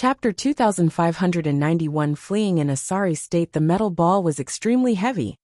Chapter 2591. Fleeing in a sorry state. The metal ball was extremely heavy,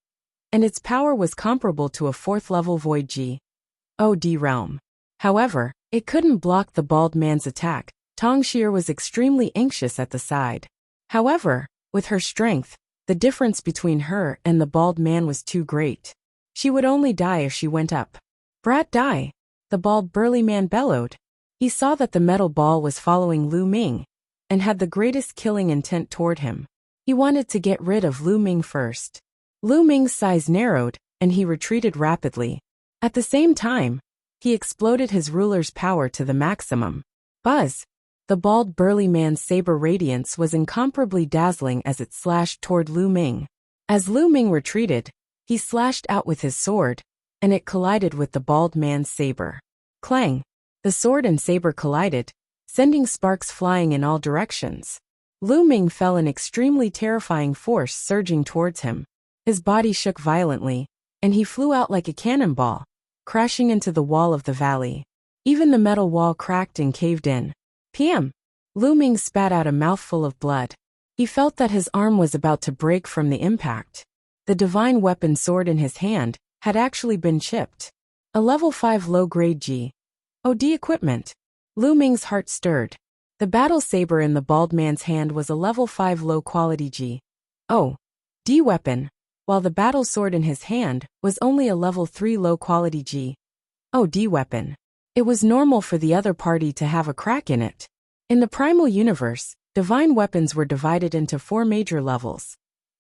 and its power was comparable to a 4th-level Void G.O.D. realm. However, it couldn't block the bald man's attack. Tongxie was extremely anxious at the side. However, with her strength, the difference between her and the bald man was too great. She would only die if she went up. Brat, die! The bald burly man bellowed. He saw that the metal ball was following Lu Ming, and had the greatest killing intent toward him. He wanted to get rid of Lu Ming first. Lu Ming's size narrowed, and he retreated rapidly. At the same time, he exploded his ruler's power to the maximum. Buzz! The bald burly man's saber radiance was incomparably dazzling as it slashed toward Lu Ming. As Lu Ming retreated, he slashed out with his sword, and it collided with the bald man's saber. Clang! The sword and saber collided, sending sparks flying in all directions. Lu Ming fell in extremely terrifying force surging towards him. His body shook violently, and he flew out like a cannonball, crashing into the wall of the valley. Even the metal wall cracked and caved in. PM! Lu Ming spat out a mouthful of blood. He felt that his arm was about to break from the impact. The divine weapon sword in his hand had actually been chipped. A level 5 low-grade G.O.D. equipment. Lu Ming's heart stirred. The battle saber in the bald man's hand was a level 5 low-quality G.O.D. weapon, while the battle sword in his hand was only a level 3 low-quality G.O.D. weapon. It was normal for the other party to have a crack in it. In the primal universe, divine weapons were divided into 4 major levels: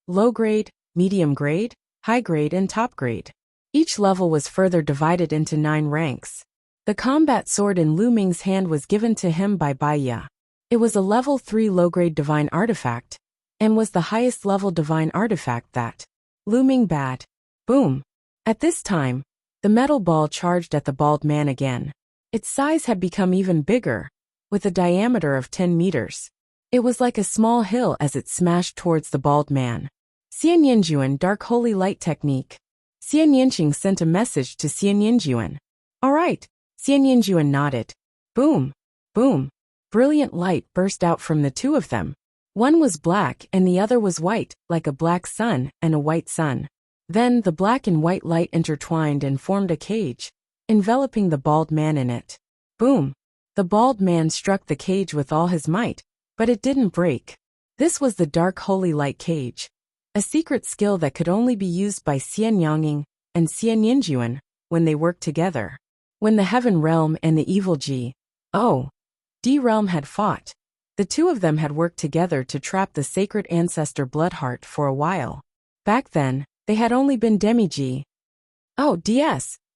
low-grade, medium-grade, high-grade, and top-grade. Each level was further divided into 9 ranks. The combat sword in Lu Ming's hand was given to him by Baiya. It was a level 3 low-grade divine artifact, and was the highest level divine artifact that Lu Ming bad. Boom! At this time, the metal ball charged at the bald man again. Its size had become even bigger, with a diameter of 10 meters. It was like a small hill as it smashed towards the bald man. Xian Yinjuan Dark Holy Light Technique. Xian Yinqing sent a message to Xian Yinjuan. All right. Xian Yinjuan nodded. Boom! Boom! Brilliant light burst out from the two of them. One was black and the other was white, like a black sun and a white sun. Then the black and white light intertwined and formed a cage, enveloping the bald man in it. Boom! The bald man struck the cage with all his might, but it didn't break. This was the Dark Holy Light Cage, a secret skill that could only be used by Xian Yanging and Xian Yinjuan when they worked together. When the Heaven Realm and the Evil G.O.D. Realm had fought, the two of them had worked together to trap the sacred ancestor Bloodheart for a while. Back then, they had only been demi-G.O.D.s,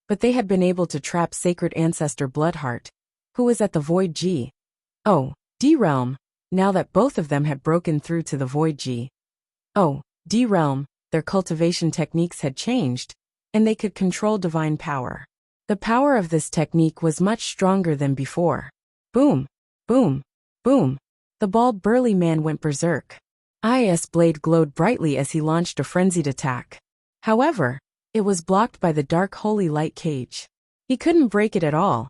but they had been able to trap sacred ancestor Bloodheart, who was at the Void G.O.D. Realm. Now that both of them had broken through to the Void G.O.D. Realm, their cultivation techniques had changed, and they could control divine power. The power of this technique was much stronger than before. Boom! Boom! Boom! The bald burly man went berserk. Is blade glowed brightly as he launched a frenzied attack. However, it was blocked by the Dark Holy Light Cage. He couldn't break it at all.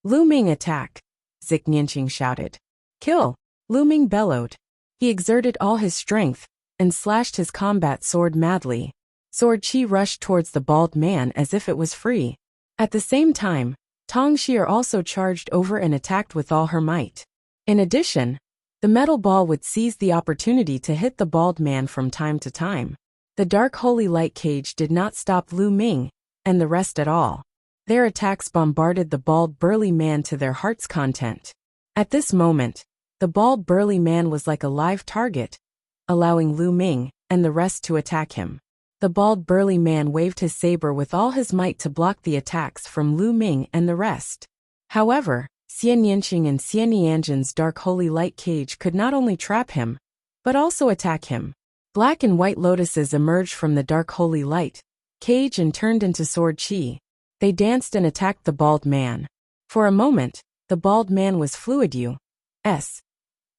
Lu Ming attack! Zik Nianqing shouted. Kill! Lu Ming bellowed. He exerted all his strength, and slashed his combat sword madly. Sword chi rushed towards the bald man as if it was free. At the same time, Tongxie also charged over and attacked with all her might. In addition, the metal ball would seize the opportunity to hit the bald man from time to time. The Dark Holy Light Cage did not stop Lu Ming and the rest at all. Their attacks bombarded the bald burly man to their heart's content. At this moment, the bald burly man was like a live target, allowing Lu Ming and the rest to attack him. The bald burly man waved his saber with all his might to block the attacks from Lu Ming and the rest. However, Xian Yinqing and Xian Yanjin's Dark Holy Light Cage could not only trap him, but also attack him. Black and white lotuses emerged from the Dark Holy Light Cage and turned into sword chi. They danced and attacked the bald man. For a moment, the bald man was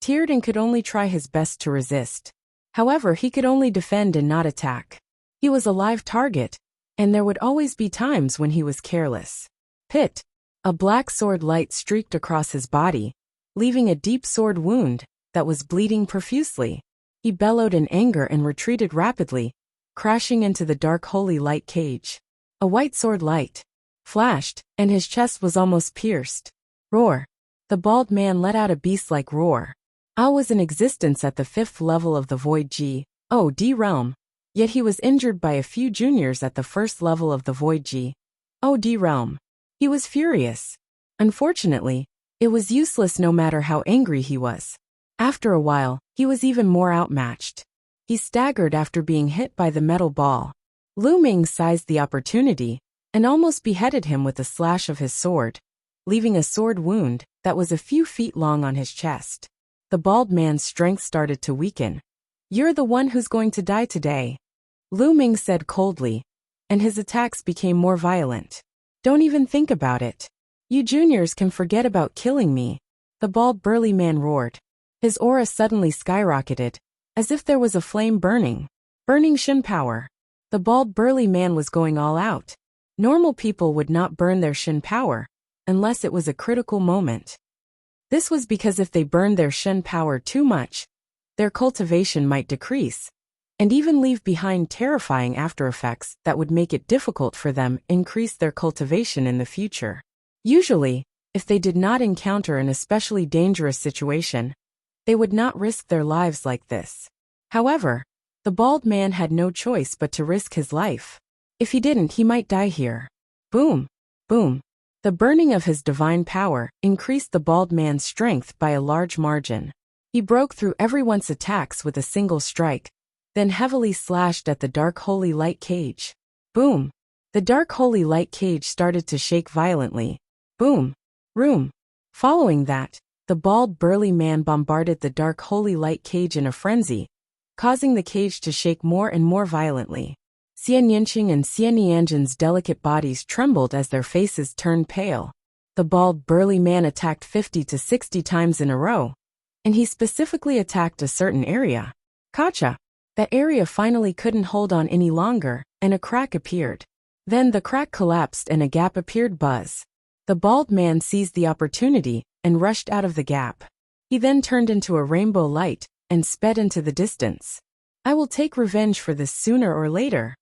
tiered and could only try his best to resist. However, he could only defend and not attack. He was a live target, and there would always be times when he was careless. Pit! A black sword light streaked across his body, leaving a deep sword wound that was bleeding profusely. He bellowed in anger and retreated rapidly, crashing into the dark holy light cage. A white sword light flashed, and his chest was almost pierced. Roar! The bald man let out a beast-like roar. Al was in existence at the 5th level of the Void G.O.D. realm, yet he was injured by a few juniors at the 1st level of the Void G.O.D. realm. He was furious. Unfortunately, it was useless no matter how angry he was. After a while, he was even more outmatched. He staggered after being hit by the metal ball. Lu Ming seized the opportunity and almost beheaded him with a slash of his sword, leaving a sword wound that was a few feet long on his chest. The bald man's strength started to weaken. "You're the one who's going to die today," Lu Ming said coldly, and his attacks became more violent. "Don't even think about it. You juniors can forget about killing me," the bald burly man roared. His aura suddenly skyrocketed, as if there was a flame burning Shin power. The bald burly man was going all out. Normal people would not burn their Shin power, unless it was a critical moment. This was because if they burned their Shin power too much, their cultivation might decrease, and even leave behind terrifying aftereffects that would make it difficult for them increase their cultivation in the future. Usually, if they did not encounter an especially dangerous situation, they would not risk their lives like this. However, the bald man had no choice but to risk his life. If he didn't, he might die here. Boom! Boom! The burning of his divine power increased the bald man's strength by a large margin. He broke through everyone's attacks with a single strike, then heavily slashed at the dark holy light cage. Boom! The dark holy light cage started to shake violently. Boom! Room! Following that, the bald burly man bombarded the dark holy light cage in a frenzy, causing the cage to shake more and more violently. Xian Yinqing and Xian Yanjin's delicate bodies trembled as their faces turned pale. The bald burly man attacked 50 to 60 times in a row, and he specifically attacked a certain area. Gotcha! That area finally couldn't hold on any longer, and a crack appeared. Then the crack collapsed and a gap appeared. Buzz! The bald man seized the opportunity and rushed out of the gap. He then turned into a rainbow light and sped into the distance. "I will take revenge for this sooner or later."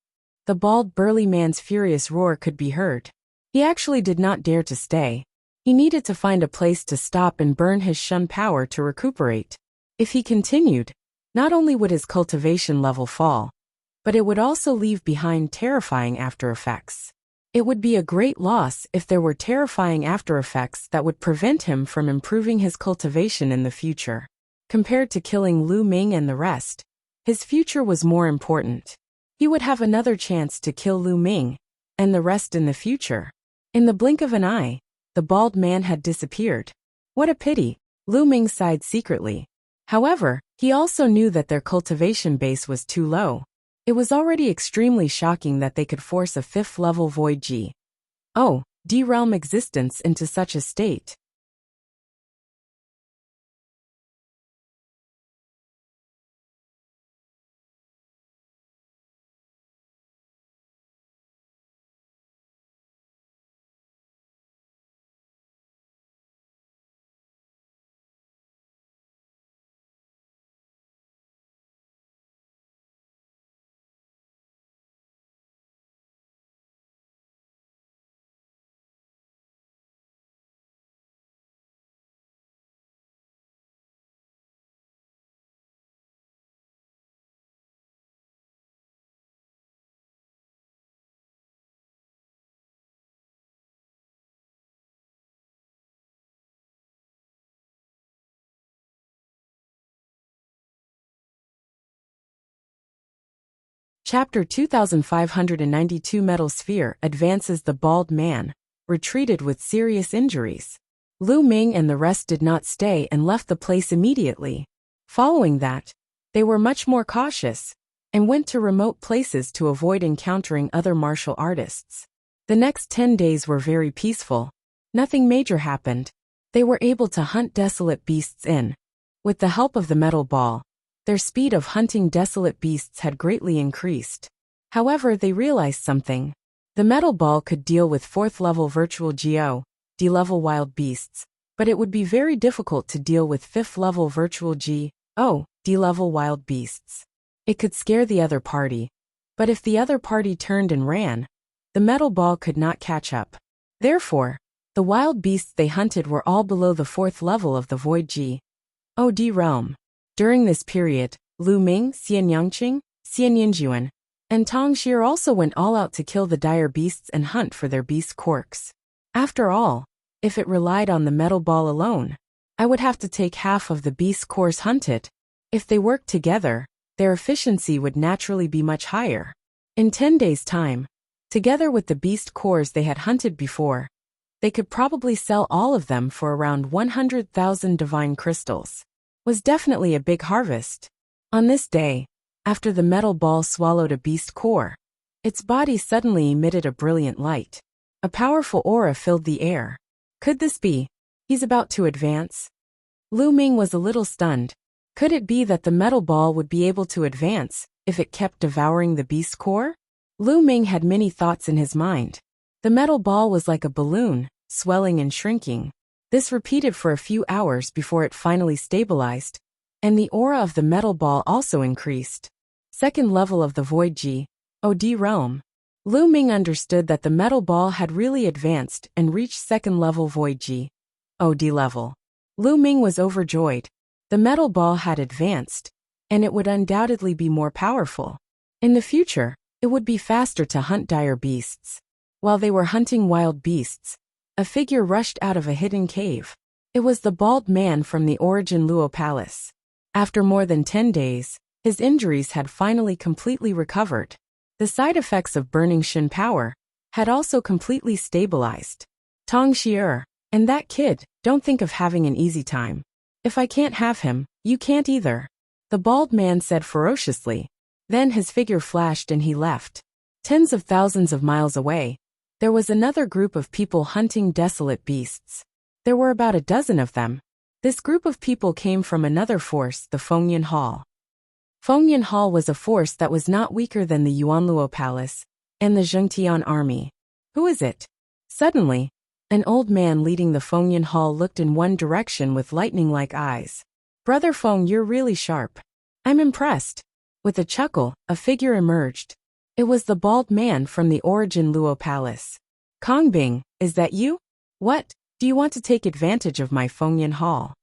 The bald burly man's furious roar could be heard. He actually did not dare to stay. He needed to find a place to stop and burn his Shun power to recuperate. If he continued, not only would his cultivation level fall, but it would also leave behind terrifying aftereffects. It would be a great loss if there were terrifying aftereffects that would prevent him from improving his cultivation in the future. Compared to killing Lu Ming and the rest, his future was more important. He would have another chance to kill Lu Ming and the rest in the future. In the blink of an eye, the bald man had disappeared. What a pity, Lu Ming sighed secretly. However, he also knew that their cultivation base was too low. It was already extremely shocking that they could force a 5th level Void G.O.D. realm existence into such a state. Chapter 2592 Metal Sphere advances. The bald man retreated with serious injuries. Lu Ming and the rest did not stay and left the place immediately. Following that, they were much more cautious and went to remote places to avoid encountering other martial artists. The next 10 days were very peaceful. Nothing major happened. They were able to hunt desolate beasts in. With the help of the metal ball, their speed of hunting desolate beasts had greatly increased. However, they realized something. The metal ball could deal with 4th level virtual GO, D-level wild beasts, but it would be very difficult to deal with 5th level virtual G.O.D level wild beasts. It could scare the other party, but if the other party turned and ran, the metal ball could not catch up. Therefore, the wild beasts they hunted were all below the 4th level of the void G.O.D realm. During this period, Lu Ming, Xian Yangqing, Xian Yinjuan, and Tong Xie also went all out to kill the dire beasts and hunt for their beast quirks. After all, if it relied on the metal ball alone, I would have to take half of the beast cores hunted. If they worked together, their efficiency would naturally be much higher. In 10 days' time, together with the beast cores they had hunted before, they could probably sell all of them for around 100,000 divine crystals. Was definitely a big harvest. On this day, after the metal ball swallowed a beast core, its body suddenly emitted a brilliant light. A powerful aura filled the air. Could this be? He's about to advance? Lu Ming was a little stunned. Could it be that the metal ball would be able to advance if it kept devouring the beast core? Lu Ming had many thoughts in his mind. The metal ball was like a balloon, swelling and shrinking. This repeated for a few hours before it finally stabilized, and the aura of the metal ball also increased. 2nd level of the void G.O.D realm. Lu Ming understood that the metal ball had really advanced and reached 2nd level void G.O.D level. Lu Ming was overjoyed. The metal ball had advanced, and it would undoubtedly be more powerful. In the future, it would be faster to hunt dire beasts. While they were hunting wild beasts, a figure rushed out of a hidden cave. It was the bald man from the Origin Luo Palace. After more than 10 days, his injuries had finally completely recovered. The side effects of burning Shin power had also completely stabilized. Tong Xie, and that kid, don't think of having an easy time. If I can't have him, you can't either, the bald man said ferociously. Then his figure flashed and he left. Tens of thousands of miles away, there was another group of people hunting desolate beasts. There were about a dozen of them. This group of people came from another force, the Fengyan Hall. Fengyan Hall was a force that was not weaker than the Yuanluo Palace and the Zhengtian army. Who is it? Suddenly, an old man leading the Fengyan Hall looked in one direction with lightning-like eyes. Brother Feng, you're really sharp. I'm impressed. With a chuckle, a figure emerged. It was the bald man from the Origin Luo Palace. Kongbing, is that you? What? Do you want to take advantage of my Fengyan Hall?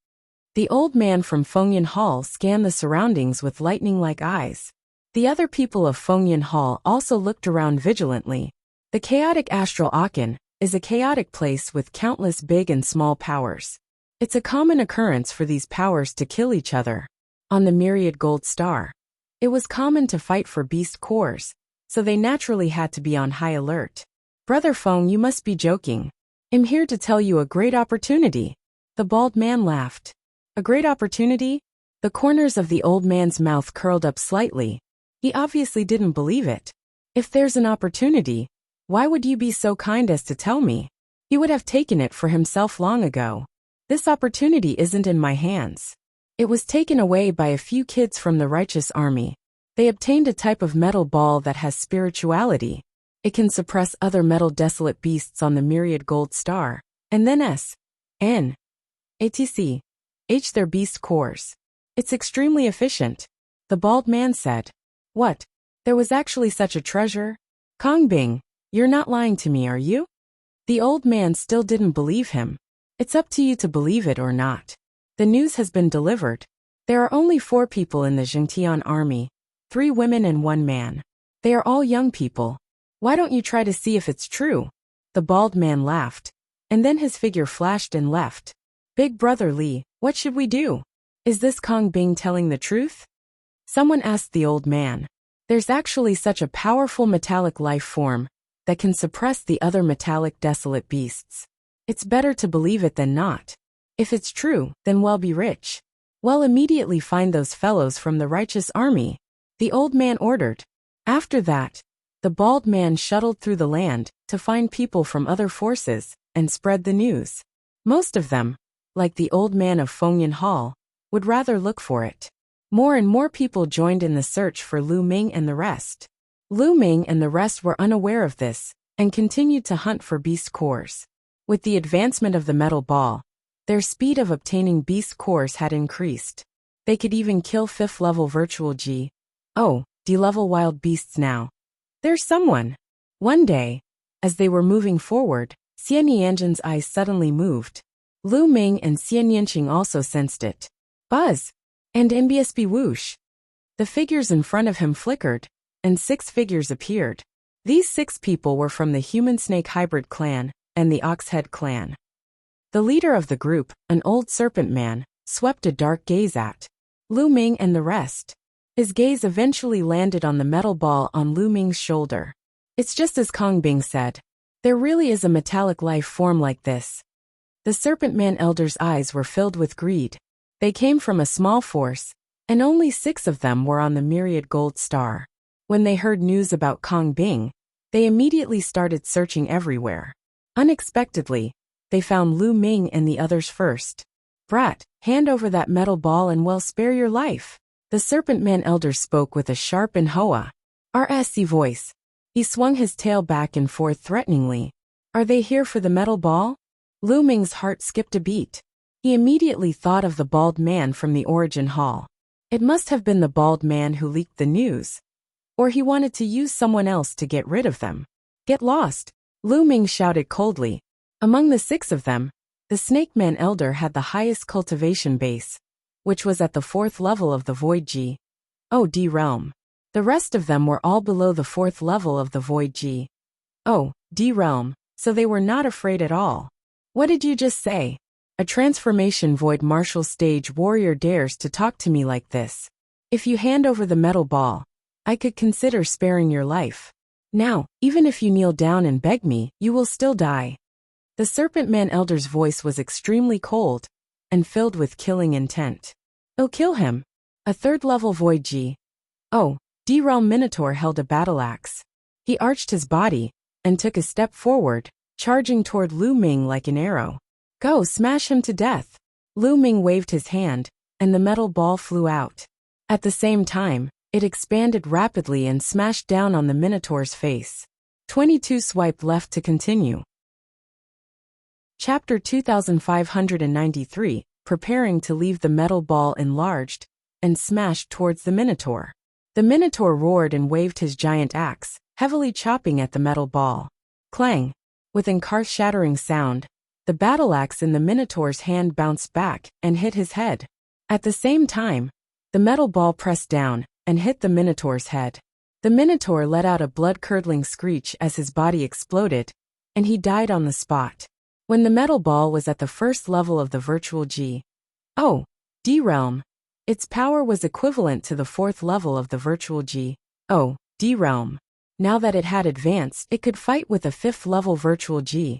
The old man from Fengyan Hall scanned the surroundings with lightning-like eyes. The other people of Fengyan Hall also looked around vigilantly. The chaotic astral Akan is a chaotic place with countless big and small powers. It's a common occurrence for these powers to kill each other. On the Myriad Gold Star, it was common to fight for beast cores, so they naturally had to be on high alert. Brother Feng, you must be joking. I'm here to tell you a great opportunity. The bald man laughed. A great opportunity? The corners of the old man's mouth curled up slightly. He obviously didn't believe it. If there's an opportunity, why would you be so kind as to tell me? He would have taken it for himself long ago. This opportunity isn't in my hands. It was taken away by a few kids from the righteous army. They obtained a type of metal ball that has spirituality. It can suppress other metal desolate beasts on the Myriad Gold Star, and then etc. Their beast cores. It's extremely efficient. The bald man said. What? There was actually such a treasure? Kongbing, you're not lying to me, are you? The old man still didn't believe him. It's up to you to believe it or not. The news has been delivered. There are only 4 people in the Zhengtian army, 3 women and 1 man. They are all young people. Why don't you try to see if it's true? The bald man laughed, and then his figure flashed and left. Big Brother Li, what should we do? Is this Kongbing telling the truth? Someone asked the old man. There's actually such a powerful metallic life form that can suppress the other metallic desolate beasts. It's better to believe it than not. If it's true, then we'll be rich. We'll immediately find those fellows from the righteous army, the old man ordered. After that, the bald man shuttled through the land to find people from other forces and spread the news. Most of them, like the old man of Fengyan Hall, would rather look for it. More and more people joined in the search for Lu Ming and the rest. Lu Ming and the rest were unaware of this and continued to hunt for beast cores. With the advancement of the metal ball, Their speed of obtaining beast cores had increased. They could even kill 5th level virtual G. Oh, D-level wild beasts now. There's someone. One day, as they were moving forward, Xian Yanjin's eyes suddenly moved. Lu Ming and Xian Yanqing also sensed it. Buzz! And MBSB whoosh! The figures in front of him flickered, and 6 figures appeared. These 6 people were from the human-snake hybrid clan and the ox-head clan. The leader of the group, an old serpent man, swept a dark gaze at Lu Ming and the rest. His gaze eventually landed on the metal ball on Lu Ming's shoulder. It's just as Kong Bing said. There really is a metallic life form like this. The serpent man elder's eyes were filled with greed. They came from a small force, and only 6 of them were on the Myriad Gold Star. When they heard news about Kong Bing, they immediately started searching everywhere. Unexpectedly, they found Lu Ming and the others first. Brat, hand over that metal ball and we'll spare your life. The serpent man elder spoke with a sharp and hoa RSC voice. He swung his tail back and forth threateningly. Are they here for the metal ball? Lu Ming's heart skipped a beat. He immediately thought of the bald man from the Origin Hall. It must have been the bald man who leaked the news. Or he wanted to use someone else to get rid of them. Get lost! Lu Ming shouted coldly. Among the 6 of them, the Snake Man Elder had the highest cultivation base, which was at the 4th level of the Void G. O D realm. The rest of them were all below the 4th level of the Void G. O D realm, so they were not afraid at all. What did you just say? A transformation Void Martial Stage warrior dares to talk to me like this. If you hand over the metal ball, I could consider sparing your life. Now, even if you kneel down and beg me, you will still die. The Serpent Man Elder's voice was extremely cold and filled with killing intent. I'll kill him. A 3rd level Void G. Oh, D-Realm Minotaur held a battle axe. He arched his body and took a step forward, charging toward Lu Ming like an arrow. Go, smash him to death. Lu Ming waved his hand, and the metal ball flew out. At the same time, it expanded rapidly and smashed down on the Minotaur's face. 22 swiped left to continue. Chapter 2593, preparing to leave the metal ball enlarged and smashed towards the Minotaur. The Minotaur roared and waved his giant axe, heavily chopping at the metal ball. Clang! With an earth-shattering sound, the battle axe in the Minotaur's hand bounced back and hit his head. At the same time, the metal ball pressed down and hit the Minotaur's head. The Minotaur let out a blood-curdling screech as his body exploded, and he died on the spot. When the metal ball was at the 1st level of the virtual G. O D realm, its power was equivalent to the 4th level of the virtual G. O D realm. Now that it had advanced, it could fight with a 5th level virtual G.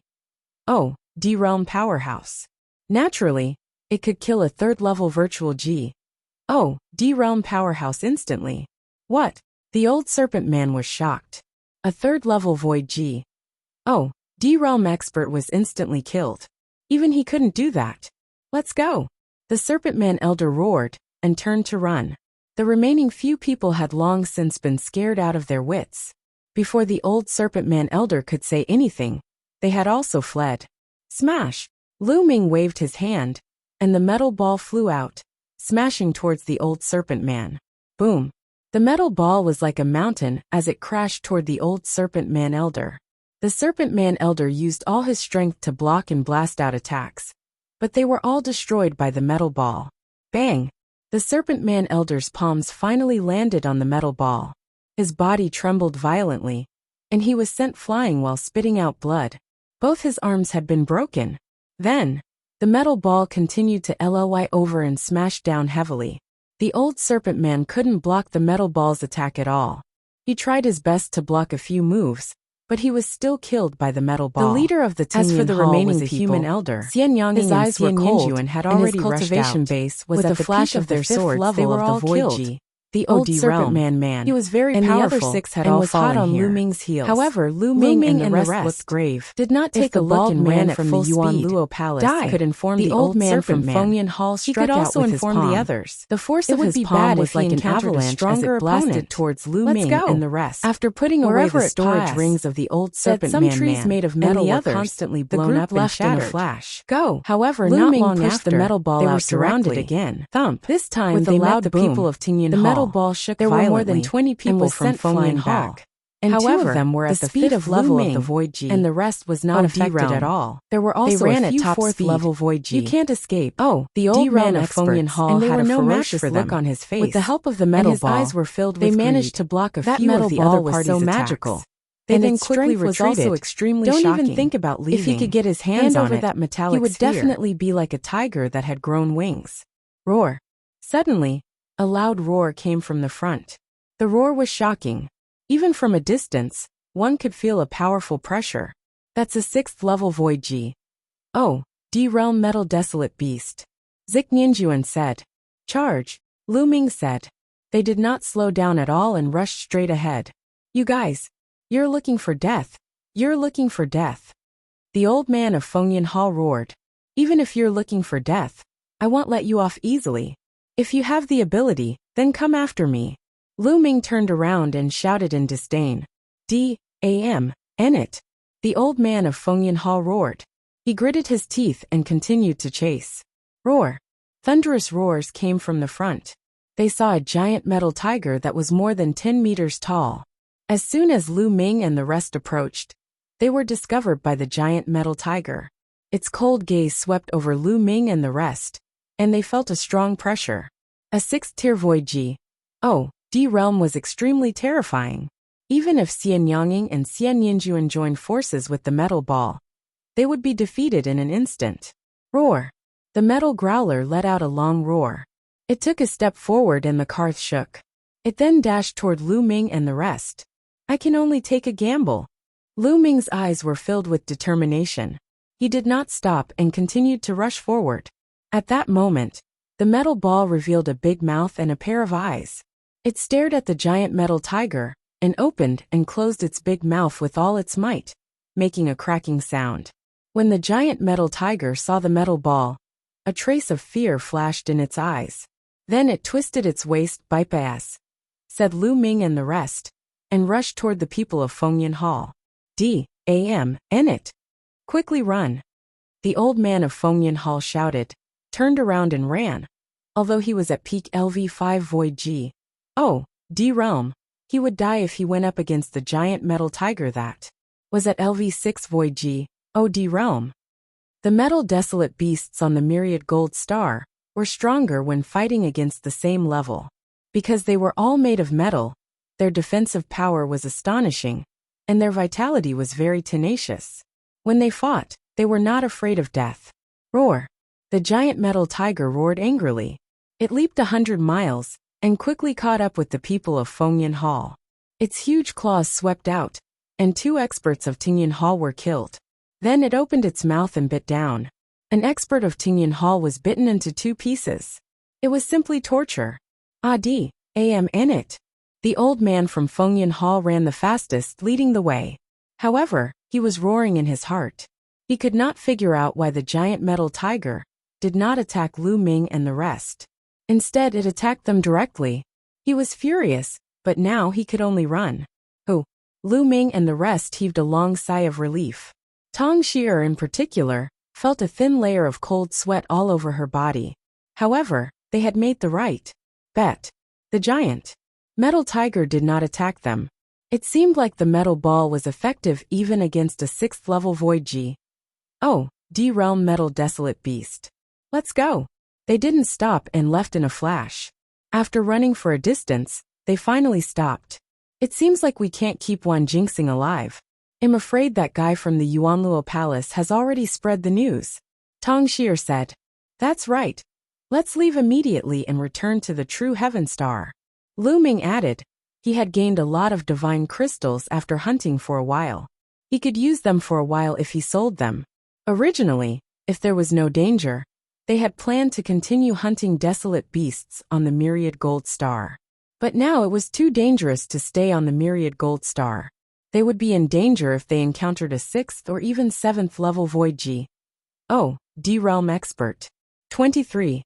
O D realm powerhouse. Naturally, it could kill a 3rd level virtual G. O D realm powerhouse instantly. What? The old serpent man was shocked. A 3rd level Void G. O D-Realm expert was instantly killed. Even he couldn't do that. Let's go. The Serpent Man Elder roared and turned to run. The remaining few people had long since been scared out of their wits. Before the old Serpent Man Elder could say anything, they had also fled. Smash! Lu Ming waved his hand, and the metal ball flew out, smashing towards the old Serpent Man. Boom! The metal ball was like a mountain as it crashed toward the old Serpent Man Elder. The Serpent Man Elder used all his strength to block and blast out attacks, but they were all destroyed by the metal ball. Bang! The Serpent Man Elder's palms finally landed on the metal ball. His body trembled violently, and he was sent flying while spitting out blood. Both his arms had been broken. Then, the metal ball continued to ly over and smashed down heavily. The old Serpent Man couldn't block the metal ball's attack at all. He tried his best to block a few moves, but he was still killed by the metal ball. The leader of the As for the remaining was a human elder, his eyes were cold and had already rushed out. Base was with at the flash of their swords, they were all killed. The old serpent man. He was very powerful, the other 6 had all was hot fallen on here. Lu Ming's heels. However, Lu Ming and the rest looked grave. Did not take the a look and ran at from full the Yuan speed. Luo Palace could inform the old man serpent from man. Fengyan Hall He struck could out also with his inform palm. the others. The force It of would his be palm bad was if like he an encountered a avalanche stronger as it blasted opponent. towards Lu Let's Ming go. and the rest. After putting away Wherever the it storage passed, rings of the old said serpent some man, trees made of metal and the were others, constantly the blown group up and left in a shattered. flash. Go. However, Lu not Ming long pushed after, the metal ball they were out surrounded directly. again. Thump. This time With they a met loud the boom, people of Tingyan the Hall. metal ball shook There were more than violently 20 people and was from sent flying Fengyan Hall. back. And However, two of them were at the speed fifth of level Lu of the Ming Void G, and the rest was not affected realm. at all. There were also They ran a at few top fourth speed. level Void G. You can't escape. The old man of experts, Fengyan Hall and they had were a no match ferocious for look them. on his face. With the help of the metal his ball, eyes were filled they with managed greed. to block a That few metal of the ball other was party's so attacks. magical. They And then its quickly strength was also retreated. extremely Don't shocking. even think about leaving. If he could get his hands on over it, that metallic he would sphere. definitely be like a tiger that had grown wings. Roar. Suddenly, a loud roar came from the front. The roar was shocking. Even from a distance, one could feel a powerful pressure. That's a 6th level Void G. Oh, D-Realm Metal Desolate Beast. Zik Ninjuan said. Charge, Lu Ming said. They did not slow down at all and rushed straight ahead. You guys, you're looking for death. You're looking for death. The old man of Fengyan Hall roared. Even if you're looking for death, I won't let you off easily. If you have the ability, then come after me. Lu Ming turned around and shouted in disdain. D-A-M, it. The old man of Fengyan Hall roared. He gritted his teeth and continued to chase. Roar. Thunderous roars came from the front. They saw a giant metal tiger that was more than 10 meters tall. As soon as Lu Ming and the rest approached, they were discovered by the giant metal tiger. Its cold gaze swept over Lu Ming and the rest, and they felt a strong pressure. A 6th-tier Void G. Oh, D-Realm was extremely terrifying. Even if Xian Yanging and Xian Yinjuan joined forces with the metal ball, they would be defeated in an instant. Roar. The metal growler let out a long roar. It took a step forward and the car shook. It then dashed toward Lu Ming and the rest. I can only take a gamble. Lu Ming's eyes were filled with determination. He did not stop and continued to rush forward. At that moment, the metal ball revealed a big mouth and a pair of eyes. It stared at the giant metal tiger, and opened and closed its big mouth with all its might, making a cracking sound. When the giant metal tiger saw the metal ball, a trace of fear flashed in its eyes. Then it twisted its waist bypass, said Lu Ming and the rest, and rushed toward the people of Fengyan Hall. D-A-M, it. Quickly run. The old man of Fengyan Hall shouted, turned around and ran. Although he was at peak LV5 Void G. Oh, D-Realm. He would die if he went up against the giant metal tiger that was at LV6 Void G. Oh, D-Realm. The metal desolate beasts on the Myriad Gold Star were stronger when fighting against the same level. Because they were all made of metal, their defensive power was astonishing, and their vitality was very tenacious. When they fought, they were not afraid of death. Roar. The giant metal tiger roared angrily. It leaped 100 miles, and quickly caught up with the people of Fengyan Hall. Its huge claws swept out, and 2 experts of Tingyan Hall were killed. Then it opened its mouth and bit down. An expert of Tingyan Hall was bitten into 2 pieces. It was simply torture. D-A-M, it. The old man from Fengyan Hall ran the fastest, leading the way. However, he was roaring in his heart. He could not figure out why the giant metal tiger did not attack Lu Ming and the rest. Instead, it attacked them directly. He was furious, but now he could only run. Lu Ming and the rest heaved a long sigh of relief. Tong Xier in particular felt a thin layer of cold sweat all over her body. However, they had made the right bet. The giant metal tiger did not attack them. It seemed like the metal ball was effective even against a 6th level Void G. Oh, D-Realm Metal Desolate Beast. Let's go. They didn't stop and left in a flash. After running for a distance, they finally stopped. It seems like we can't keep Wan Jinxing alive. I'm afraid that guy from the Yuanluo Palace has already spread the news. Tong Xier said. That's right. Let's leave immediately and return to the true Heaven Star. Lu Ming added. He had gained a lot of divine crystals after hunting for a while. He could use them for a while if he sold them. Originally, if there was no danger, they had planned to continue hunting desolate beasts on the Myriad Gold Star. But now it was too dangerous to stay on the Myriad Gold Star. They would be in danger if they encountered a 6th or even 7th level Void G. Oh, D-Realm Expert. 23.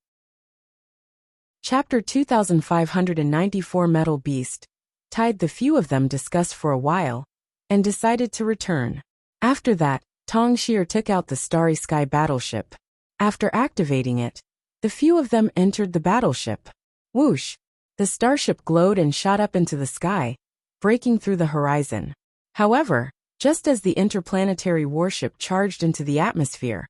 Chapter 2594 Metal Beast. Tied. The few of them discussed for a while, and decided to return. After that, Tong Xier took out the Starry Sky battleship. After activating it, the few of them entered the battleship. Whoosh! The starship glowed and shot up into the sky, breaking through the horizon. However, just as the interplanetary warship charged into the atmosphere,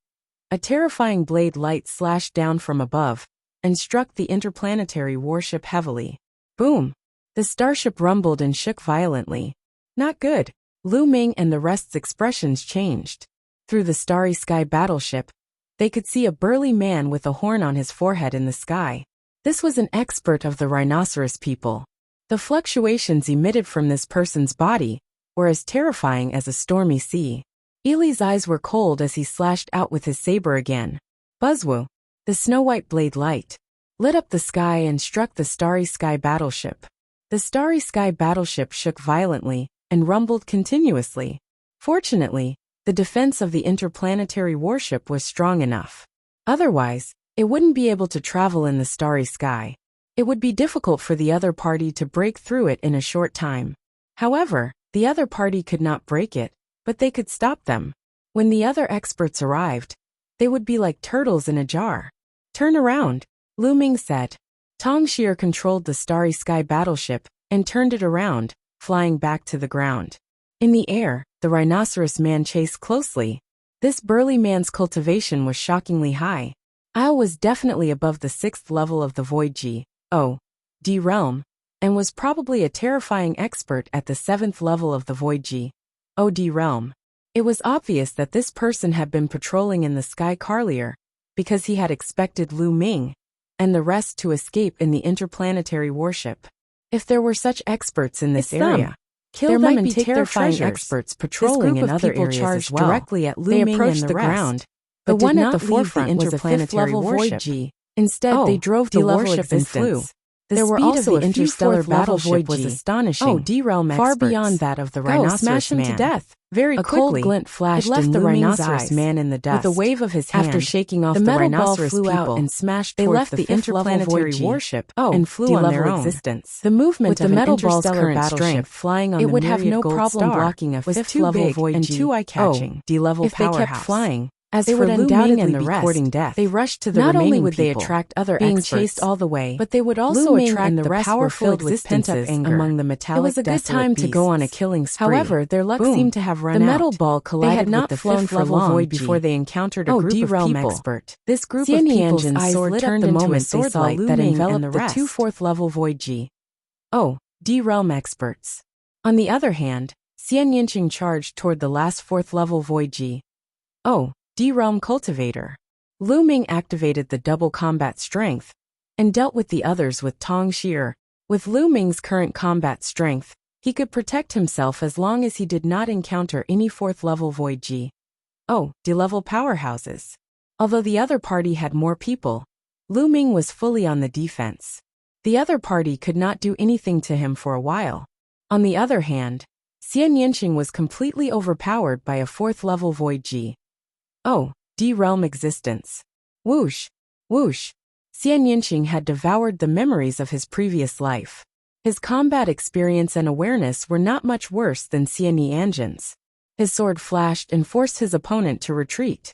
a terrifying blade light slashed down from above and struck the interplanetary warship heavily. Boom! The starship rumbled and shook violently. Not good. Lu Ming and the rest's expressions changed. Through the Starry Sky battleship, they could see a burly man with a horn on his forehead in the sky. This was an expert of the rhinoceros people. The fluctuations emitted from this person's body were as terrifying as a stormy sea. Ili's eyes were cold as he slashed out with his saber again. Buzzwoo! The snow-white blade light lit up the sky and struck the Starry Sky battleship. The Starry Sky battleship shook violently and rumbled continuously. Fortunately, the defense of the interplanetary warship was strong enough. Otherwise, it wouldn't be able to travel in the Starry Sky. It would be difficult for the other party to break through it in a short time. However, the other party could not break it, but they could stop them. When the other experts arrived, they would be like turtles in a jar. Turn around, Lu Ming said. Tong Xier controlled the Starry Sky battleship and turned it around, flying back to the ground. In the air, the rhinoceros man chased closely. This burly man's cultivation was shockingly high. Isle was definitely above the 6th level of the Void G, D realm, and was probably a terrifying expert at the 7th level of the Void G, D realm. It was obvious that this person had been patrolling in the sky earlier, because he had expected Lu Ming and the rest to escape in the interplanetary warship. If there were such experts in this area, kill them and take their treasures. Experts patrolling in other areas charged as well. Directly at Lu Ming and the ground. The one at the forefront was a 5th level Void G. Instead, they drove the warship and flew. There were also the interstellar battle Void was astonishing. D-Realm far beyond that of the rhinoceros smash him to death. Very quickly, a cold glint flashed left the rhinoceros man in the dust. With a wave of his hand, after shaking off the rhinoceros flew out and smashed they left the interplanetary warship and flew on their own existence. The movement of the metal ball's current battleship flying on it would have no problem blocking a 5th level Void and too eye-catching D-level powerhouse. If they kept flying, as they would undoubtedly be courting death. They rushed to the remaining people. Not only would they attract other being chased all the way, but they would also attract the powerful existences among the metallic. It was a good time to go on a killing spree. However, their luck seemed to have run out. The metal ball collided with the 5th level Void before they encountered a group of people. Expert. This group of people's eyes lit up the moment they saw light that enveloped the 2 4th level Void G. D-Realm experts. On the other hand, Xian Yinqing charged toward the last 4th level Void G. D-Realm Cultivator. Lu Ming activated the double combat strength and dealt with the others with Tong Xier. With Lu Ming's current combat strength, he could protect himself as long as he did not encounter any 4th level Void G. D-level powerhouses. Although the other party had more people, Lu Ming was fully on the defense. The other party could not do anything to him for a while. On the other hand, Xian Yinqing was completely overpowered by a 4th level Void G. D-Realm existence. Whoosh! Whoosh! Xian Yinqing had devoured the memories of his previous life. His combat experience and awareness were not much worse than Xian Yanjin's. His sword flashed and forced his opponent to retreat.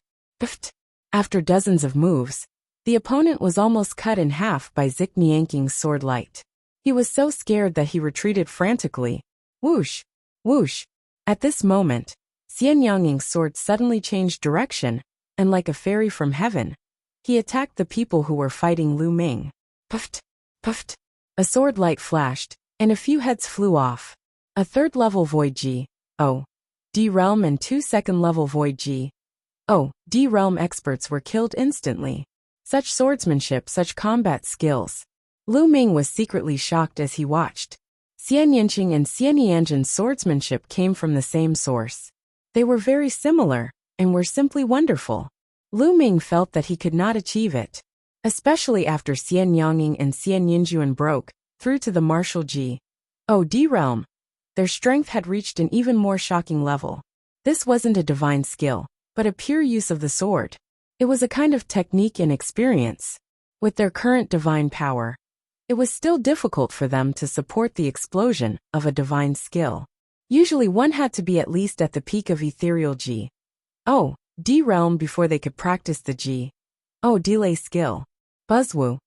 After dozens of moves, the opponent was almost cut in half by Zik Nianking's sword light. He was so scared that he retreated frantically. Whoosh! Whoosh! At this moment, Xian Yanging's sword suddenly changed direction, and like a fairy from heaven, he attacked the people who were fighting Lu Ming. Puffed! Puffed! A sword light flashed, and a few heads flew off. A 3rd level Void G. D-Realm and 2 2nd level Void G. D-Realm experts were killed instantly. Such swordsmanship, such combat skills. Lu Ming was secretly shocked as he watched. Xian Yinqing and Xian Yanjin's swordsmanship came from the same source. They were very similar, and were simply wonderful. Lu Ming felt that he could not achieve it. Especially after Xian Yanging and Xian Yinjuan broke through to the martial G. O D realm. Their strength had reached an even more shocking level. This wasn't a divine skill, but a pure use of the sword. It was a kind of technique and experience. With their current divine power, it was still difficult for them to support the explosion of a divine skill. Usually one had to be at least at the peak of ethereal G. O D realm before they could practice the G. O delay skill. Buzzwoo.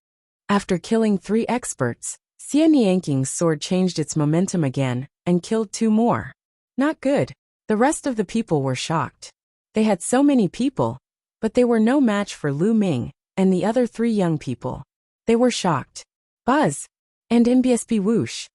After killing 3 experts, Xian Yanking's sword changed its momentum again and killed 2 more. Not good. The rest of the people were shocked. They had so many people, but they were no match for Lu Ming and the other 3 young people. They were shocked. Buzz. And MBSB whoosh.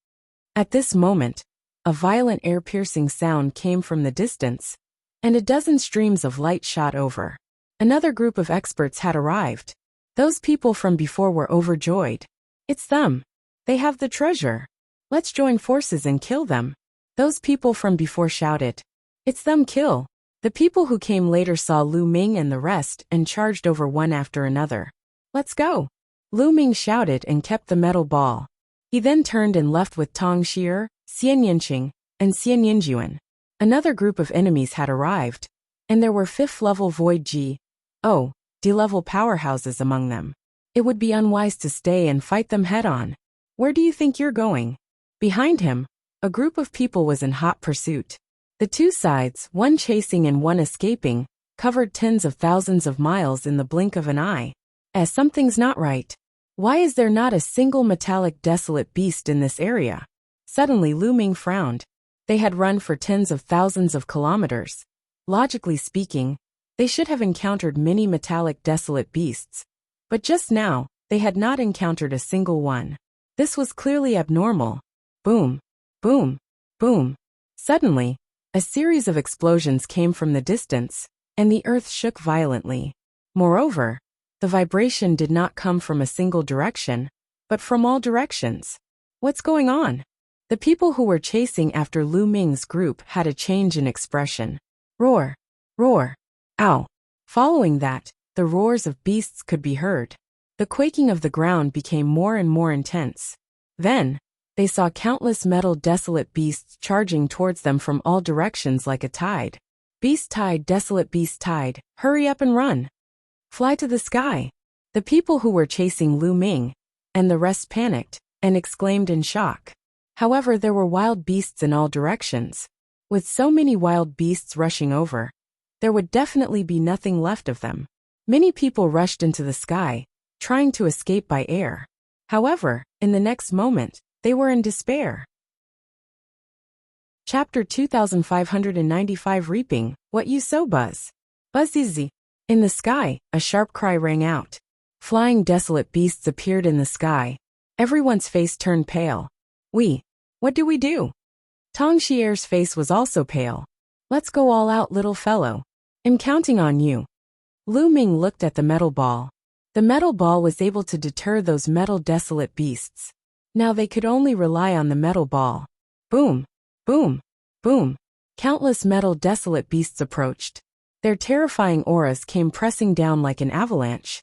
At this moment, a violent air-piercing sound came from the distance, and a dozen streams of light shot over. Another group of experts had arrived. Those people from before were overjoyed. It's them. They have the treasure. Let's join forces and kill them. Those people from before shouted. It's them kill. The people who came later saw Lu Ming and the rest and charged over one after another. Let's go. Lu Ming shouted and kept the metal ball. He then turned and left with Tong Xier, Xian Yinqing, and Xian Yinjuan. Another group of enemies had arrived, and there were 5th level Void G. O. D level powerhouses among them. It would be unwise to stay and fight them head-on. Where do you think you're going? Behind him, a group of people was in hot pursuit. The 2 sides, one chasing and one escaping, covered tens of thousands of miles in the blink of an eye. As something's not right. Why is there not a single metallic desolate beast in this area? Suddenly Lu Ming frowned. They had run for tens of thousands of kilometers. Logically speaking, they should have encountered many metallic desolate beasts. But just now, they had not encountered a single one. This was clearly abnormal. Boom, boom, boom. Suddenly, a series of explosions came from the distance, and the earth shook violently. Moreover, the vibration did not come from a single direction, but from all directions. What's going on? The people who were chasing after Lu Ming's group had a change in expression. Roar, roar, ow. Following that, the roars of beasts could be heard. The quaking of the ground became more and more intense. Then, they saw countless metal desolate beasts charging towards them from all directions like a tide. Beast tide, desolate beast tide, hurry up and run. Fly to the sky. The people who were chasing Lu Ming and the rest panicked and exclaimed in shock. However, there were wild beasts in all directions. With so many wild beasts rushing over, there would definitely be nothing left of them. Many people rushed into the sky, trying to escape by air. However, in the next moment, they were in despair. Chapter 2595 Reaping, What You Sow Buzz. Buzz-izzy. In the sky, a sharp cry rang out. Flying desolate beasts appeared in the sky. Everyone's face turned pale. What do we do? Tong Xier's face was also pale. Let's go all out, little fellow. I'm counting on you. Lu Ming looked at the metal ball. The metal ball was able to deter those metal desolate beasts. Now they could only rely on the metal ball. Boom, boom, boom. Countless metal desolate beasts approached. Their terrifying auras came pressing down like an avalanche.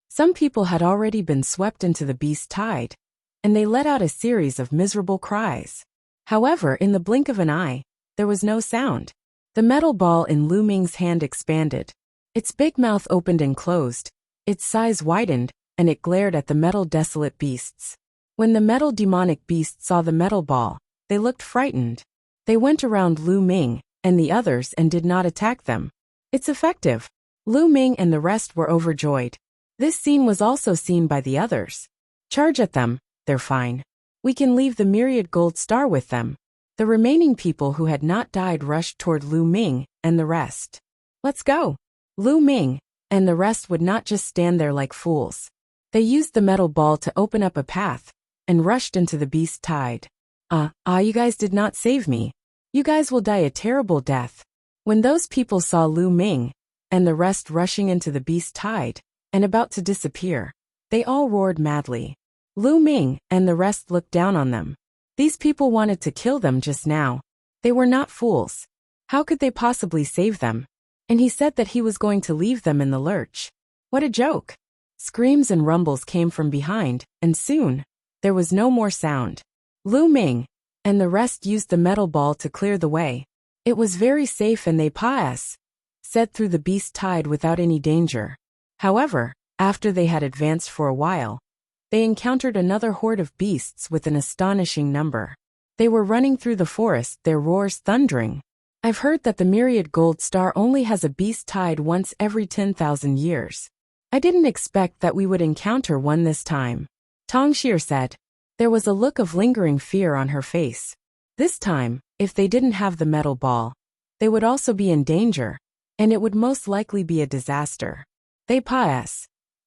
Some people had already been swept into the beast tide, and they let out a series of miserable cries. However, in the blink of an eye, there was no sound. The metal ball in Lu Ming's hand expanded. Its big mouth opened and closed, its size widened, and it glared at the metal desolate beasts. When the metal demonic beasts saw the metal ball, they looked frightened. They went around Lu Ming and the others and did not attack them. It's effective. Lu Ming and the rest were overjoyed. This scene was also seen by the others. Charge at them, they're fine. We can leave the Myriad gold star with them. The remaining people who had not died rushed toward Lu Ming and the rest. Let's go. Lu Ming and the rest would not just stand there like fools. They used the metal ball to open up a path and rushed into the beast tide. You guys did not save me. You guys will die a terrible death. When those people saw Lu Ming and the rest rushing into the beast tide and about to disappear, they all roared madly. Lu Ming and the rest looked down on them. These people wanted to kill them just now. They were not fools. How could they possibly save them? And he said that he was going to leave them in the lurch. What a joke. Screams and rumbles came from behind, and soon, there was no more sound. Lu Ming and the rest used the metal ball to clear the way. It was very safe and they said through the beast tide without any danger. However, after they had advanced for a while, they encountered another horde of beasts with an astonishing number. They were running through the forest, their roars thundering. I've heard that the Myriad Gold Star only has a beast tide once every 10,000 years. I didn't expect that we would encounter one this time. Tongxir said. There was a look of lingering fear on her face. This time, if they didn't have the metal ball, they would also be in danger, and it would most likely be a disaster. They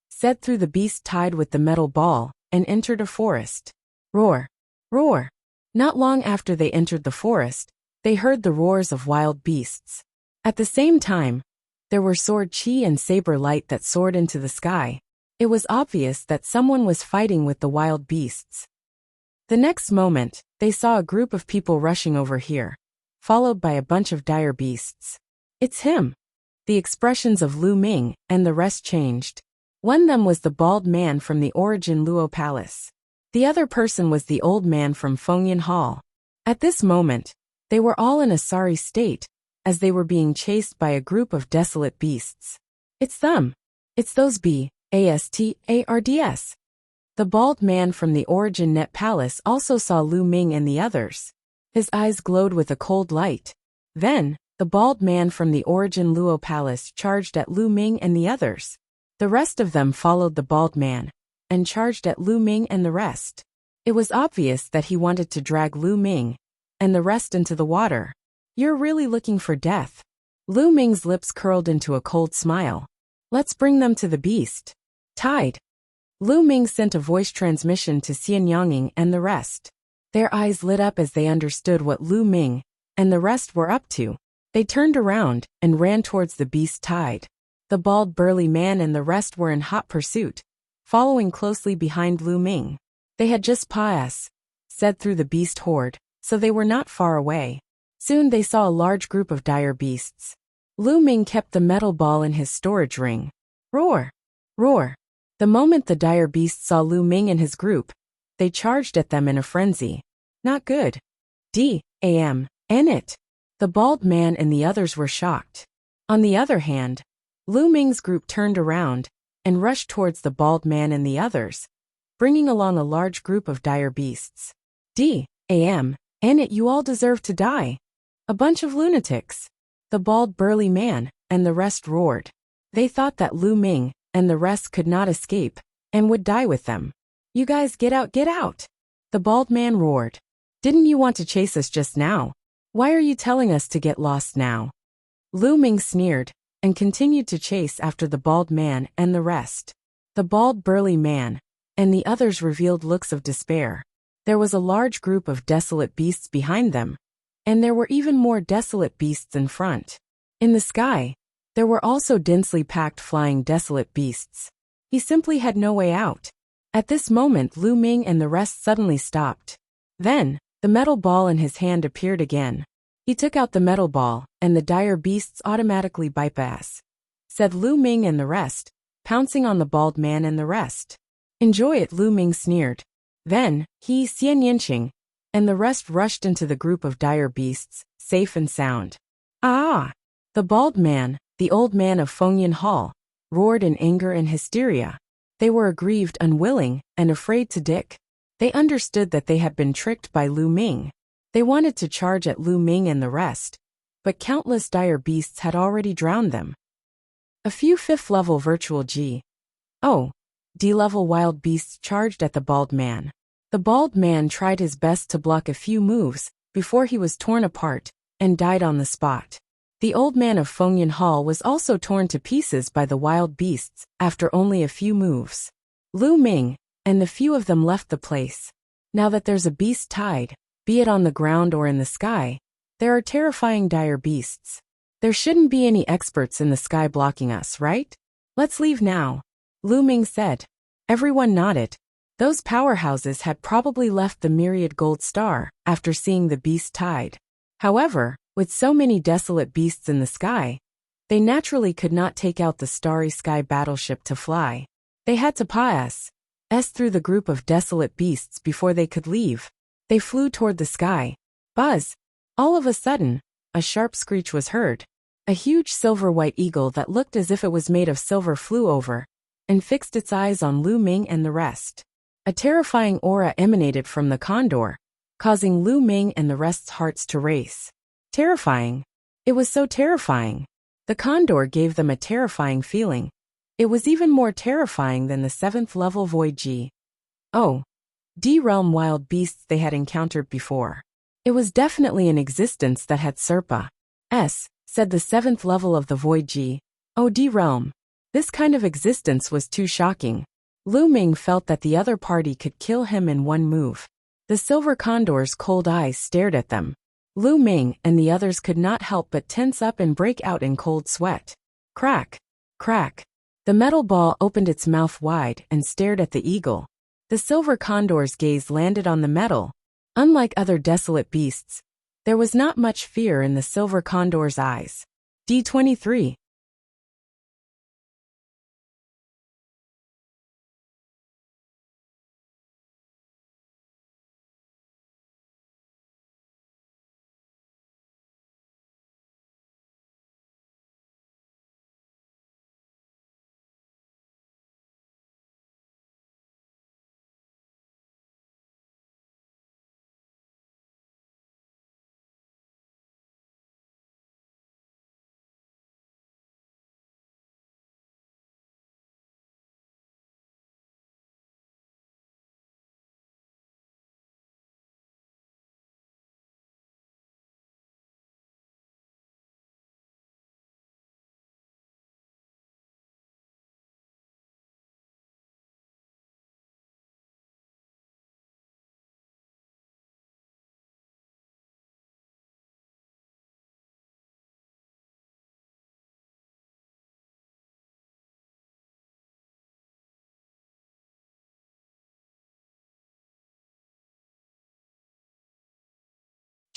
said through the beast tide with the metal ball, and entered a forest. Roar! Roar! Not long after they entered the forest, they heard the roars of wild beasts. At the same time, there were sword chi and saber light that soared into the sky. It was obvious that someone was fighting with the wild beasts. The next moment, they saw a group of people rushing over here, followed by a bunch of dire beasts. It's him! The expressions of Lu Ming and the rest changed. One of them was the bald man from the Origin Luo Palace. The other person was the old man from Fengyan Hall. At this moment, they were all in a sorry state, as they were being chased by a group of desolate beasts. It's them! It's those bastards! The bald man from the Origin Net Palace also saw Lu Ming and the others. His eyes glowed with a cold light. Then, the bald man from the Origin Luo Palace charged at Lu Ming and the others. The rest of them followed the bald man, and charged at Lu Ming and the rest. It was obvious that he wanted to drag Lu Ming and the rest into the water. You're really looking for death. Lu Ming's lips curled into a cold smile. Let's bring them to the beast tide. Lu Ming sent a voice transmission to Xian Yanging and the rest. Their eyes lit up as they understood what Lu Ming and the rest were up to. They turned around and ran towards the beast tide. The bald burly man and the rest were in hot pursuit, following closely behind Lu Ming. They had just said through the beast horde, so they were not far away. Soon they saw a large group of dire beasts. Lu Ming kept the metal ball in his storage ring. Roar! Roar! The moment the dire beasts saw Lu Ming and his group, they charged at them in a frenzy. Not good. And it. The bald man and the others were shocked. On the other hand, Lu Ming's group turned around and rushed towards the bald man and the others, bringing along a large group of dire beasts. And it, you all deserve to die. A bunch of lunatics. The bald burly man and the rest roared. They thought that Lu Ming and the rest could not escape, and would die with them. You guys get out, get out! The bald man roared. Didn't you want to chase us just now? Why are you telling us to get lost now? Lu Ming sneered, and continued to chase after the bald man and the rest. The bald burly man and the others revealed looks of despair. There was a large group of desolate beasts behind them, and there were even more desolate beasts in front. In the sky, there were also densely packed flying desolate beasts. He simply had no way out. At this moment Lu Ming and the rest suddenly stopped. Then, the metal ball in his hand appeared again. He took out the metal ball, and the dire beasts automatically said Lu Ming and the rest, pouncing on the bald man and the rest. Enjoy it, Lu Ming sneered. Then, he, Xian Yinqing, and the rest rushed into the group of dire beasts, safe and sound. Ah! The bald man, the old man of Fengyan Hall, roared in anger and hysteria. They were aggrieved, unwilling, and afraid to dick. They understood that they had been tricked by Lu Ming. They wanted to charge at Lu Ming and the rest, but countless dire beasts had already drowned them. A few 5th level virtual D-level wild beasts charged at the bald man. The bald man tried his best to block a few moves before he was torn apart and died on the spot. The old man of Fengyan Hall was also torn to pieces by the wild beasts after only a few moves. Lu Ming and the few of them left the place. Now that there's a beast tide, be it on the ground or in the sky, there are terrifying dire beasts. There shouldn't be any experts in the sky blocking us, right? Let's leave now, Lu Ming said. Everyone nodded. Those powerhouses had probably left the Myriad Gold Star after seeing the beast tide. However, with so many desolate beasts in the sky, they naturally could not take out the starry sky battleship to fly. They had to through the group of desolate beasts before they could leave. They flew toward the sky. Buzz! All of a sudden, a sharp screech was heard. A huge silver-white eagle that looked as if it was made of silver flew over and fixed its eyes on Lu Ming and the rest. A terrifying aura emanated from the condor, causing Lu Ming and the rest's hearts to race. Terrifying. It was so terrifying. The condor gave them a terrifying feeling. It was even more terrifying than the 7th level Void G. Oh, D realm wild beasts they had encountered before. It was definitely an existence that had Serpa. Said the 7th level of the Void G. Oh, D realm. This kind of existence was too shocking. Lu Ming felt that the other party could kill him in one move. The silver condor's cold eyes stared at them. Lu Ming and the others could not help but tense up and break out in cold sweat. Crack! Crack! The metal ball opened its mouth wide and stared at the eagle. The silver condor's gaze landed on the metal. Unlike other desolate beasts, there was not much fear in the silver condor's eyes. D23.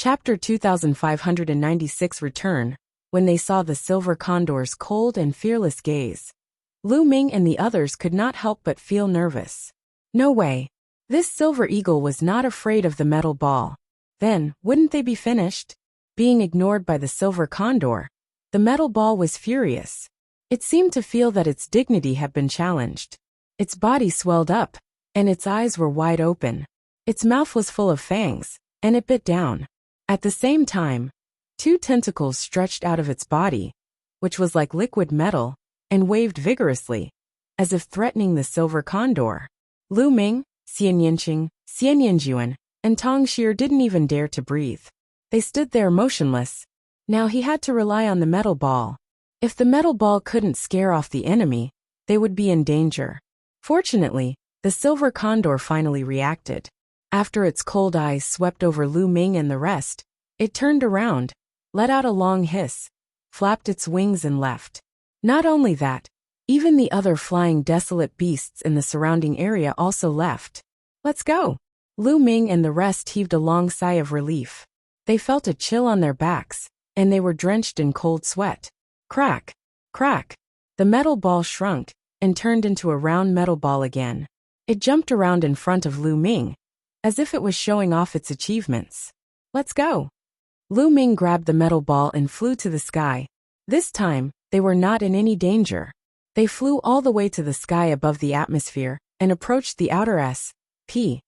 Chapter 2596 Return. When they saw the silver condor's cold and fearless gaze, Lu Ming and the others could not help but feel nervous. No way. This silver eagle was not afraid of the metal ball. Then, wouldn't they be finished? Being ignored by the silver condor, the metal ball was furious. It seemed to feel that its dignity had been challenged. Its body swelled up, and its eyes were wide open. Its mouth was full of fangs, and it bit down. At the same time, 2 tentacles stretched out of its body, which was like liquid metal, and waved vigorously, as if threatening the silver condor. Lu Ming, Xian Yanqing, Xian Yanjuan, and Tong Xir didn't even dare to breathe. They stood there motionless. Now he had to rely on the metal ball. If the metal ball couldn't scare off the enemy, they would be in danger. Fortunately, the silver condor finally reacted. After its cold eyes swept over Lu Ming and the rest, it turned around, let out a long hiss, flapped its wings and left. Not only that, even the other flying desolate beasts in the surrounding area also left. Let's go! Lu Ming and the rest heaved a long sigh of relief. They felt a chill on their backs, and they were drenched in cold sweat. Crack! Crack! The metal ball shrunk and turned into a round metal ball again. It jumped around in front of Lu Ming, as if it was showing off its achievements. Let's go! Lu Ming grabbed the metal ball and flew to the sky. This time, they were not in any danger. They flew all the way to the sky above the atmosphere and approached the outer S.P.A.C.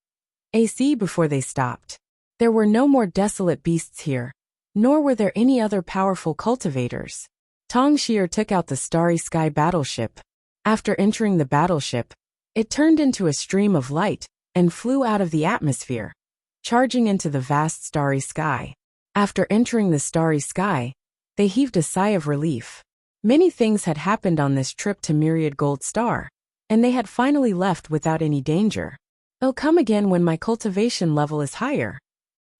before they stopped. There were no more desolate beasts here, nor were there any other powerful cultivators. Tong Xir took out the Starry Sky battleship. After entering the battleship, it turned into a stream of light and flew out of the atmosphere, charging into the vast starry sky. After entering the starry sky, they heaved a sigh of relief. Many things had happened on this trip to Myriad Gold Star, and they had finally left without any danger. I'll come again when my cultivation level is higher.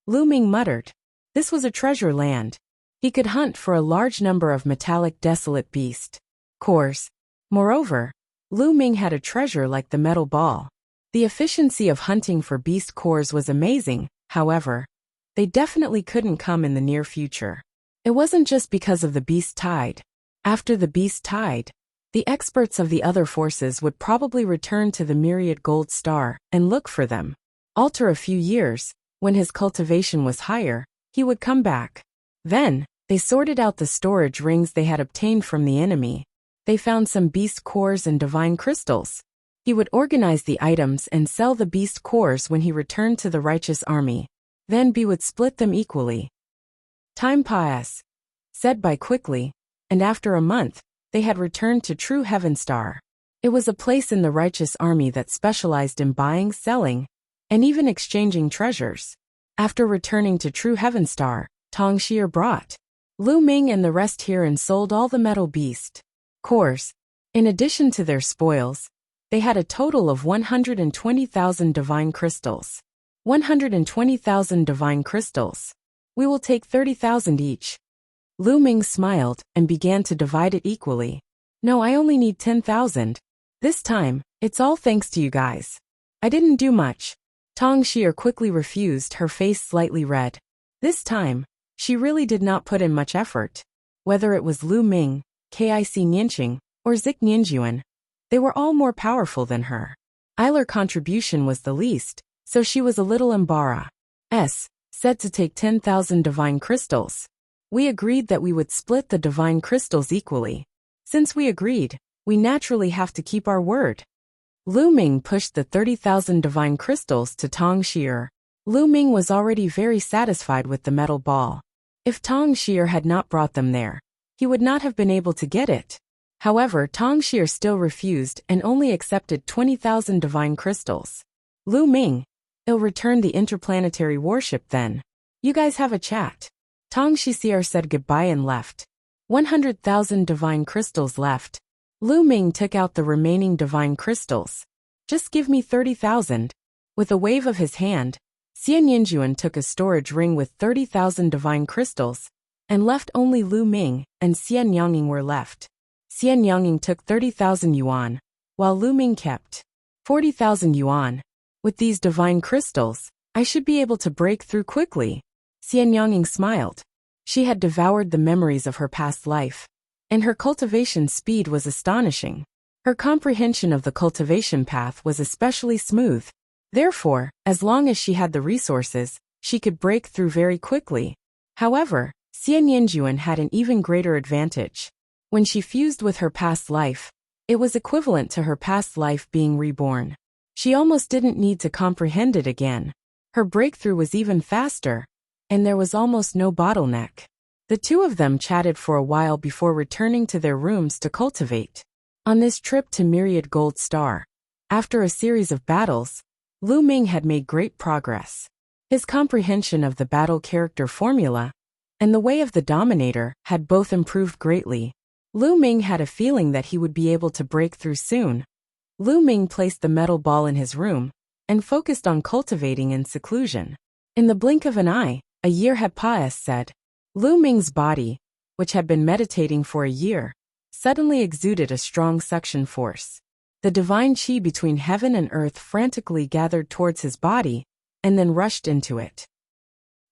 Lu Ming muttered. This was a treasure land. He could hunt for a large number of metallic desolate beast cores. Moreover, Lu Ming had a treasure like the metal ball. The efficiency of hunting for beast cores was amazing. However, they definitely couldn't come in the near future. It wasn't just because of the beast tide. After the beast tide, The experts of the other forces would probably return to the Myriad Gold Star and look for them. After a few years, when his cultivation was higher, he would come back. Then, they sorted out the storage rings they had obtained from the enemy. They found some beast cores and divine crystals. He would organize the items and sell the beast cores when he returned to the righteous army. Then B would split them equally. Time passed, said by quickly, and after a month, they had returned to True Heaven Star. It was a place in the righteous army that specialized in buying, selling, and even exchanging treasures. After returning to True Heaven Star, Tong Xier brought Lu Ming and the rest here and sold all the metal beast cores. In addition to their spoils, they had a total of 120,000 divine crystals. 120,000 divine crystals. We will take 30,000 each. Lu Ming smiled and began to divide it equally. No, I only need 10,000. This time, it's all thanks to you guys. I didn't do much. Tong Xier quickly refused, her face slightly red. This time, she really did not put in much effort. Whether it was Lu Ming, Kic Nianqing, or Zik Nianjuan, they were all more powerful than her. Eiler's contribution was the least, so she was a little embarrassed. Said to take 10,000 divine crystals. We agreed that we would split the divine crystals equally. Since we agreed, we naturally have to keep our word. Lu Ming pushed the 30,000 divine crystals to Tong Xier. Lu Ming was already very satisfied with the metal ball. If Tong Xier had not brought them there, he would not have been able to get it. However, Tong Xier still refused and only accepted 20,000 divine crystals. Lu Ming, I'll return the interplanetary warship then. You guys have a chat. Tong Xier said goodbye and left. 100,000 divine crystals left. Lu Ming took out the remaining divine crystals. Just give me 30,000. With a wave of his hand, Xian Yinjuan took a storage ring with 30,000 divine crystals, and left only Lu Ming and Xian Yanging were left. Xian Yanging took 30,000 yuan, while Lu Ming kept 40,000 yuan. With these divine crystals, I should be able to break through quickly. Xian Yanging smiled. She had devoured the memories of her past life, and her cultivation speed was astonishing. Her comprehension of the cultivation path was especially smooth. Therefore, as long as she had the resources, she could break through very quickly. However, Xian Yinjuan had an even greater advantage. When she fused with her past life, it was equivalent to her past life being reborn. She almost didn't need to comprehend it again. Her breakthrough was even faster, and there was almost no bottleneck. The two of them chatted for a while before returning to their rooms to cultivate. On this trip to Myriad Gold Star, after a series of battles, Lu Ming had made great progress. His comprehension of the battle character formula and the way of the Dominator had both improved greatly. Lu Ming had a feeling that he would be able to break through soon. Lu Ming placed the metal ball in his room and focused on cultivating in seclusion. In the blink of an eye, a year had passed. Lu Ming's body, which had been meditating for a year, suddenly exuded a strong suction force. The divine qi between heaven and earth frantically gathered towards his body and then rushed into it.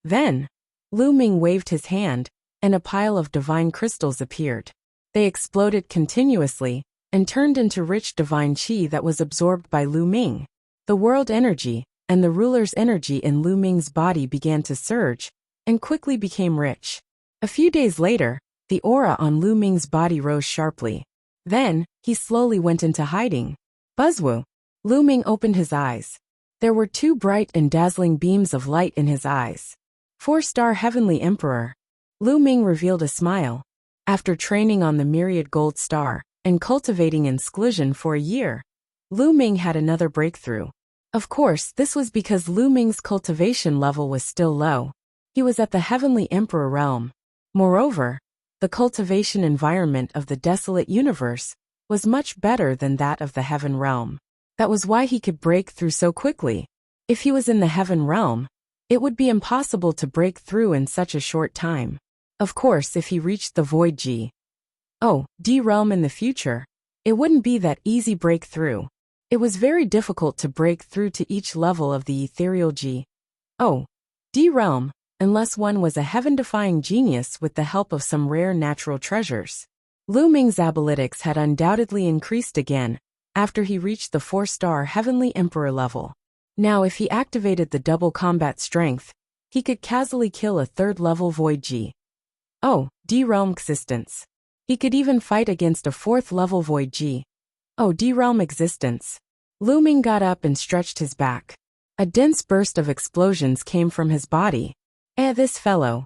Then, Lu Ming waved his hand, and a pile of divine crystals appeared. They exploded continuously and turned into rich divine qi that was absorbed by Lu Ming. The world energy and the ruler's energy in Lu Ming's body began to surge and quickly became rich. A few days later, the aura on Lu Ming's body rose sharply. Then, he slowly went into hiding. Buzzwoo! Lu Ming opened his eyes. There were two bright and dazzling beams of light in his eyes. 4-star Heavenly Emperor. Lu Ming revealed a smile. After training on the Myriad Gold Star and cultivating in seclusion for a year, Lu Ming had another breakthrough. Of course, this was because Lu Ming's cultivation level was still low. He was at the Heavenly Emperor realm. Moreover, the cultivation environment of the desolate universe was much better than that of the heaven realm. That was why he could break through so quickly. If he was in the heaven realm, it would be impossible to break through in such a short time. Of course, if he reached the void D realm in the future, it wouldn't be that easy breakthrough. It was very difficult to break through to each level of the ethereal D realm, unless one was a heaven-defying genius with the help of some rare natural treasures. Lu Ming's abilities had undoubtedly increased again after he reached the 4-star Heavenly Emperor level. Now if he activated the double combat strength, he could casually kill a 3rd-level Void G. Oh, D-Realm existence. He could even fight against a 4th-level Void G. Oh, D-Realm existence. Lu Ming got up and stretched his back. A dense burst of explosions came from his body. This fellow.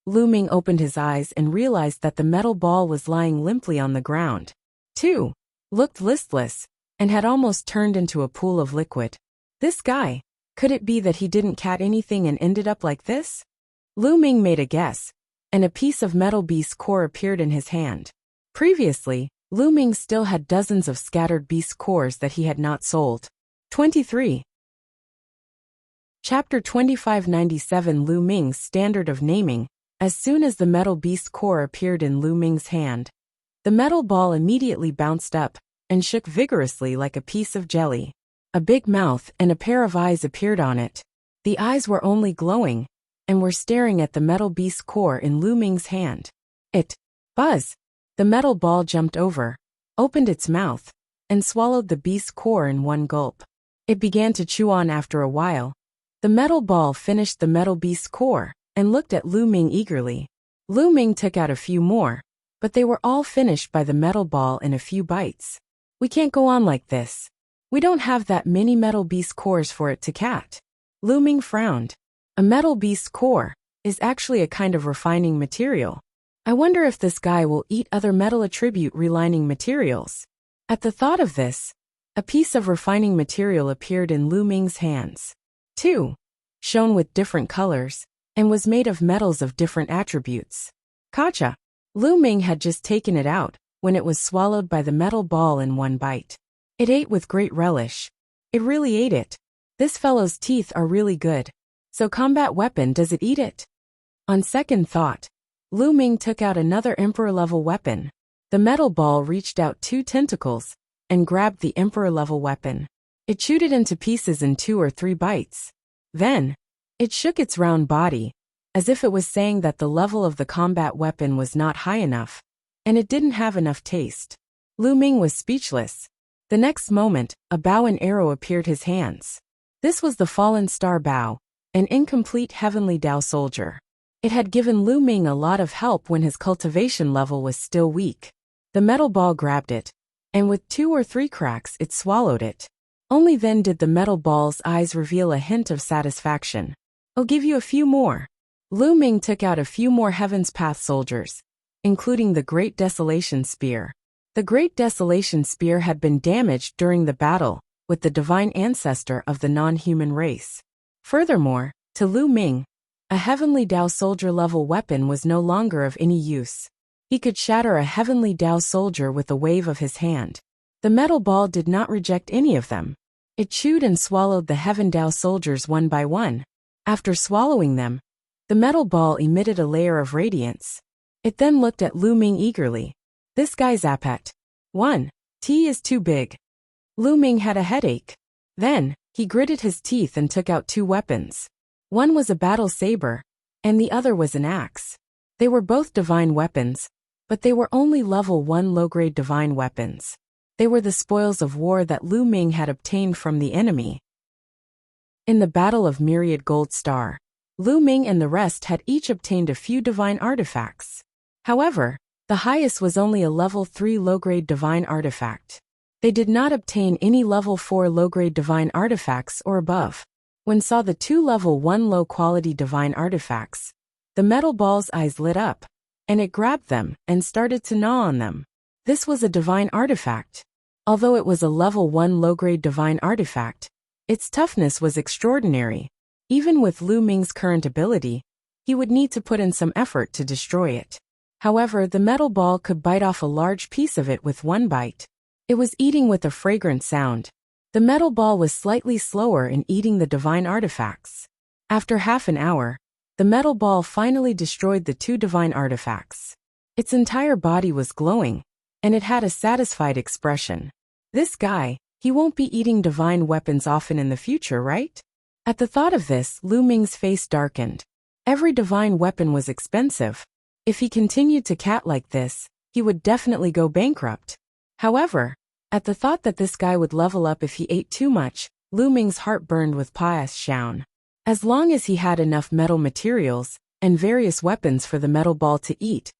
Lu Ming opened his eyes and realized that the metal ball was lying limply on the ground. Too. Looked listless, and had almost turned into a pool of liquid. This guy. Could it be that he didn't catch anything and ended up like this? Lu Ming made a guess, and a piece of metal beast core appeared in his hand. Previously, Lu Ming still had dozens of scattered beast cores that he had not sold. 23. Chapter 2597 Lu Ming's Standard of Naming. As soon as the metal beast core appeared in Lu Ming's hand, the metal ball immediately bounced up and shook vigorously like a piece of jelly. A big mouth and a pair of eyes appeared on it. The eyes were only glowing and were staring at the metal beast core in Lu Ming's hand. Buzz! The metal ball jumped over, opened its mouth, and swallowed the beast core in one gulp. It began to chew on after a while. The metal ball finished the metal beast core and looked at Lu Ming eagerly. Lu Ming took out a few more, but they were all finished by the metal ball in a few bites. We can't go on like this. We don't have that many metal beast cores for it to catch. Lu Ming frowned. A metal beast core is actually a kind of refining material. I wonder if this guy will eat other metal attribute relining materials. At the thought of this, a piece of refining material appeared in Lu Ming's hands. Too. Shone with different colors, and was made of metals of different attributes. Gotcha. Lu Ming had just taken it out when it was swallowed by the metal ball in one bite. It ate with great relish. It really ate it. This fellow's teeth are really good. So combat weapon, does it eat it? On second thought, Lu Ming took out another Emperor-level weapon. The metal ball reached out 2 tentacles and grabbed the Emperor-level weapon. It chewed it into pieces in 2 or 3 bites. Then, it shook its round body, as if it was saying that the level of the combat weapon was not high enough, and it didn't have enough taste. Lu Ming was speechless. The next moment, a bow and arrow appeared his hands. This was the fallen star bow, an incomplete heavenly Dao soldier. It had given Lu Ming a lot of help when his cultivation level was still weak. The metal ball grabbed it, and with 2 or 3 cracks it swallowed it. Only then did the metal ball's eyes reveal a hint of satisfaction. I'll give you a few more. Lu Ming took out a few more Heaven's Path soldiers, including the Great Desolation Spear. The Great Desolation Spear had been damaged during the battle with the divine ancestor of the non-human race. Furthermore, to Lu Ming, a Heavenly Dao soldier level weapon was no longer of any use. He could shatter a Heavenly Dao soldier with a wave of his hand. The metal ball did not reject any of them. It chewed and swallowed the Heaven Dao soldiers one by one. After swallowing them, the metal ball emitted a layer of radiance. It then looked at Lu Ming eagerly. This guy's appet. 1. T is too big. Lu Ming had a headache. Then, he gritted his teeth and took out 2 weapons. One was a battle saber, and the other was an axe. They were both divine weapons, but they were only level 1 low-grade divine weapons. They were the spoils of war that Lu Ming had obtained from the enemy. In the Battle of Myriad Gold Star, Lu Ming and the rest had each obtained a few divine artifacts. However, the highest was only a level 3 low-grade divine artifact. They did not obtain any level 4 low-grade divine artifacts or above. When saw the 2 level 1 low-quality divine artifacts, the metal ball's eyes lit up, and it grabbed them and started to gnaw on them. This was a divine artifact. Although it was a level 1 low-grade divine artifact, its toughness was extraordinary. Even with Lu Ming's current ability, he would need to put in some effort to destroy it. However, the metal ball could bite off a large piece of it with one bite. It was eating with a fragrant sound. The metal ball was slightly slower in eating the divine artifacts. After half an hour, the metal ball finally destroyed the 2 divine artifacts. Its entire body was glowing, and it had a satisfied expression. This guy, he won't be eating divine weapons often in the future, right? At the thought of this, Lu Ming's face darkened. Every divine weapon was expensive. If he continued to cat like this, he would definitely go bankrupt. However, at the thought that this guy would level up if he ate too much, Lu Ming's heart burned with passion. As long as he had enough metal materials and various weapons for the metal ball to eat,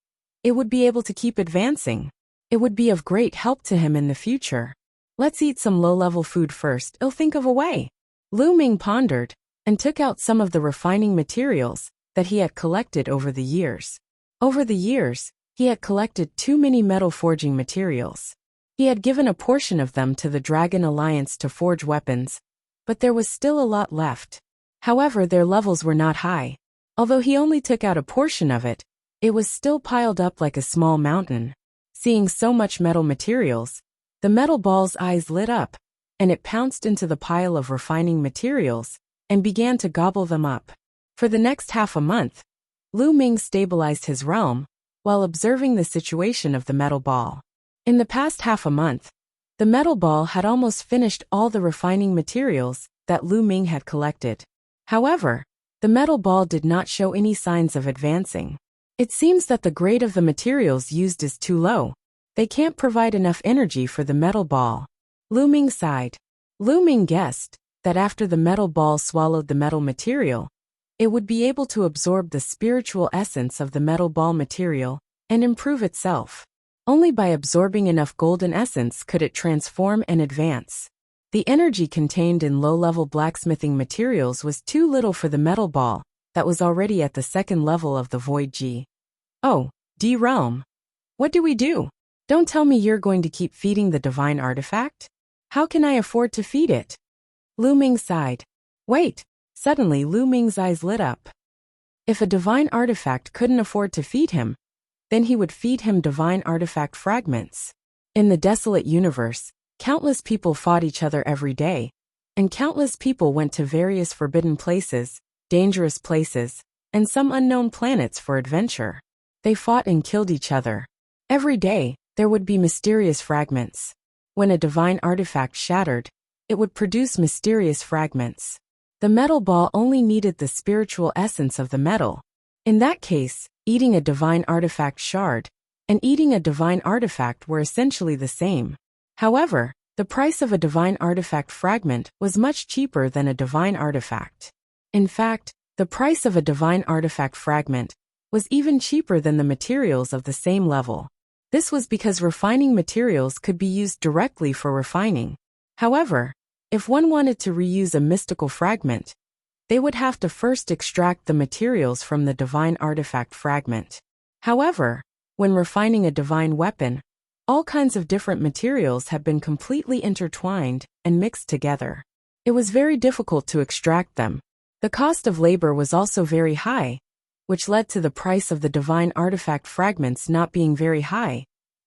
it would be able to keep advancing. It would be of great help to him in the future. Let's eat some low-level food first. I'll think of a way. Lu Ming pondered and took out some of the refining materials that he had collected over the years. Over the years, he had collected too many metal forging materials. He had given a portion of them to the Dragon Alliance to forge weapons, but there was still a lot left. However, their levels were not high. Although he only took out a portion of it, it was still piled up like a small mountain. Seeing so much metal materials, the metal ball's eyes lit up, and it pounced into the pile of refining materials and began to gobble them up. For the next half a month, Lu Ming stabilized his realm while observing the situation of the metal ball. In the past half a month, the metal ball had almost finished all the refining materials that Lu Ming had collected. However, the metal ball did not show any signs of advancing. It seems that the grade of the materials used is too low. They can't provide enough energy for the metal ball. Lu Ming sighed. Lu Ming guessed that after the metal ball swallowed the metal material, it would be able to absorb the spiritual essence of the metal ball material and improve itself. Only by absorbing enough golden essence could it transform and advance. The energy contained in low-level blacksmithing materials was too little for the metal ball that was already at the second level of the Void G. Oh, D realm. What do we do? Don't tell me you're going to keep feeding the divine artifact? How can I afford to feed it? Lu Ming sighed. Wait. Suddenly Lu Ming's eyes lit up. If a divine artifact couldn't afford to feed him, then he would feed him divine artifact fragments. In the desolate universe, countless people fought each other every day, and countless people went to various forbidden places, dangerous places, and some unknown planets for adventure. They fought and killed each other. Every day, there would be mysterious fragments. When a divine artifact shattered, it would produce mysterious fragments. The metal ball only needed the spiritual essence of the metal. In that case, eating a divine artifact shard and eating a divine artifact were essentially the same. However, the price of a divine artifact fragment was much cheaper than a divine artifact. In fact, the price of a divine artifact fragment was even cheaper than the materials of the same level. This was because refining materials could be used directly for refining. However, if one wanted to reuse a mystical fragment, they would have to first extract the materials from the divine artifact fragment. However, when refining a divine weapon, all kinds of different materials have been completely intertwined and mixed together. It was very difficult to extract them. The cost of labor was also very high, which led to the price of the divine artifact fragments not being very high.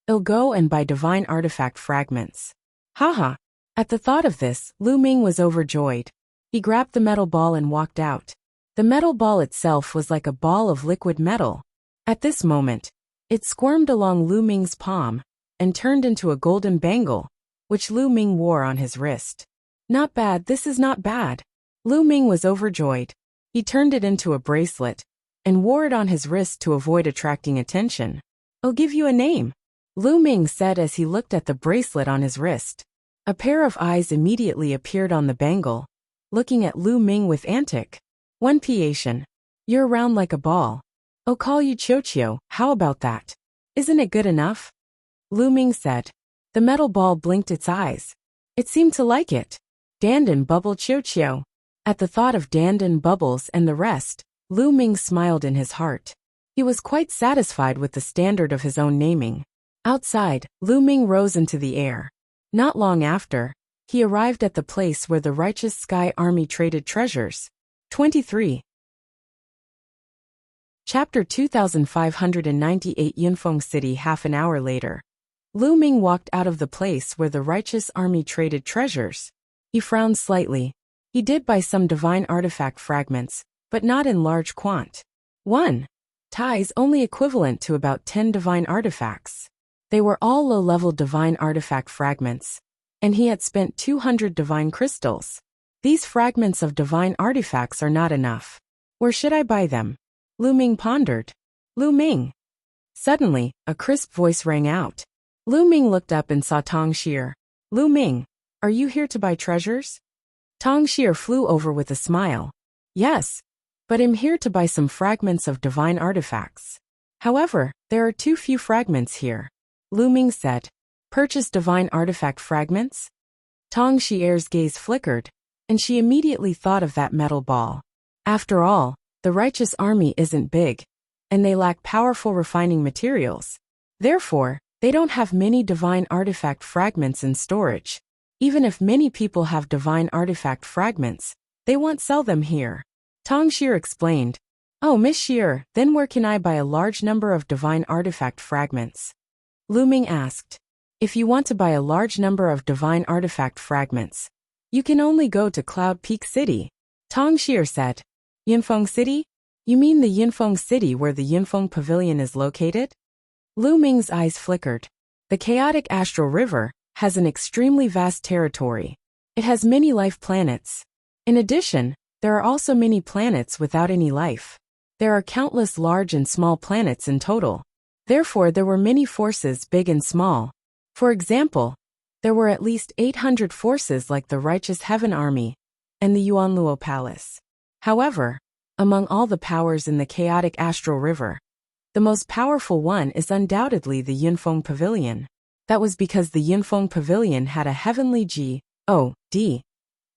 I'll go and buy divine artifact fragments. Haha. At the thought of this, Lu Ming was overjoyed. He grabbed the metal ball and walked out. The metal ball itself was like a ball of liquid metal. At this moment, it squirmed along Lu Ming's palm and turned into a golden bangle, which Lu Ming wore on his wrist. Not bad, this is not bad. Lu Ming was overjoyed. He turned it into a bracelet and wore it on his wrist to avoid attracting attention. I'll give you a name, Lu Ming said as he looked at the bracelet on his wrist. A pair of eyes immediately appeared on the bangle, looking at Lu Ming with antic. One Piation. You're round like a ball. I'll call you Chochio, how about that? Isn't it good enough? Lu Ming said. The metal ball blinked its eyes. It seemed to like it. Dandan bubble Chochio. At the thought of Dandan Bubbles and the rest, Lu Ming smiled in his heart. He was quite satisfied with the standard of his own naming. Outside, Lu Ming rose into the air. Not long after, he arrived at the place where the righteous Sky Army traded treasures. 23. Chapter 2598 Yunfeng City. Half an hour later, Lu Ming walked out of the place where the righteous army traded treasures. He frowned slightly. He did buy some divine artifact fragments, but not in large quant. 1. Ties only equivalent to about 10 divine artifacts. They were all low-level divine artifact fragments, and he had spent 200 divine crystals. These fragments of divine artifacts are not enough. Where should I buy them? Lu Ming pondered. Lu Ming Suddenly, a crisp voice rang out. Lu Ming looked up and saw Tong Xie. Lu Ming, are you here to buy treasures? Tong Xie flew over with a smile. Yes, but I'm here to buy some fragments of divine artifacts. However, there are too few fragments here. Lu Ming said. Purchase divine artifact fragments? Tong Xie's gaze flickered, and she immediately thought of that metal ball. After all, the righteous army isn't big, and they lack powerful refining materials. Therefore, they don't have many divine artifact fragments in storage. Even if many people have divine artifact fragments, they won't sell them here. Tong Xie explained. Oh, Miss Xie, then where can I buy a large number of divine artifact fragments? Lu Ming asked. If you want to buy a large number of divine artifact fragments, you can only go to Cloud Peak City. Tong Xie said. Yinfeng City? You mean the Yinfeng City where the Yinfeng Pavilion is located? Lu Ming's eyes flickered. The chaotic astral river has an extremely vast territory. It has many life planets. In addition, there are also many planets without any life. There are countless large and small planets in total. Therefore, there were many forces big and small. For example, there were at least 800 forces like the Righteous Heaven Army and the Yuanluo Palace. However, among all the powers in the chaotic astral river, the most powerful one is undoubtedly the Yinfeng Pavilion. That was because the Yinfeng Pavilion had a heavenly God.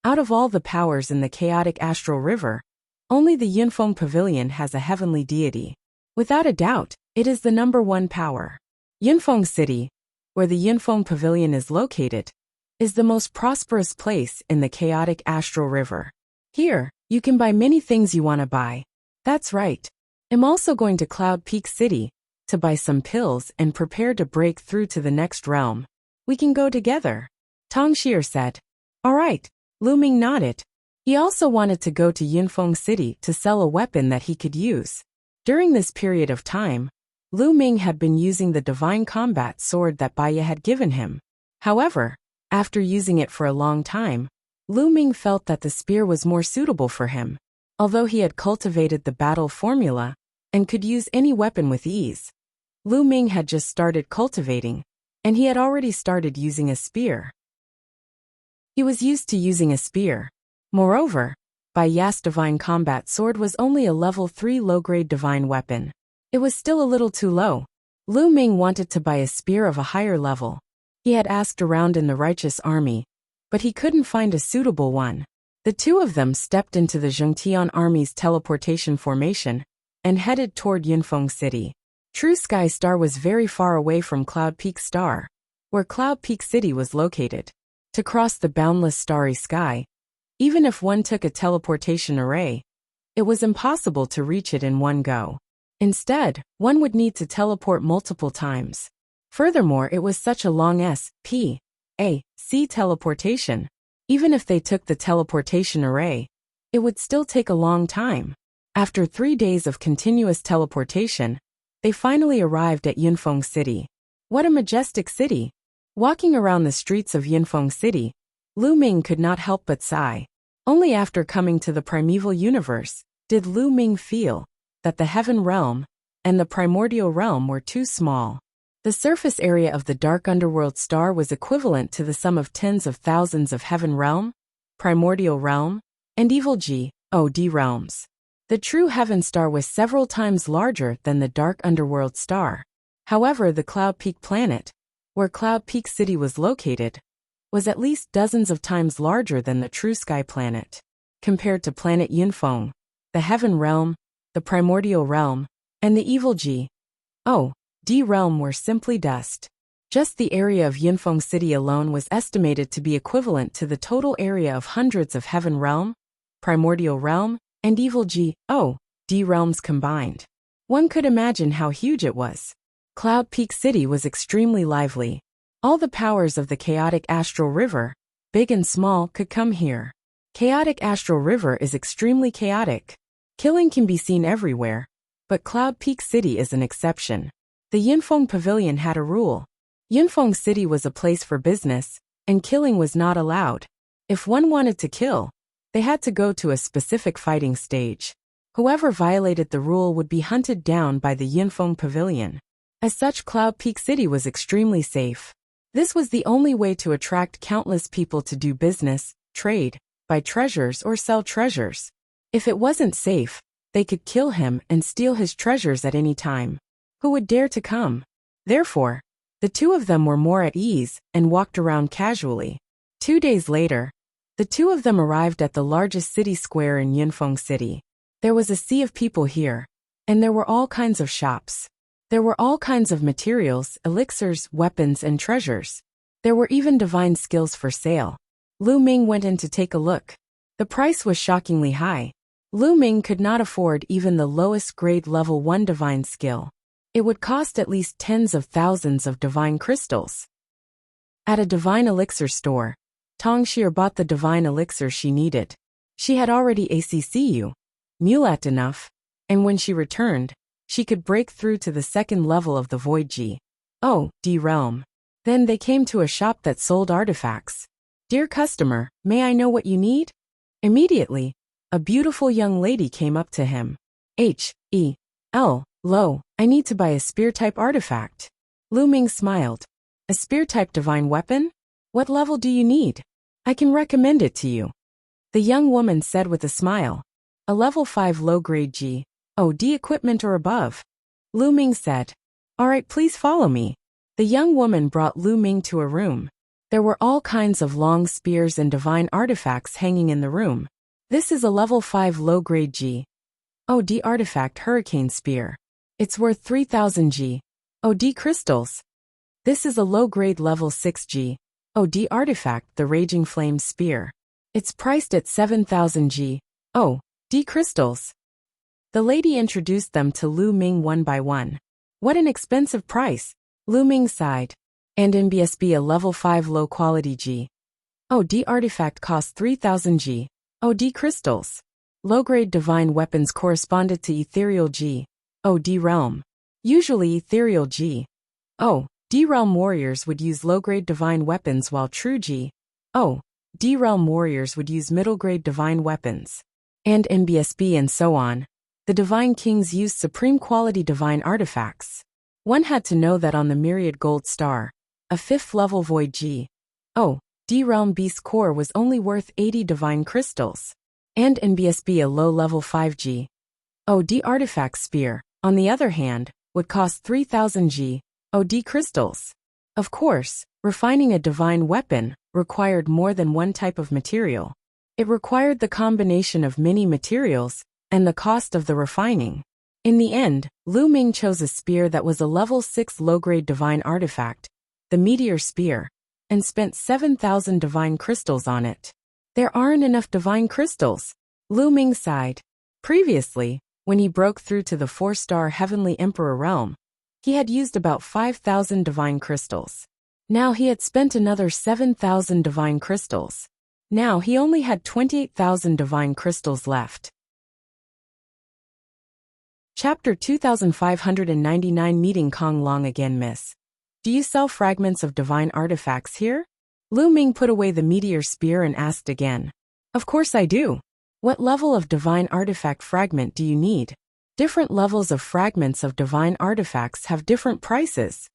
Out of all the powers in the chaotic astral river, only the Yinfeng Pavilion has a heavenly deity. Without a doubt, it is the number one power. Yinfeng City, where the Yinfeng Pavilion is located, is the most prosperous place in the chaotic astral river. Here, you can buy many things you want to buy. That's right. I'm also going to Cloud Peak City to buy some pills and prepare to break through to the next realm. We can go together. Tong Xie said. All right. Lu Ming nodded. He also wanted to go to Yinfeng City to sell a weapon that he could use. During this period of time, Lu Ming had been using the divine combat sword that Baiye had given him. However, after using it for a long time, Lu Ming felt that the spear was more suitable for him. Although he had cultivated the battle formula and could use any weapon with ease, Lu Ming had just started cultivating, and he had already started using a spear. He was used to using a spear. Moreover, Baiye's divine combat sword was only a level 3 low-grade divine weapon. It was still a little too low. Lu Ming wanted to buy a spear of a higher level. He had asked around in the righteous army, but he couldn't find a suitable one. The two of them stepped into the Zhengtian army's teleportation formation and headed toward Yinfeng City. True Sky Star was very far away from Cloud Peak Star, where Cloud Peak City was located. To cross the boundless starry sky, even if one took a teleportation array, it was impossible to reach it in one go. Instead, one would need to teleport multiple times. Furthermore, it was such a long SPAC teleportation. Even if they took the teleportation array, it would still take a long time. After 3 days of continuous teleportation, they finally arrived at Yinfeng City. What a majestic city! Walking around the streets of Yinfeng City, Lu Ming could not help but sigh. Only after coming to the primeval universe did Lu Ming feel that the heaven realm and the primordial realm were too small. The surface area of the dark underworld star was equivalent to the sum of tens of thousands of heaven realm, primordial realm, and evil God realms. The true heaven star was several times larger than the dark underworld star. However, the Cloud Peak planet, where Cloud Peak City was located, was at least dozens of times larger than the True Sky planet. Compared to planet Yinfeng, the heaven realm, the primordial realm, and the evil God realm were simply dust. Just the area of Yinfeng City alone was estimated to be equivalent to the total area of hundreds of heaven realm, primordial realm, and evil God realms combined. One could imagine how huge it was. Cloud Peak City was extremely lively. All the powers of the chaotic astral river, big and small, could come here. Chaotic astral river is extremely chaotic. Killing can be seen everywhere, but Cloud Peak City is an exception. The Yinfeng Pavilion had a rule. Yinfeng City was a place for business, and killing was not allowed. If one wanted to kill, they had to go to a specific fighting stage. Whoever violated the rule would be hunted down by the Yinfeng Pavilion. As such, Cloud Peak City was extremely safe. This was the only way to attract countless people to do business, trade, buy treasures or sell treasures. If it wasn't safe, they could kill him and steal his treasures at any time. Who would dare to come? Therefore, the two of them were more at ease and walked around casually. 2 days later, the two of them arrived at the largest city square in Yunfeng City. There was a sea of people here, and there were all kinds of shops. There were all kinds of materials, elixirs, weapons, and treasures. There were even divine skills for sale. Lu Ming went in to take a look. The price was shockingly high. Lu Ming could not afford even the lowest grade level 1 divine skill. It would cost at least tens of thousands of divine crystals. At a divine elixir store, Tong Xir bought the divine elixir she needed. She had already ACCU, mulat enough, and when she returned, she could break through to the second level of the Void G. Oh, D realm. Then they came to a shop that sold artifacts. Dear customer, may I know what you need? Immediately, a beautiful young lady came up to him. Lo, I need to buy a spear-type artifact. Lu Ming smiled. A spear-type divine weapon? What level do you need? I can recommend it to you. The young woman said with a smile. A level 5 low-grade G. D equipment or above. Lu Ming said. Alright, please follow me. The young woman brought Lu Ming to a room. There were all kinds of long spears and divine artifacts hanging in the room. This is a level 5 low-grade G. D artifact Hurricane Spear. It's worth 3,000 G. D crystals. This is a low-grade level 6 G. D artifact the Raging Flame Spear. It's priced at 7,000 G. D crystals. The lady introduced them to Lu Ming one by one. What an expensive price. Lu Ming sighed. And in BSB a level 5 low-quality G. D artifact costs 3,000 G. D crystals. Low-grade divine weapons corresponded to ethereal G. D realm. Usually ethereal G. D realm warriors would use low-grade divine weapons while true G. D realm warriors would use middle-grade divine weapons. And in BSB and so on. The divine kings used supreme quality divine artifacts. One had to know that on the Myriad Gold Star, a 5th level Void G. D realm beast core was only worth 80 divine crystals. And in BSB a low level 5 G. D artifact spear, on the other hand, would cost 3,000 G. D crystals. Of course, refining a divine weapon required more than one type of material. It required the combination of many materials and the cost of the refining. In the end, Lu Ming chose a spear that was a level 6 low-grade divine artifact, the Meteor Spear, and spent 7,000 divine crystals on it. There aren't enough divine crystals. Lu Ming sighed. Previously, when he broke through to the 4-star Heavenly Emperor realm, he had used about 5,000 divine crystals. Now he had spent another 7,000 divine crystals. Now he only had 28,000 divine crystals left. Chapter 2599 Meeting Kong Long again, miss. Do you sell fragments of divine artifacts here? Lu Ming put away the meteor spear and asked again. Of course I do. What level of divine artifact fragment do you need? Different levels of fragments of divine artifacts have different prices.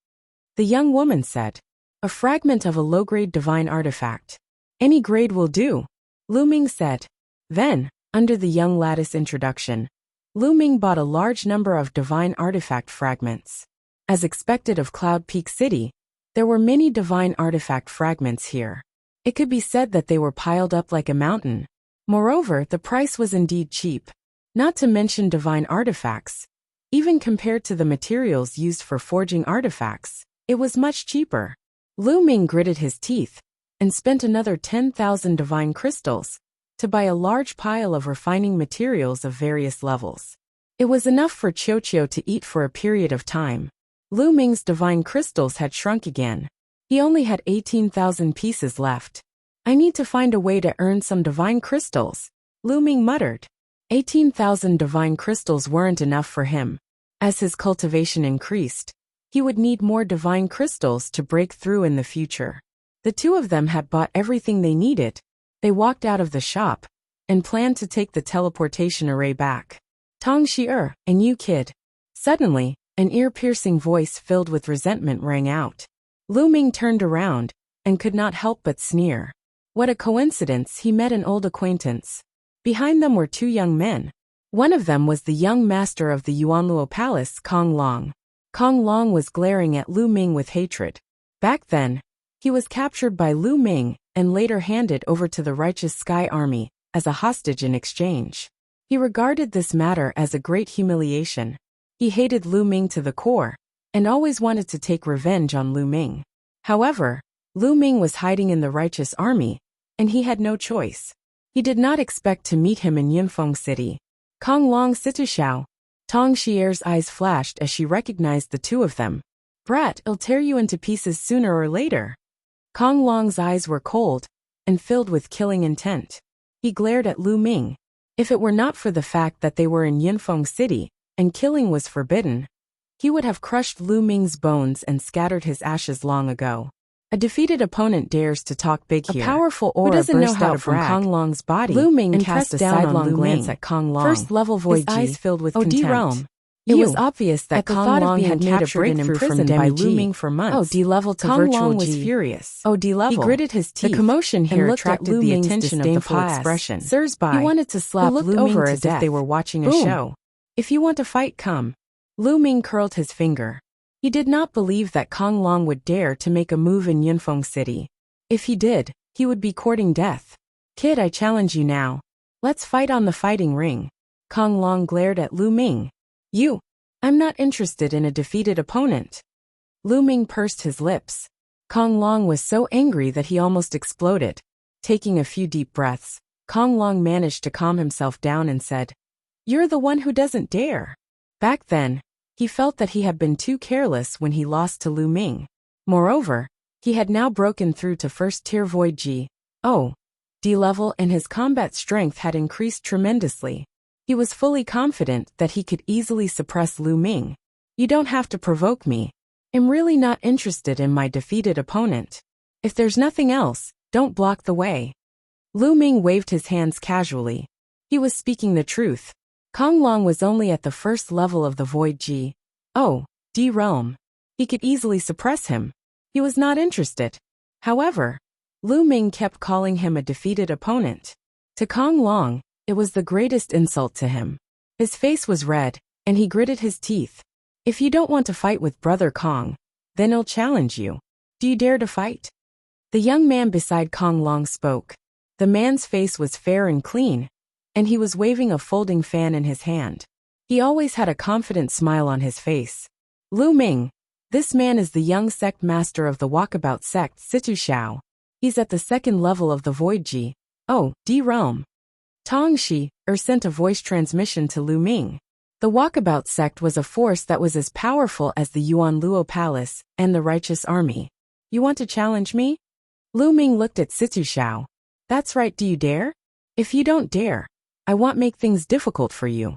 The young woman said. A fragment of a low-grade divine artifact. Any grade will do. Lu Ming said. Then, under the young lattice introduction, Lu Ming bought a large number of divine artifact fragments. As expected of Cloud Peak City, there were many divine artifact fragments here. It could be said that they were piled up like a mountain. Moreover, the price was indeed cheap. Not to mention divine artifacts. Even compared to the materials used for forging artifacts, it was much cheaper. Lu Ming gritted his teeth and spent another 10,000 divine crystals to buy a large pile of refining materials of various levels. It was enough for Qiu to eat for a period of time. Lu Ming's divine crystals had shrunk again. He only had 18,000 pieces left. I need to find a way to earn some divine crystals, Lu Ming muttered. 18,000 divine crystals weren't enough for him. As his cultivation increased, he would need more divine crystals to break through in the future. The two of them had bought everything they needed. They walked out of the shop and planned to take the teleportation array back. Tong Xir, and you kid. Suddenly, An ear-piercing voice filled with resentment rang out. Lu Ming turned around and could not help but sneer. What a coincidence, he met an old acquaintance. Behind them were two young men. One of them was the young master of the Yuanluo Palace, Kong Long. Kong Long was glaring at Lu Ming with hatred. Back then, he was captured by Lu Ming and later handed over to the righteous Sky Army as a hostage in exchange. He regarded this matter as a great humiliation. He hated Lu Ming to the core and always wanted to take revenge on Lu Ming. However, Lu Ming was hiding in the righteous army, and he had no choice. He did not expect to meet him in Yunfeng City. Kong Long Situxiao. Tong Xier's eyes flashed as she recognized the two of them. Brat, I'll tear you into pieces sooner or later. Kong Long's eyes were cold and filled with killing intent. He glared at Lu Ming. If it were not for the fact that they were in Yunfeng City and killing was forbidden, he would have crushed Lu Ming's bones and scattered his ashes long ago. A defeated opponent dares to talk big here. A powerful aura burst out from Kong Long's body. Lu Ming cast a sidelong glance at Kong Long. First level void, his eyes filled with contempt. It was obvious that Kong Long had made a breakthrough from by Lu Ming for months. D-level to Kong virtual Long was furious. D-level. He gritted his teeth. The commotion here attracted the attention of the full expression. He wanted to slap Lu Ming over as if they were watching a show. If you want to fight, come. Lu Ming curled his finger. He did not believe that Kong Long would dare to make a move in Yunfeng City. If he did, he would be courting death. Kid, I challenge you now. Let's fight on the fighting ring. Kong Long glared at Lu Ming. I'm not interested in a defeated opponent. Lu Ming pursed his lips. Kong Long was so angry that he almost exploded. Taking a few deep breaths, Kong Long managed to calm himself down and said, "You're the one who doesn't dare." Back then, he felt that he had been too careless when he lost to Lu Ming. Moreover, he had now broken through to first-tier Void G.O.D level and his combat strength had increased tremendously. He was fully confident that he could easily suppress Lu Ming. You don't have to provoke me. I'm really not interested in my defeated opponent. If there's nothing else, don't block the way. Lu Ming waved his hands casually. He was speaking the truth. Kong Long was only at the first level of the Void G.O.D realm. He could easily suppress him. He was not interested. However, Lu Ming kept calling him a defeated opponent. To Kong Long, it was the greatest insult to him. His face was red, and he gritted his teeth. If you don't want to fight with Brother Kong, then I'll challenge you. Do you dare to fight? The young man beside Kong Long spoke. The man's face was fair and clean, and he was waving a folding fan in his hand. He always had a confident smile on his face. Lu Ming, this man is the young sect master of the Walkabout sect Situxiao. He's at the second level of the Void G.O.D realm. Tong Xi sent a voice transmission to Lu Ming. The Walkabout sect was a force that was as powerful as the Yuanluo Palace and the Righteous Army. You want to challenge me? Lu Ming looked at Situxiao. That's right, do you dare? If you don't dare, I won't make things difficult for you.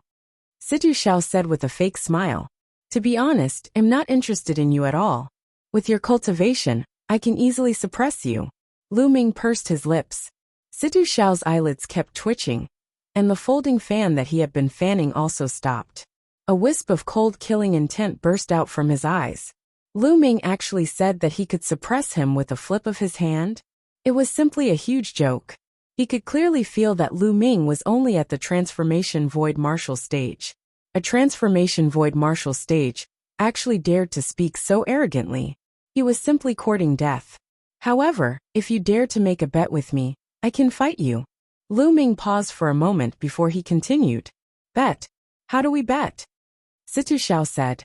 Situxiao said with a fake smile. To be honest, I'm not interested in you at all. With your cultivation, I can easily suppress you. Lu Ming pursed his lips. Situxiao's eyelids kept twitching, and the folding fan that he had been fanning also stopped. A wisp of cold killing intent burst out from his eyes. Lu Ming actually said that he could suppress him with a flip of his hand? It was simply a huge joke. He could clearly feel that Lu Ming was only at the transformation void martial stage. A transformation void martial stage actually dared to speak so arrogantly. He was simply courting death. However, if you dare to make a bet with me, I can fight you. Lu Ming paused for a moment before he continued. Bet? How do we bet? Situxiao said.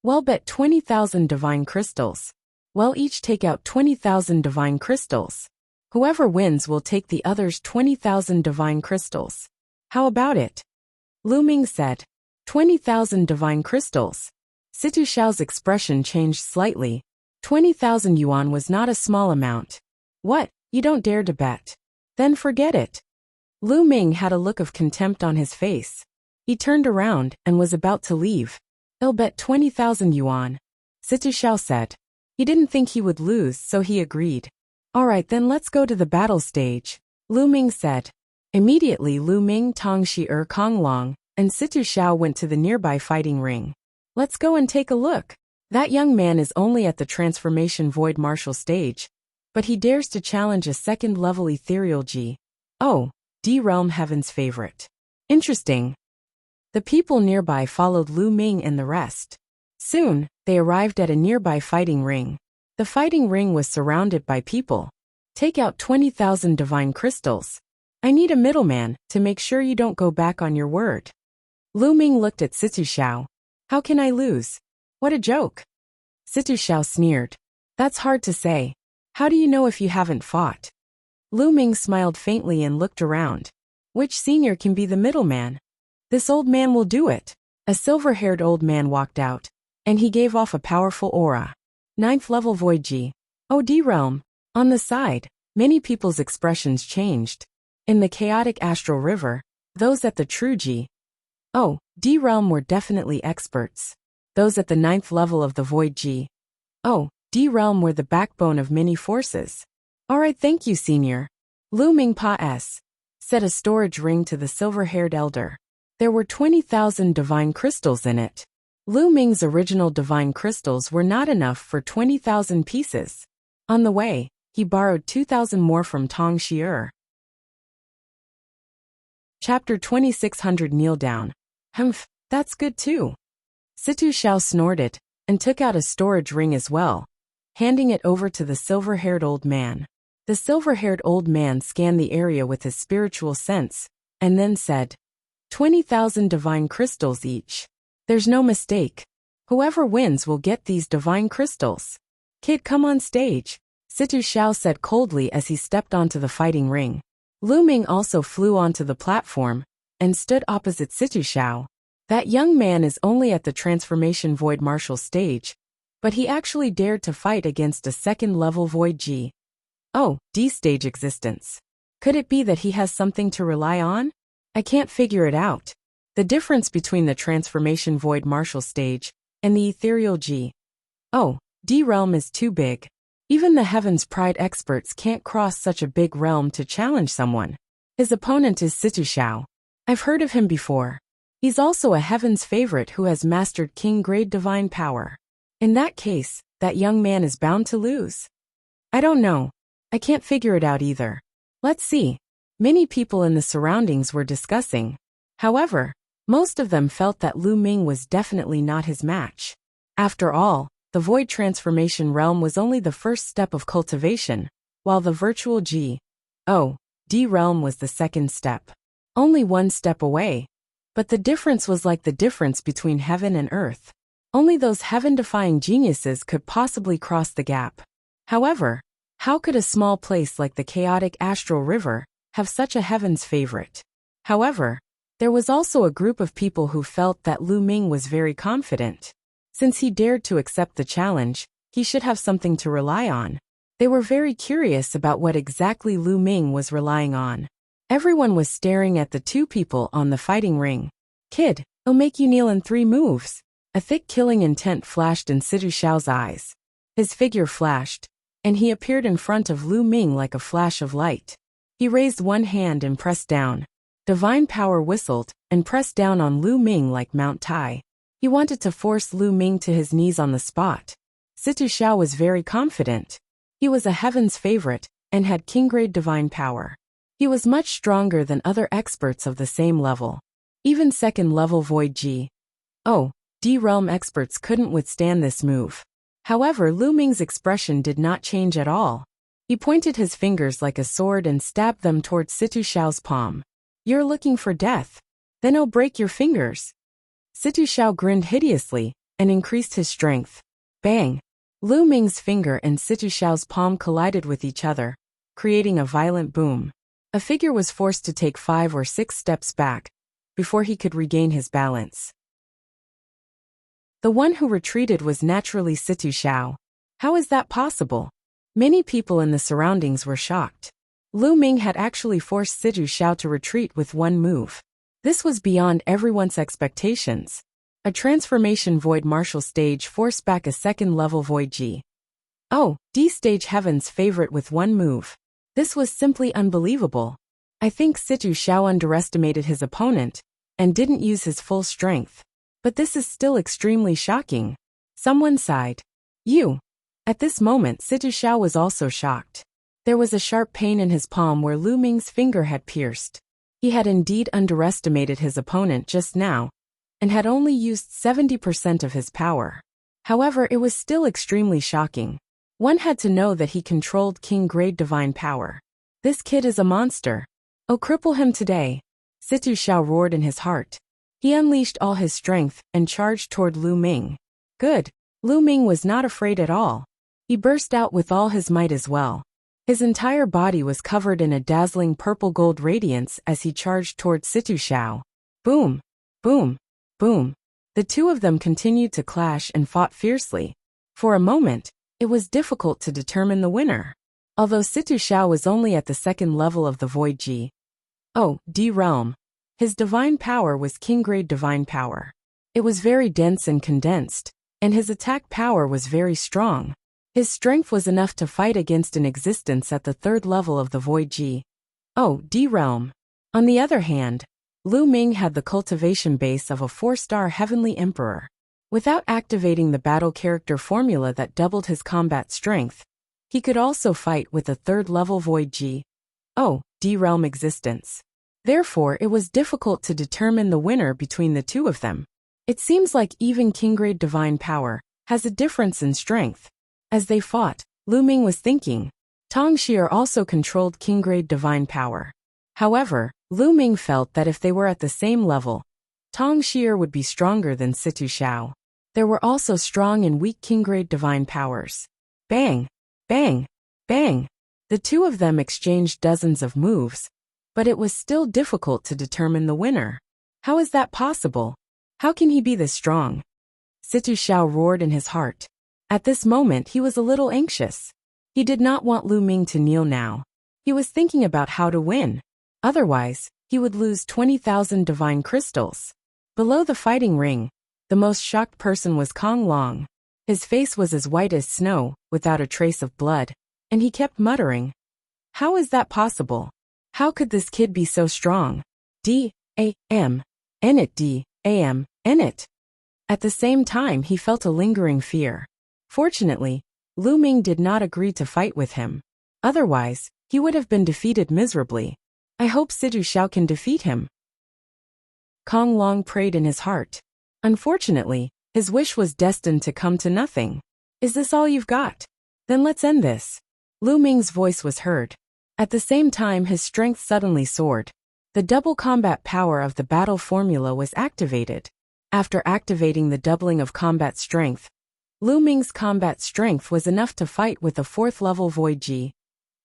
Well, bet 20,000 divine crystals. Well, each take out 20,000 divine crystals. Whoever wins will take the other's 20,000 divine crystals. How about it? Lu Ming said. 20,000 divine crystals. Situxiao's expression changed slightly. 20,000 yuan was not a small amount. What? You don't dare to bet? Then forget it. Lu Ming had a look of contempt on his face. He turned around and was about to leave. I'll bet 20,000 yuan. Situxiao said. He didn't think he would lose, so he agreed. All right, then let's go to the battle stage, Lu Ming said. Immediately Lu Ming, Tong Xi, Kong Long, and Situ Xiao went to the nearby fighting ring. Let's go and take a look. That young man is only at the transformation void martial stage, but he dares to challenge a second-level ethereal G. Oh, D realm heaven's favorite. Interesting. The people nearby followed Lu Ming and the rest. Soon, they arrived at a nearby fighting ring. The fighting ring was surrounded by people. Take out 20,000 divine crystals. I need a middleman to make sure you don't go back on your word. Lu Ming looked at Situ Xiao. How can I lose? What a joke. Situ Xiao sneered. That's hard to say. How do you know if you haven't fought? Lu Ming smiled faintly and looked around. Which senior can be the middleman? This old man will do it. A silver-haired old man walked out, and he gave off a powerful aura. 9th level Void G. Oh, D realm. On the side, many people's expressions changed. In the chaotic astral river, those at the true G. Oh, D realm were definitely experts. Those at the 9th level of the Void G. Oh, D realm were the backbone of many forces. Alright, thank you, senior. Lu Ming Pa S. said a storage ring to the silver-haired elder. There were 20,000 divine crystals in it. Lu Ming's original divine crystals were not enough for 20,000 pieces. On the way, he borrowed 2,000 more from Tong Shi'er. Chapter 2600 Kneel Down. Humph, that's good too. Situ Xiao snorted, and took out a storage ring as well, handing it over to the silver-haired old man. The silver-haired old man scanned the area with his spiritual sense, and then said, 20,000 divine crystals each. There's no mistake. Whoever wins will get these divine crystals. Kid, come on stage, Situ Xiao said coldly as he stepped onto the fighting ring. Lu Ming also flew onto the platform, and stood opposite Situ Xiao. That young man is only at the transformation void martial stage, but he actually dared to fight against a second-level void G. Oh, D stage existence. Could it be that he has something to rely on? I can't figure it out. The difference between the transformation void martial stage and the ethereal G. Oh, D realm is too big. Even the Heaven's Pride experts can't cross such a big realm to challenge someone. His opponent is Situ Xiao. I've heard of him before. He's also a Heaven's favorite who has mastered king-grade divine power. In that case, that young man is bound to lose. I don't know. I can't figure it out either. Let's see. Many people in the surroundings were discussing. However, most of them felt that Lu Ming was definitely not his match. After all, the void transformation realm was only the first step of cultivation, while the virtual G. Oh, D realm was the second step. Only one step away. But the difference was like the difference between heaven and earth. Only those heaven-defying geniuses could possibly cross the gap. However, how could a small place like the chaotic astral river have such a heaven's favorite? However, there was also a group of people who felt that Lu Ming was very confident. Since he dared to accept the challenge, he should have something to rely on. They were very curious about what exactly Lu Ming was relying on. Everyone was staring at the two people on the fighting ring. Kid, I'll make you kneel in 3 moves. A thick killing intent flashed in Situ Xiao's eyes. His figure flashed, and he appeared in front of Lu Ming like a flash of light. He raised one hand and pressed down. Divine power whistled and pressed down on Lu Ming like Mount Tai. He wanted to force Lu Ming to his knees on the spot. Situ Xiao was very confident. He was a heaven's favorite and had king-grade divine power. He was much stronger than other experts of the same level. Even second-level Void G. Oh, D realm experts couldn't withstand this move. However, Lu Ming's expression did not change at all. He pointed his fingers like a sword and stabbed them towards Situ Xiao's palm. You're looking for death? Then I'll break your fingers. Situ Xiao grinned hideously and increased his strength. Bang! Lu Ming's finger and Situ Xiao's palm collided with each other, creating a violent boom. A figure was forced to take 5 or 6 steps back before he could regain his balance. The one who retreated was naturally Situ Xiao. How is that possible? Many people in the surroundings were shocked. Lu Ming had actually forced Situ Xiao to retreat with one move. This was beyond everyone's expectations. A transformation void martial stage forced back a second-level void G. Oh, D stage heaven's favorite with one move. This was simply unbelievable. I think Situ Xiao underestimated his opponent, and didn't use his full strength. But this is still extremely shocking. Someone sighed. You. At this moment, Situ Xiao was also shocked. There was a sharp pain in his palm where Lu Ming's finger had pierced. He had indeed underestimated his opponent just now, and had only used 70% of his power. However, it was still extremely shocking. One had to know that he controlled king-grade divine power. This kid is a monster. Oh, cripple him today. Situ Xiao roared in his heart. He unleashed all his strength and charged toward Lu Ming. Good. Lu Ming was not afraid at all. He burst out with all his might as well. His entire body was covered in a dazzling purple-gold radiance as he charged toward Situ Xiao. Boom! Boom! Boom! The two of them continued to clash and fought fiercely. For a moment, it was difficult to determine the winner. Although Situ Xiao was only at the second level of the Void G. Oh, D realm. His divine power was king-grade divine power. It was very dense and condensed, and his attack power was very strong. His strength was enough to fight against an existence at the third level of the Void G. Oh, D realm. On the other hand, Lu Ming had the cultivation base of a 4-star heavenly emperor. Without activating the battle character formula that doubled his combat strength, he could also fight with a third-level Void G. Oh, D realm existence. Therefore, it was difficult to determine the winner between the two of them. It seems like even king-grade divine power has a difference in strength. As they fought, Lu Ming was thinking. Tong Xier also controlled king-grade divine power. However, Lu Ming felt that if they were at the same level, Tong Xier would be stronger than Situ Xiao. There were also strong and weak king-grade divine powers. Bang! Bang! Bang! The two of them exchanged dozens of moves, but it was still difficult to determine the winner. How is that possible? How can he be this strong? Situ Xiao roared in his heart. At this moment he was a little anxious. He did not want Lu Ming to kneel now. He was thinking about how to win. Otherwise, he would lose 20,000 divine crystals. Below the fighting ring, the most shocked person was Kong Long. His face was as white as snow, without a trace of blood, and he kept muttering. How is that possible? How could this kid be so strong? D-A-M. N-it D-A-M. N-it. At the same time he felt a lingering fear. Fortunately, Lu Ming did not agree to fight with him. Otherwise, he would have been defeated miserably. I hope Situ Xiao can defeat him. Kong Long prayed in his heart. Unfortunately, his wish was destined to come to nothing. Is this all you've got? Then let's end this. Lu Ming's voice was heard. At the same time his strength suddenly soared. The double combat power of the battle formula was activated. After activating the doubling of combat strength, Lu Ming's combat strength was enough to fight with a 4th-level Void G.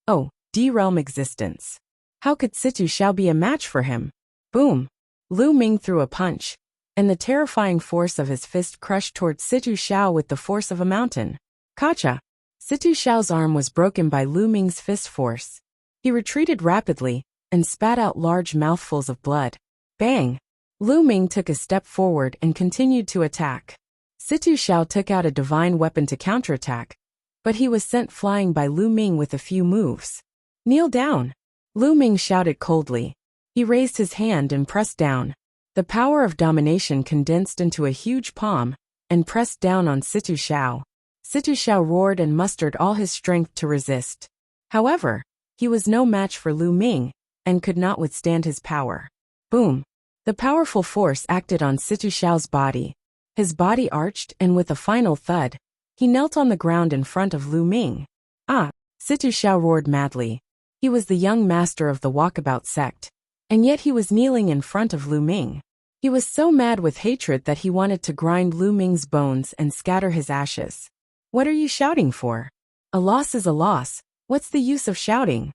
Oh, D-realm existence. How could Situ Xiao be a match for him? Boom! Lu Ming threw a punch, and the terrifying force of his fist crushed toward Situ Xiao with the force of a mountain. Kacha! Situ Xiao's arm was broken by Lu Ming's fist force. He retreated rapidly, and spat out large mouthfuls of blood. Bang! Lu Ming took a step forward and continued to attack. Situ Xiao took out a divine weapon to counterattack, but he was sent flying by Lu Ming with a few moves. Kneel down! Lu Ming shouted coldly. He raised his hand and pressed down. The power of domination condensed into a huge palm, and pressed down on Situ Xiao. Situ Xiao roared and mustered all his strength to resist. However, he was no match for Lu Ming, and could not withstand his power. Boom! The powerful force acted on Situ Xiao's body. His body arched, and with a final thud, he knelt on the ground in front of Lu Ming. Ah! Situ Xiao roared madly. He was the young master of the Walkabout sect, and yet he was kneeling in front of Lu Ming. He was so mad with hatred that he wanted to grind Lu Ming's bones and scatter his ashes. What are you shouting for? A loss is a loss, what's the use of shouting?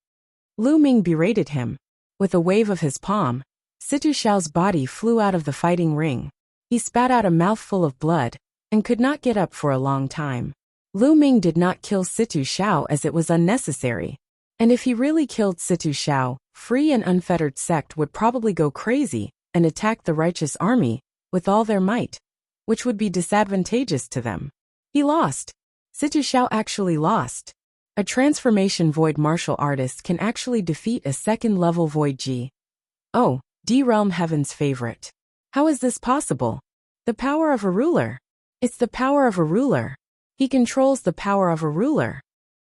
Lu Ming berated him. With a wave of his palm, Situ Xiao's body flew out of the fighting ring. He spat out a mouthful of blood, and could not get up for a long time. Lu Ming did not kill Situ Xiao as it was unnecessary. And if he really killed Situ Xiao, free and unfettered sect would probably go crazy and attack the righteous army with all their might, which would be disadvantageous to them. He lost. Situ Xiao actually lost. A transformation void martial artist can actually defeat a second-level Void G. Oh, D-realm heaven's favorite. How is this possible? The power of a ruler. It's the power of a ruler. He controls the power of a ruler.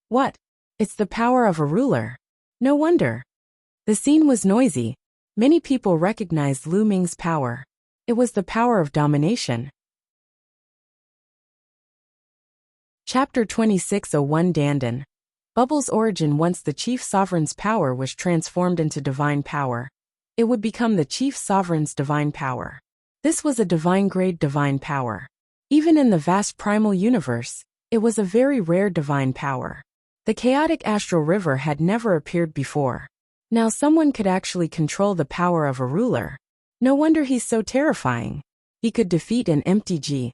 What? It's the power of a ruler. No wonder. The scene was noisy. Many people recognized Lu Ming's power. It was the power of domination. Chapter 2601 Dandan. Bubbles' origin. Once the chief sovereign's power was transformed into divine power, it would become the chief sovereign's divine power. This was a divine-grade divine power. Even in the vast primal universe, it was a very rare divine power. The chaotic astral river had never appeared before. Now someone could actually control the power of a ruler. No wonder he's so terrifying. He could defeat an empty G.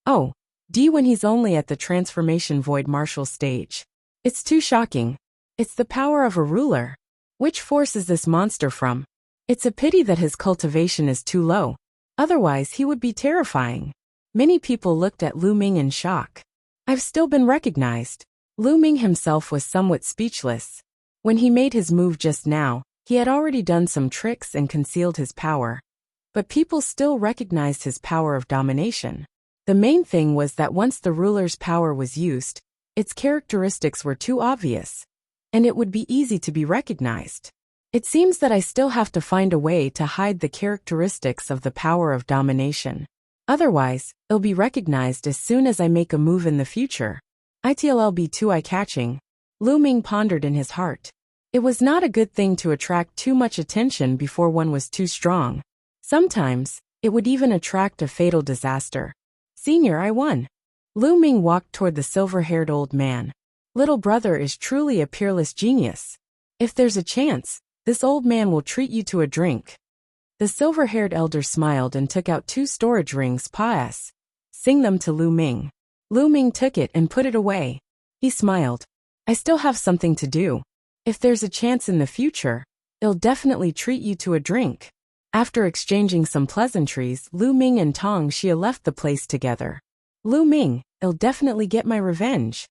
Oh, D when he's only at the transformation void martial stage. It's too shocking. It's the power of a ruler. Which force is this monster from? It's a pity that his cultivation is too low. Otherwise he would be terrifying. Many people looked at Lu Ming in shock. I've still been recognized. Lu Ming himself was somewhat speechless. When he made his move just now, he had already done some tricks and concealed his power. But people still recognized his power of domination. The main thing was that once the ruler's power was used, its characteristics were too obvious, and it would be easy to be recognized. It seems that I still have to find a way to hide the characteristics of the power of domination. Otherwise, it'll be recognized as soon as I make a move in the future. It'll be too eye-catching. Lu Ming pondered in his heart. It was not a good thing to attract too much attention before one was too strong. Sometimes, it would even attract a fatal disaster. Senior, I won. Lu Ming walked toward the silver-haired old man. Little brother is truly a peerless genius. If there's a chance, this old man will treat you to a drink. The silver-haired elder smiled and took out 2 storage rings. Pass. Sing them to Lu Ming. Lu Ming took it and put it away. He smiled. I still have something to do. If there's a chance in the future, I'll definitely treat you to a drink. After exchanging some pleasantries, Lu Ming and Tong Xia left the place together. Lu Ming, I'll definitely get my revenge.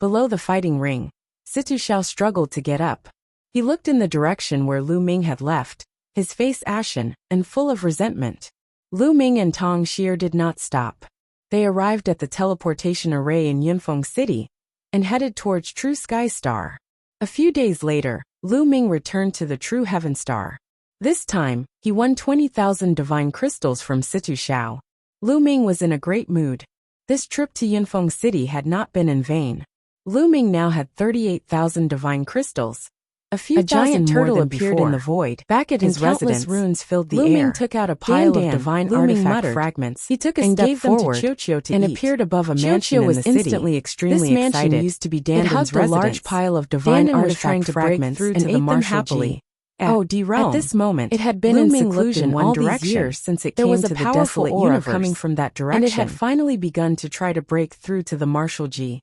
Below the fighting ring, Situ Xiao struggled to get up. He looked in the direction where Lu Ming had left, his face ashen and full of resentment. Lu Ming and Tong Xia did not stop. They arrived at the teleportation array in Yunfeng City and headed towards True Sky Star. A few days later, Lu Ming returned to the True Heaven Star. This time, he won 20,000 divine crystals from Situ Xiao. Lu Ming was in a great mood. This trip to Yunfeng City had not been in vain. Lu Ming now had 38,000 divine crystals. A giant turtle appeared in the void. Back at his residence, runes filled the air. Lu Ming took out a pile of divine artifact fragments. He took a step forward and appeared above a mansion in the city. Instantly extremely excited. This mansion used to be Dandan's residence. It hugged a large pile of divine artifact fragments and ate them happily. At this moment, it had been in seclusion all these years since it came to the desolate universe coming from that direction, and it had finally begun to try to break through to the martial G.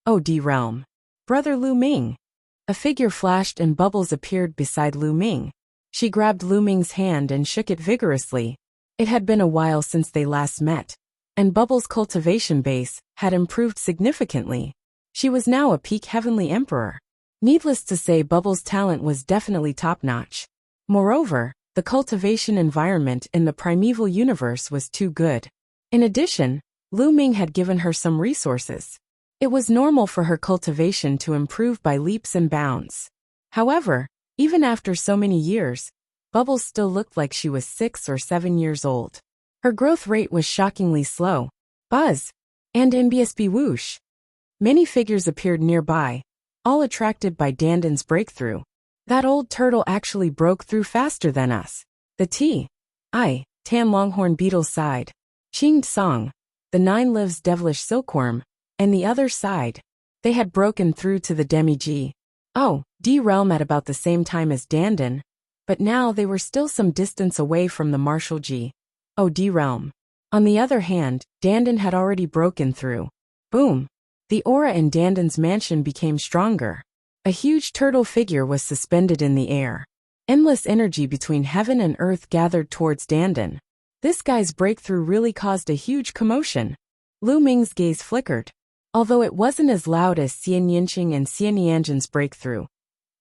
Realm. Brother Lu Ming. A figure flashed and Bubbles appeared beside Lu Ming. She grabbed Lu Ming's hand and shook it vigorously. It had been a while since they last met, and Bubbles' cultivation base had improved significantly. She was now a peak heavenly emperor. Needless to say, Bubbles' talent was definitely top-notch. Moreover, the cultivation environment in the primeval universe was too good. In addition, Lu Ming had given her some resources. It was normal for her cultivation to improve by leaps and bounds. However, even after so many years, Bubbles still looked like she was 6 or 7 years old. Her growth rate was shockingly slow. Buzz! And NBSB whoosh! Many figures appeared nearby, all attracted by Dandan's breakthrough. That old turtle actually broke through faster than us. The Tan Longhorn Beetle sighed. Ching Song, the 9 Lives Devilish Silkworm, and the other side. They had broken through to the Demi-G. D realm at about the same time as Dandan, but now they were still some distance away from the martial G. D realm. On the other hand, Dandan had already broken through. Boom! The aura in Dandan's mansion became stronger. A huge turtle figure was suspended in the air. Endless energy between heaven and earth gathered towards Dandan. This guy's breakthrough really caused a huge commotion. Lu Ming's gaze flickered. Although it wasn't as loud as Xian Yinqing and Xian Yanjin's breakthrough,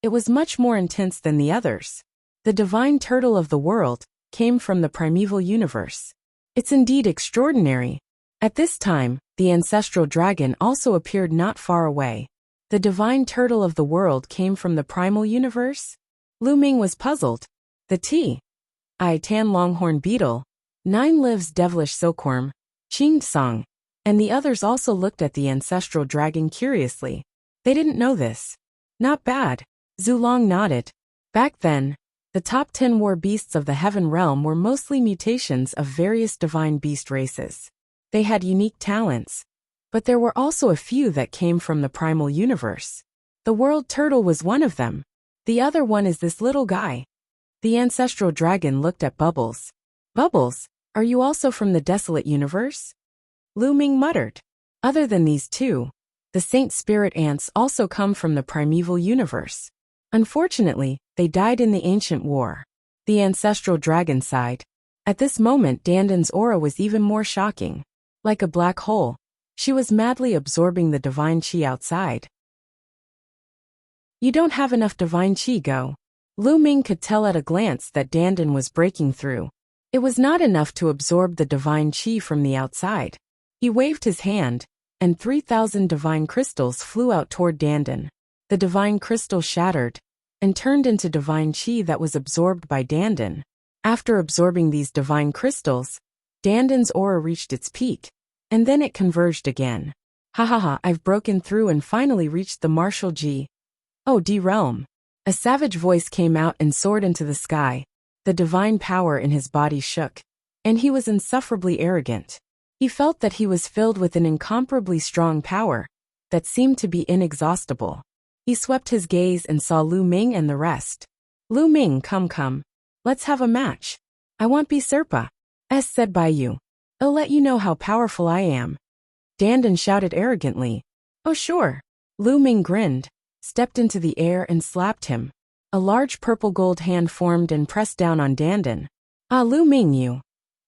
it was much more intense than the others. The divine turtle of the world, came from the primeval universe. It's indeed extraordinary. At this time, the ancestral dragon also appeared not far away. The divine turtle of the world came from the primal universe? Lu Ming was puzzled. The tan longhorn beetle, 9 lives devilish silkworm, Qing Song, and the others also looked at the ancestral dragon curiously. They didn't know this. Not bad. Zulong nodded. Back then, the top 10 war beasts of the heaven realm were mostly mutations of various divine beast races. They had unique talents, but there were also a few that came from the primal universe. The world turtle was one of them. The other one is this little guy. The ancestral dragon looked at Bubbles. Bubbles, are you also from the desolate universe? Lu Ming muttered. Other than these two, the saint spirit ants also come from the primeval universe. Unfortunately, they died in the ancient war. The ancestral dragon sighed. At this moment, Dandan's aura was even more shocking. Like a black hole, she was madly absorbing the divine qi outside. You don't have enough divine qi, go. Lu Ming could tell at a glance that Dandan was breaking through. It was not enough to absorb the divine qi from the outside. He waved his hand, and 3,000 divine crystals flew out toward Dandan. The divine crystal shattered, and turned into divine qi that was absorbed by Dandan. After absorbing these divine crystals, Dandan's aura reached its peak, and then it converged again. Ha ha ha, I've broken through and finally reached the martial D realm. A savage voice came out and soared into the sky. The divine power in his body shook, and he was insufferably arrogant. He felt that he was filled with an incomparably strong power that seemed to be inexhaustible. He swept his gaze and saw Lu Ming and the rest. Lu Ming, come. Let's have a match. I want be Serpa. Said by you. I'll let you know how powerful I am. Dandan shouted arrogantly. Oh sure. Lu Ming grinned, stepped into the air and slapped him. A large purple gold hand formed and pressed down on Dandan. Ah, Lu Ming, you.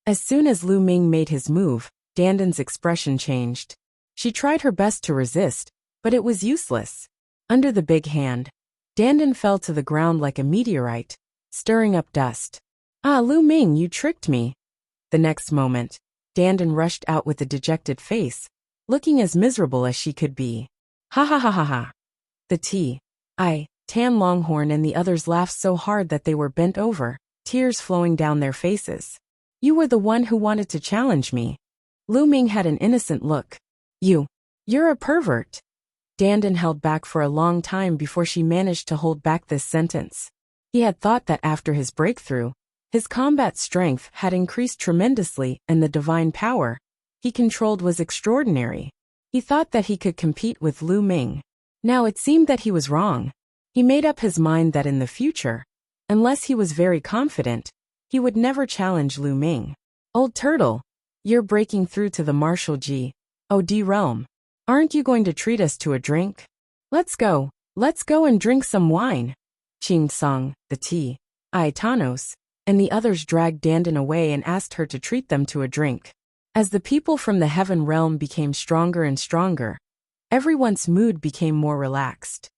As soon as Lu Ming made his move, Dandan's expression changed. She tried her best to resist, but it was useless. Under the big hand, Dandan fell to the ground like a meteorite, stirring up dust. Ah, Lu Ming, you tricked me. The next moment, Dandan rushed out with a dejected face, looking as miserable as she could be. Ha ha ha ha ha. The tan longhorn and the others laughed so hard that they were bent over, tears flowing down their faces. You were the one who wanted to challenge me. Lu Ming had an innocent look. You're a pervert. Dandan held back for a long time before she managed to hold back this sentence. He had thought that after his breakthrough, his combat strength had increased tremendously and the divine power he controlled was extraordinary. He thought that he could compete with Lu Ming. Now it seemed that he was wrong. He made up his mind that in the future, unless he was very confident, he would never challenge Lu Ming. Old turtle, you're breaking through to the martial D realm. Aren't you going to treat us to a drink? Let's go and drink some wine. Qing Song, the Tanos, and the others dragged Dandan away and asked her to treat them to a drink. As the people from the heaven realm became stronger and stronger, everyone's mood became more relaxed.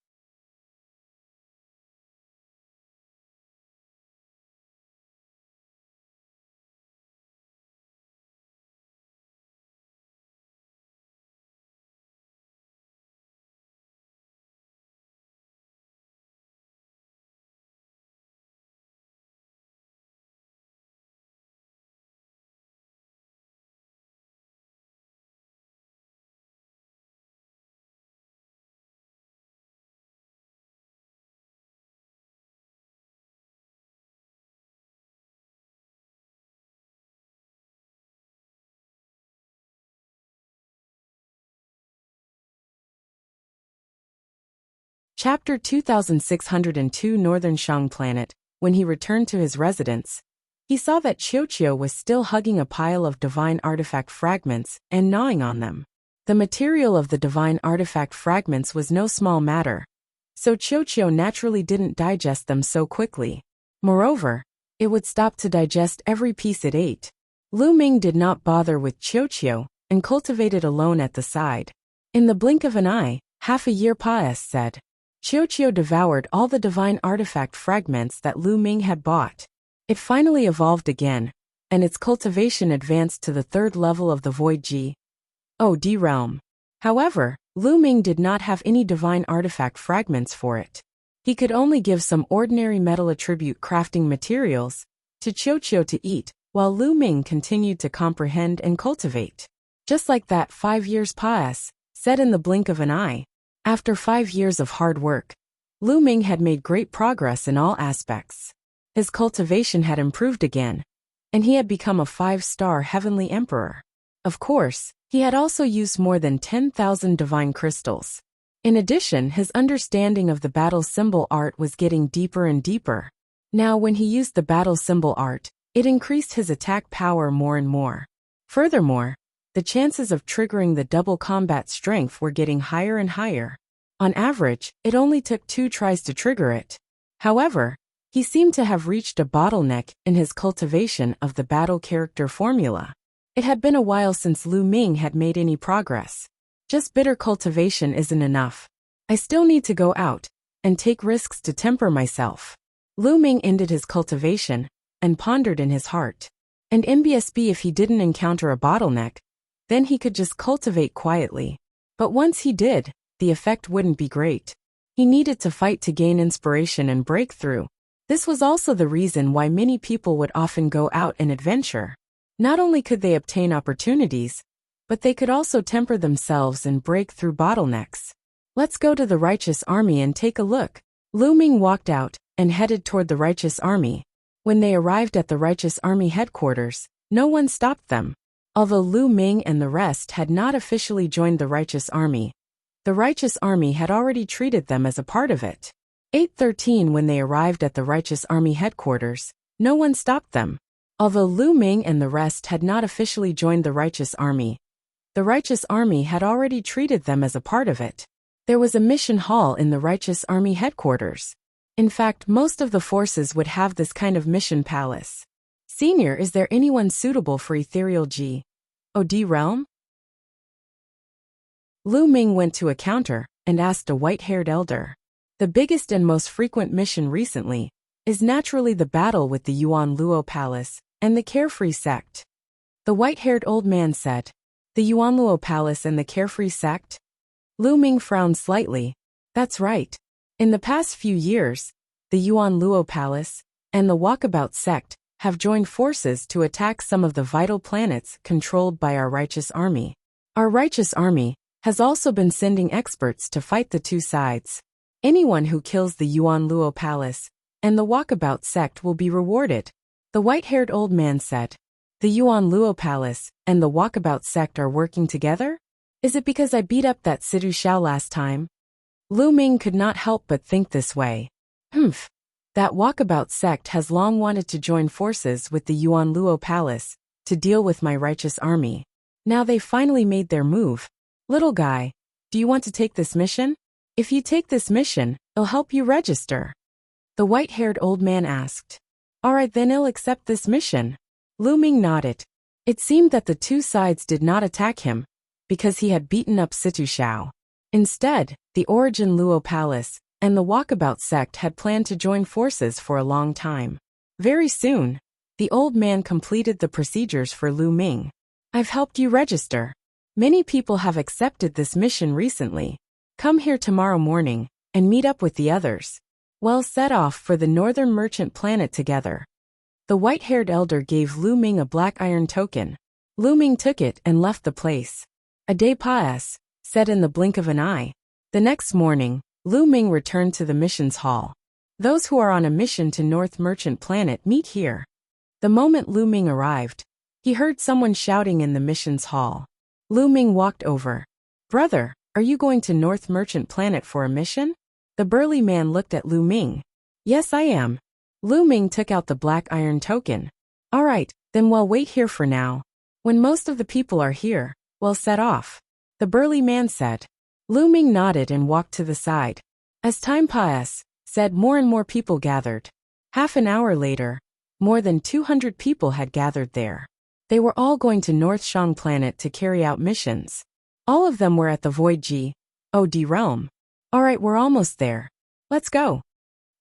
Chapter 2602 Northern Shang Planet. When he returned to his residence, he saw that Qiuqiu was still hugging a pile of divine artifact fragments and gnawing on them. The material of the divine artifact fragments was no small matter, so Qiuqiu naturally didn't digest them so quickly. Moreover, it would stop to digest every piece it ate. Lu Ming did not bother with Qiuqiu and cultivated alone at the side. In the blink of an eye, half a year passed. Qiuqiu devoured all the divine artifact fragments that Lu Ming had bought. It finally evolved again, and its cultivation advanced to the third level of the Void G.O.D realm. However, Lu Ming did not have any divine artifact fragments for it. He could only give some ordinary metal attribute crafting materials to Qiuqiu to eat, while Lu Ming continued to comprehend and cultivate. Just like that, 5 years pass, said in the blink of an eye. After 5 years of hard work, Lu Ming had made great progress in all aspects. His cultivation had improved again, and he had become a 5-star heavenly emperor. Of course, he had also used more than 10,000 divine crystals. In addition, his understanding of the battle symbol art was getting deeper and deeper. Now when he used the battle symbol art, it increased his attack power more and more. Furthermore, the chances of triggering the double combat strength were getting higher and higher. On average, it only took 2 tries to trigger it. However, he seemed to have reached a bottleneck in his cultivation of the battle character formula. It had been a while since Lu Ming had made any progress. Just bitter cultivation isn't enough. I still need to go out and take risks to temper myself. Lu Ming ended his cultivation and pondered in his heart. And MBSB, if he didn't encounter a bottleneck, then he could just cultivate quietly. But once he did, the effect wouldn't be great. He needed to fight to gain inspiration and breakthrough. This was also the reason why many people would often go out and adventure. Not only could they obtain opportunities, but they could also temper themselves and break through bottlenecks. Let's go to the Righteous Army and take a look. Lu Ming walked out and headed toward the Righteous Army. When they arrived at the Righteous Army headquarters, no one stopped them. Although Lu Ming and the rest had not officially joined the Righteous Army, the Righteous Army had already treated them as a part of it. 8:13 When they arrived at the Righteous Army headquarters, no one stopped them. Although Lu Ming and the rest had not officially joined the Righteous Army, the Righteous Army had already treated them as a part of it. There was a mission hall in the Righteous Army headquarters. In fact, most of the forces would have this kind of mission palace. Senior, is there anyone suitable for Ethereal G.O.D realm? Lu Ming went to a counter and asked a white-haired elder. The biggest and most frequent mission recently is naturally the battle with the Yuan Luo Palace and the Carefree Sect. The white-haired old man said, "The Yuan Luo Palace and the Carefree Sect?" Lu Ming frowned slightly. That's right. In the past few years, the Yuan Luo Palace and the Walkabout Sect have joined forces to attack some of the vital planets controlled by our Righteous Army. Our Righteous Army has also been sending experts to fight the two sides. Anyone who kills the Yuan Luo Palace and the Walkabout Sect will be rewarded, the white-haired old man said. The Yuan Luo Palace and the Walkabout Sect are working together? Is it because I beat up that Sidu Xiao last time? Lu Ming could not help but think this way. That Walkabout Sect has long wanted to join forces with the Yuan Luo Palace to deal with my Righteous Army. Now they finally made their move. Little guy, do you want to take this mission? If you take this mission, it'll help you register. The white-haired old man asked. Alright, then I'll accept this mission. Lu Ming nodded. It seemed that the two sides did not attack him because he had beaten up Situ Xiao. Instead, the Origin Luo Palace and the Walkabout Sect had planned to join forces for a long time. Very soon, the old man completed the procedures for Lu Ming. I've helped you register. Many people have accepted this mission recently. Come here tomorrow morning and meet up with the others. We'll set off for the Northern Merchant Planet together. The white-haired elder gave Lu Ming a black iron token. Lu Ming took it and left the place. A day passed, said in the blink of an eye. The next morning, Lu Ming returned to the missions hall. Those who are on a mission to North Merchant Planet meet here. The moment Lu Ming arrived, he heard someone shouting in the missions hall. Lu Ming walked over. Brother, are you going to North Merchant Planet for a mission? The burly man looked at Lu Ming. Yes, I am. Lu Ming took out the black iron token. Alright, then we'll wait here for now. When most of the people are here, we'll set off. The burly man said. Lu Ming nodded and walked to the side. As time passed, more and more people gathered. Half an hour later, more than 200 people had gathered there. They were all going to North Shang Planet to carry out missions. All of them were at the Void G.O.D realm. Alright, we're almost there. Let's go.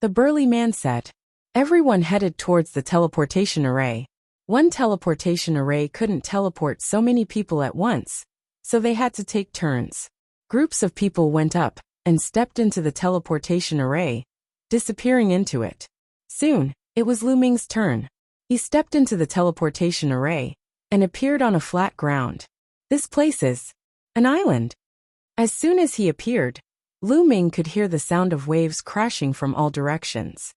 The burly man said. Everyone headed towards the teleportation array. One teleportation array couldn't teleport so many people at once, so they had to take turns. Groups of people went up and stepped into the teleportation array, disappearing into it. Soon, it was Lu Ming's turn. He stepped into the teleportation array and appeared on a flat ground. This place is an island. As soon as he appeared, Lu Ming could hear the sound of waves crashing from all directions.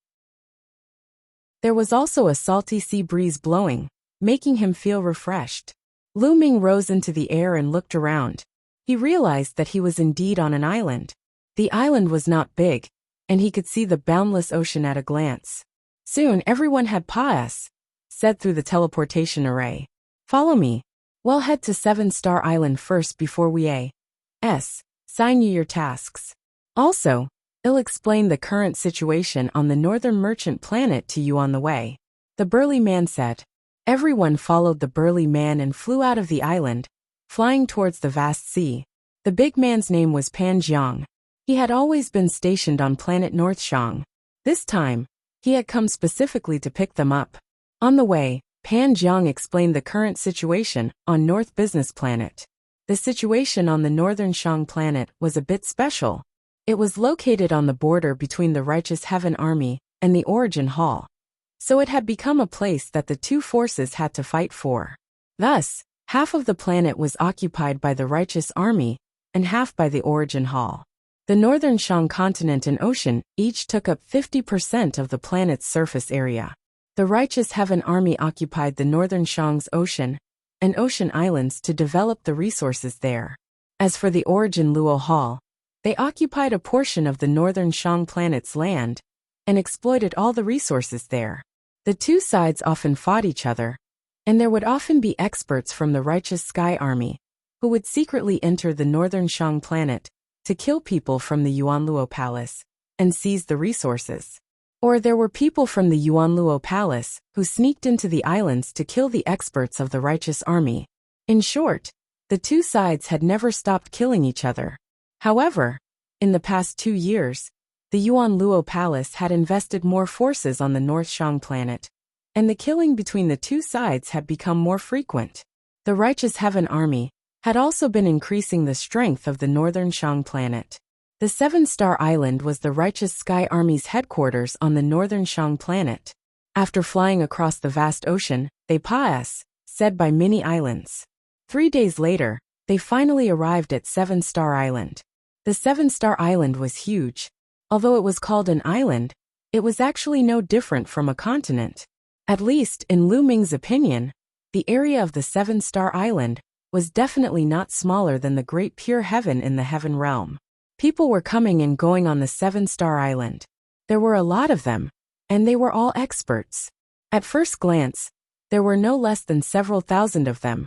There was also a salty sea breeze blowing, making him feel refreshed. Lu Ming rose into the air and looked around. He realized that he was indeed on an island. The island was not big, and he could see the boundless ocean at a glance. Soon everyone had pass, said through the teleportation array. Follow me. We'll head to 7-Star Island first before we assign you your tasks. Also, I'll explain the current situation on the northern merchant planet to you on the way. The burly man said. Everyone followed the burly man and flew out of the island, flying towards the vast sea. The big man's name was Pan Jiang. He had always been stationed on planet Northshang. This time, he had come specifically to pick them up. On the way, Pan Jiang explained the current situation on North Business Planet. The situation on the Northern Shang planet was a bit special. It was located on the border between the Righteous Heaven Army and the Origin Hall. So it had become a place that the two forces had to fight for. Thus, half of the planet was occupied by the Righteous Army and half by the Origin Hall. The Northern Shang continent and ocean each took up 50% of the planet's surface area. The Righteous Heaven Army occupied the Northern Shang's ocean and ocean islands to develop the resources there. As for the Origin Luo Hall, they occupied a portion of the Northern Shang planet's land and exploited all the resources there. The two sides often fought each other, and there would often be experts from the Righteous Sky Army who would secretly enter the Northern Shang planet to kill people from the Yuanluo Palace and seize the resources. Or there were people from the Yuanluo Palace who sneaked into the islands to kill the experts of the Righteous Army. In short, the two sides had never stopped killing each other. However, in the past 2 years, the Yuanluo Palace had invested more forces on the North Shang planet, and the killing between the two sides had become more frequent. The Righteous Heaven Army had also been increasing the strength of the Northern Shang planet. The 7-Star Island was the Righteous Sky Army's headquarters on the Northern Shang planet. After flying across the vast ocean, they said by many islands. 3 days later, they finally arrived at 7-Star Island. The 7-Star Island was huge. Although it was called an island, it was actually no different from a continent. At least, in Lu Ming's opinion, the area of the 7-Star Island was definitely not smaller than the Great Pure Heaven in the Heaven Realm. People were coming and going on the 7-Star Island. There were a lot of them, and they were all experts. At first glance, there were no less than several thousand of them,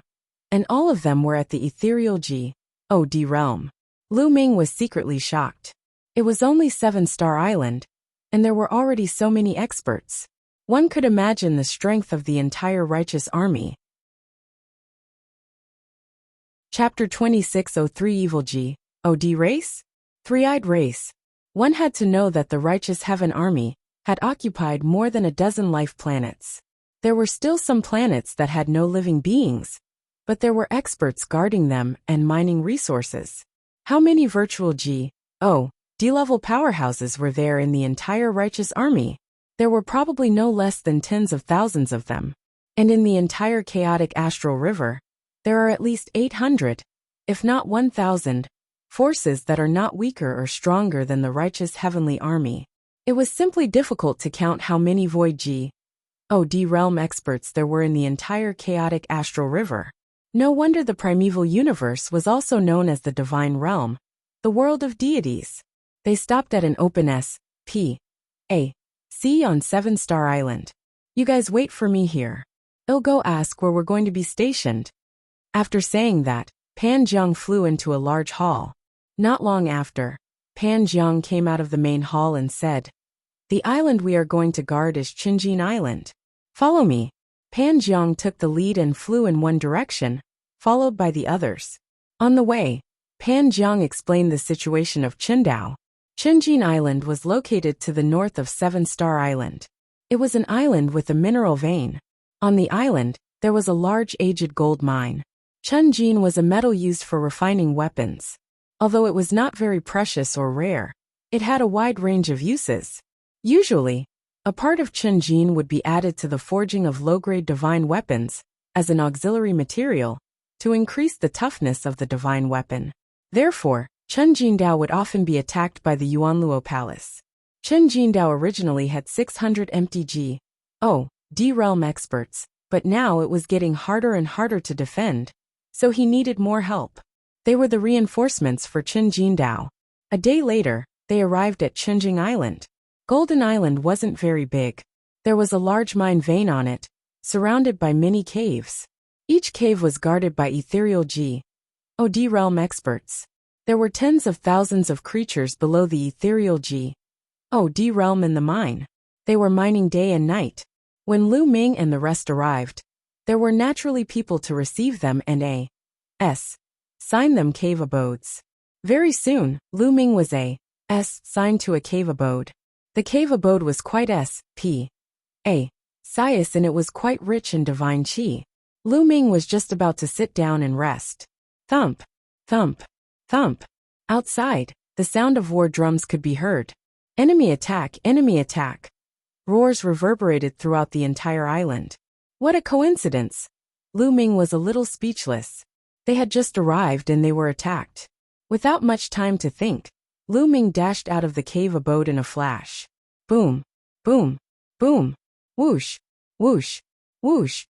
and all of them were at the ethereal G.O.D. realm. Lu Ming was secretly shocked. It was only 7-Star Island, and there were already so many experts. One could imagine the strength of the entire Righteous Army. Chapter 2603 Evil G.O.D. Race? Three-eyed race. One had to know that the Righteous Heaven Army had occupied more than a dozen life planets. There were still some planets that had no living beings, but there were experts guarding them and mining resources. How many virtual G.O.D. level powerhouses were there in the entire Righteous Army? There were probably no less than tens of thousands of them. And in the entire chaotic astral river, there are at least 800, if not 1,000, forces that are not weaker or stronger than the Righteous Heavenly Army. It was simply difficult to count how many Void G.O.D. realm experts there were in the entire chaotic astral river. No wonder the primeval universe was also known as the Divine Realm, the world of deities. They stopped at an open S.P.A.C. on 7-Star Island. You guys wait for me here. I'll go ask where we're going to be stationed. After saying that, Pan Jiang flew into a large hall. Not long after, Pan Jiang came out of the main hall and said, "The island we are going to guard is Qingjin Island. Follow me." Pan Jiang took the lead and flew in one direction, followed by the others. On the way, Pan Jiang explained the situation of Qingdao. Qingjin Island was located to the north of 7-Star Island. It was an island with a mineral vein. On the island, there was a large aged gold mine. Chunjin was a metal used for refining weapons. Although it was not very precious or rare, it had a wide range of uses. Usually, a part of Chunjin would be added to the forging of low-grade divine weapons as an auxiliary material to increase the toughness of the divine weapon. Therefore, Chunjindao would often be attacked by the Yuanluo Palace. Chunjindao originally had 600 MTG. D realm experts, but now it was getting harder and harder to defend, so he needed more help. They were the reinforcements for Chunjindao. A day later, they arrived at Chunjing Island. Golden Island wasn't very big. There was a large mine vein on it, surrounded by many caves. Each cave was guarded by ethereal D realm experts. There were tens of thousands of creatures below the ethereal D realm in the mine. They were mining day and night. When Lu Ming and the rest arrived, there were naturally people to receive them and sign them cave abodes. Very soon, Lu Ming was signed to a cave abode. The cave abode was quite Sias and it was quite rich in divine qi. Lu Ming was just about to sit down and rest. Thump, thump, thump. Outside, the sound of war drums could be heard. Enemy attack, enemy attack. Roars reverberated throughout the entire island. What a coincidence! Lu Ming was a little speechless. They had just arrived and they were attacked. Without much time to think, Lu Ming dashed out of the cave abode in a flash. Boom, boom, boom, whoosh, whoosh, whoosh.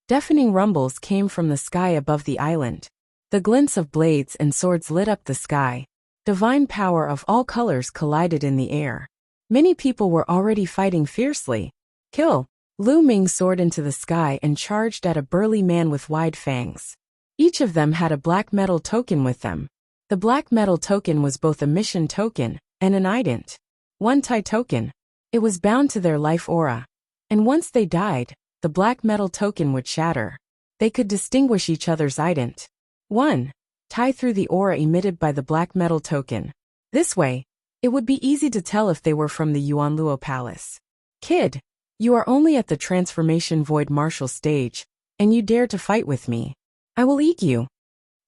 Deafening rumbles came from the sky above the island. The glints of blades and swords lit up the sky. Divine power of all colors collided in the air. Many people were already fighting fiercely. Kill! Lu Ming soared into the sky and charged at a burly man with wide fangs. Each of them had a black metal token with them. The black metal token was both a mission token and an ident. One-tie token. It was bound to their life aura. And once they died, the black metal token would shatter. They could distinguish each other's ident. 1. Tie through the aura emitted by the black metal token. This way, it would be easy to tell if they were from the Yuanluo Palace. Kid, you are only at the transformation void martial stage, and you dare to fight with me. I will eat you.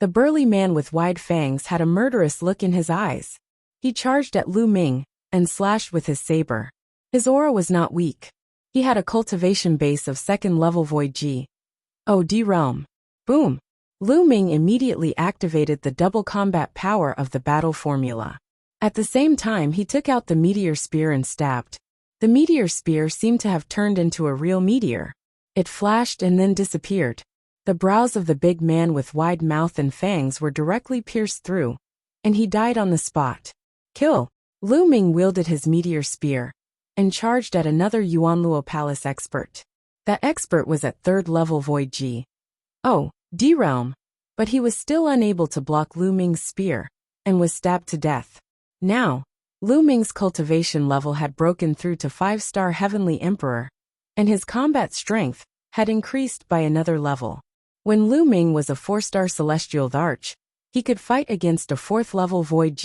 The burly man with wide fangs had a murderous look in his eyes. He charged at Lu Ming and slashed with his saber. His aura was not weak. He had a cultivation base of second-level void D realm. Boom! Lu Ming immediately activated the double combat power of the battle formula. At the same time, he took out the meteor spear and stabbed. The meteor spear seemed to have turned into a real meteor. It flashed and then disappeared. The brows of the big man with wide mouth and fangs were directly pierced through, and he died on the spot. Kill! Lu Ming wielded his meteor spear and charged at another Yuanluo Palace expert. That expert was at third-level void D realm, but he was still unable to block Lu Ming's spear and was stabbed to death. Now, Lu Ming's cultivation level had broken through to 5-star Heavenly Emperor, and his combat strength had increased by another level. When Lu Ming was a 4-star Celestial Arch, he could fight against a 4th-level Void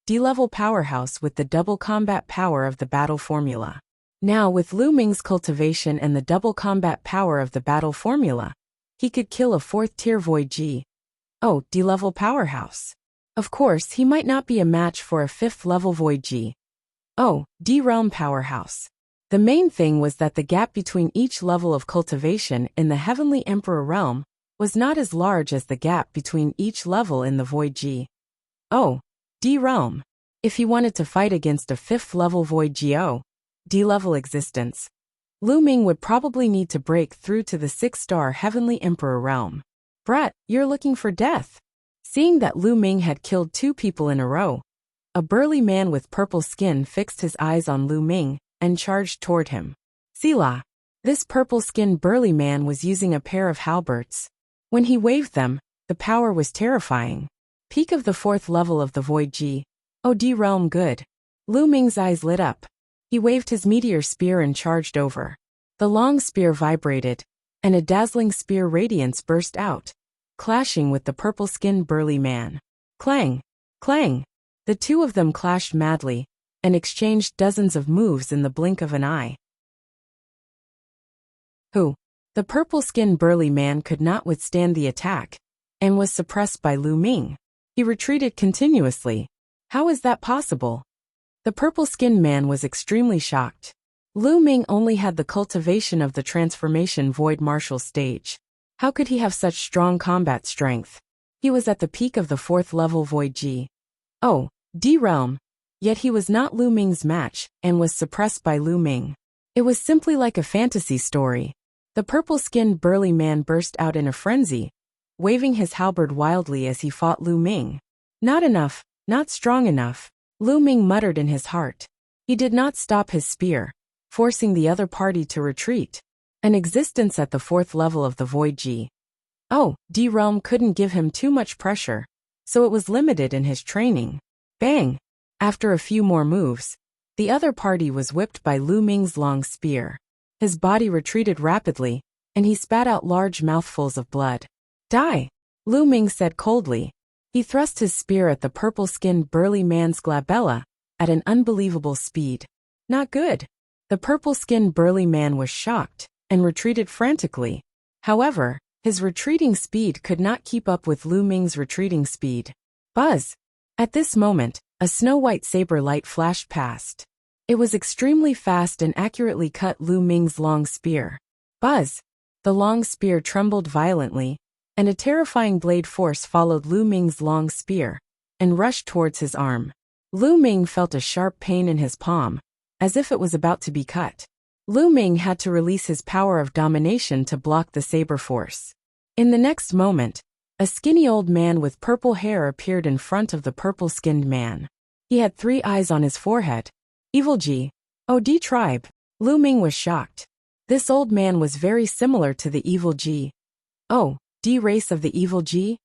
D-level powerhouse with the double combat power of the battle formula. Now, with Lu Ming's cultivation and the double combat power of the battle formula, he could kill a 4th-tier Void D-level powerhouse. Of course, he might not be a match for a 5th-level Void D-realm powerhouse. The main thing was that the gap between each level of cultivation in the Heavenly Emperor realm was not as large as the gap between each level in the Void D realm. If he wanted to fight against a 5th-level Void D-level existence, Lu Ming would probably need to break through to the 6-star Heavenly Emperor realm. Brat, you're looking for death. Seeing that Lu Ming had killed 2 people in a row, a burly man with purple skin fixed his eyes on Lu Ming and charged toward him. Sila. This purple-skinned burly man was using a pair of halberds. When he waved them, the power was terrifying. Peak of the 4th level of the Void D realm good. Lu Ming's eyes lit up. He waved his meteor spear and charged over. The long spear vibrated, and a dazzling spear radiance burst out, clashing with the purple-skinned burly man. Clang! Clang! The two of them clashed madly, and exchanged dozens of moves in the blink of an eye. Who? The purple-skinned burly man could not withstand the attack, and was suppressed by Lu Ming. He retreated continuously. How is that possible? The purple-skinned man was extremely shocked. Lu Ming only had the cultivation of the transformation void martial stage. How could he have such strong combat strength? He was at the peak of the 4th level void G. Oh, D realm. Yet he was not Lu Ming's match, and was suppressed by Lu Ming. It was simply like a fantasy story. The purple-skinned burly man burst out in a frenzy, waving his halberd wildly as he fought Lu Ming. Not enough, not strong enough, Lu Ming muttered in his heart. He did not stop his spear, forcing the other party to retreat. An existence at the 4th level of the void G. Oh, D realm couldn't give him too much pressure, so it was limited in his training. Bang! After a few more moves, the other party was whipped by Lu Ming's long spear. His body retreated rapidly, and he spat out large mouthfuls of blood. Die! Lu Ming said coldly. He thrust his spear at the purple-skinned burly man's glabella, at an unbelievable speed. Not good. The purple-skinned burly man was shocked, and retreated frantically. However, his retreating speed could not keep up with Lu Ming's retreating speed. Buzz! At this moment, a snow-white saber light flashed past. It was extremely fast and accurately cut Lu Ming's long spear. Buzz! The long spear trembled violently, and a terrifying blade force followed Lu Ming's long spear, and rushed towards his arm. Lu Ming felt a sharp pain in his palm, as if it was about to be cut. Lu Ming had to release his power of domination to block the saber force. In the next moment, a skinny old man with purple hair appeared in front of the purple-skinned man. He had 3 eyes on his forehead. Evil G. OD tribe. Lu Ming was shocked. This old man was very similar to the evil G. Oh, D race of the evil G?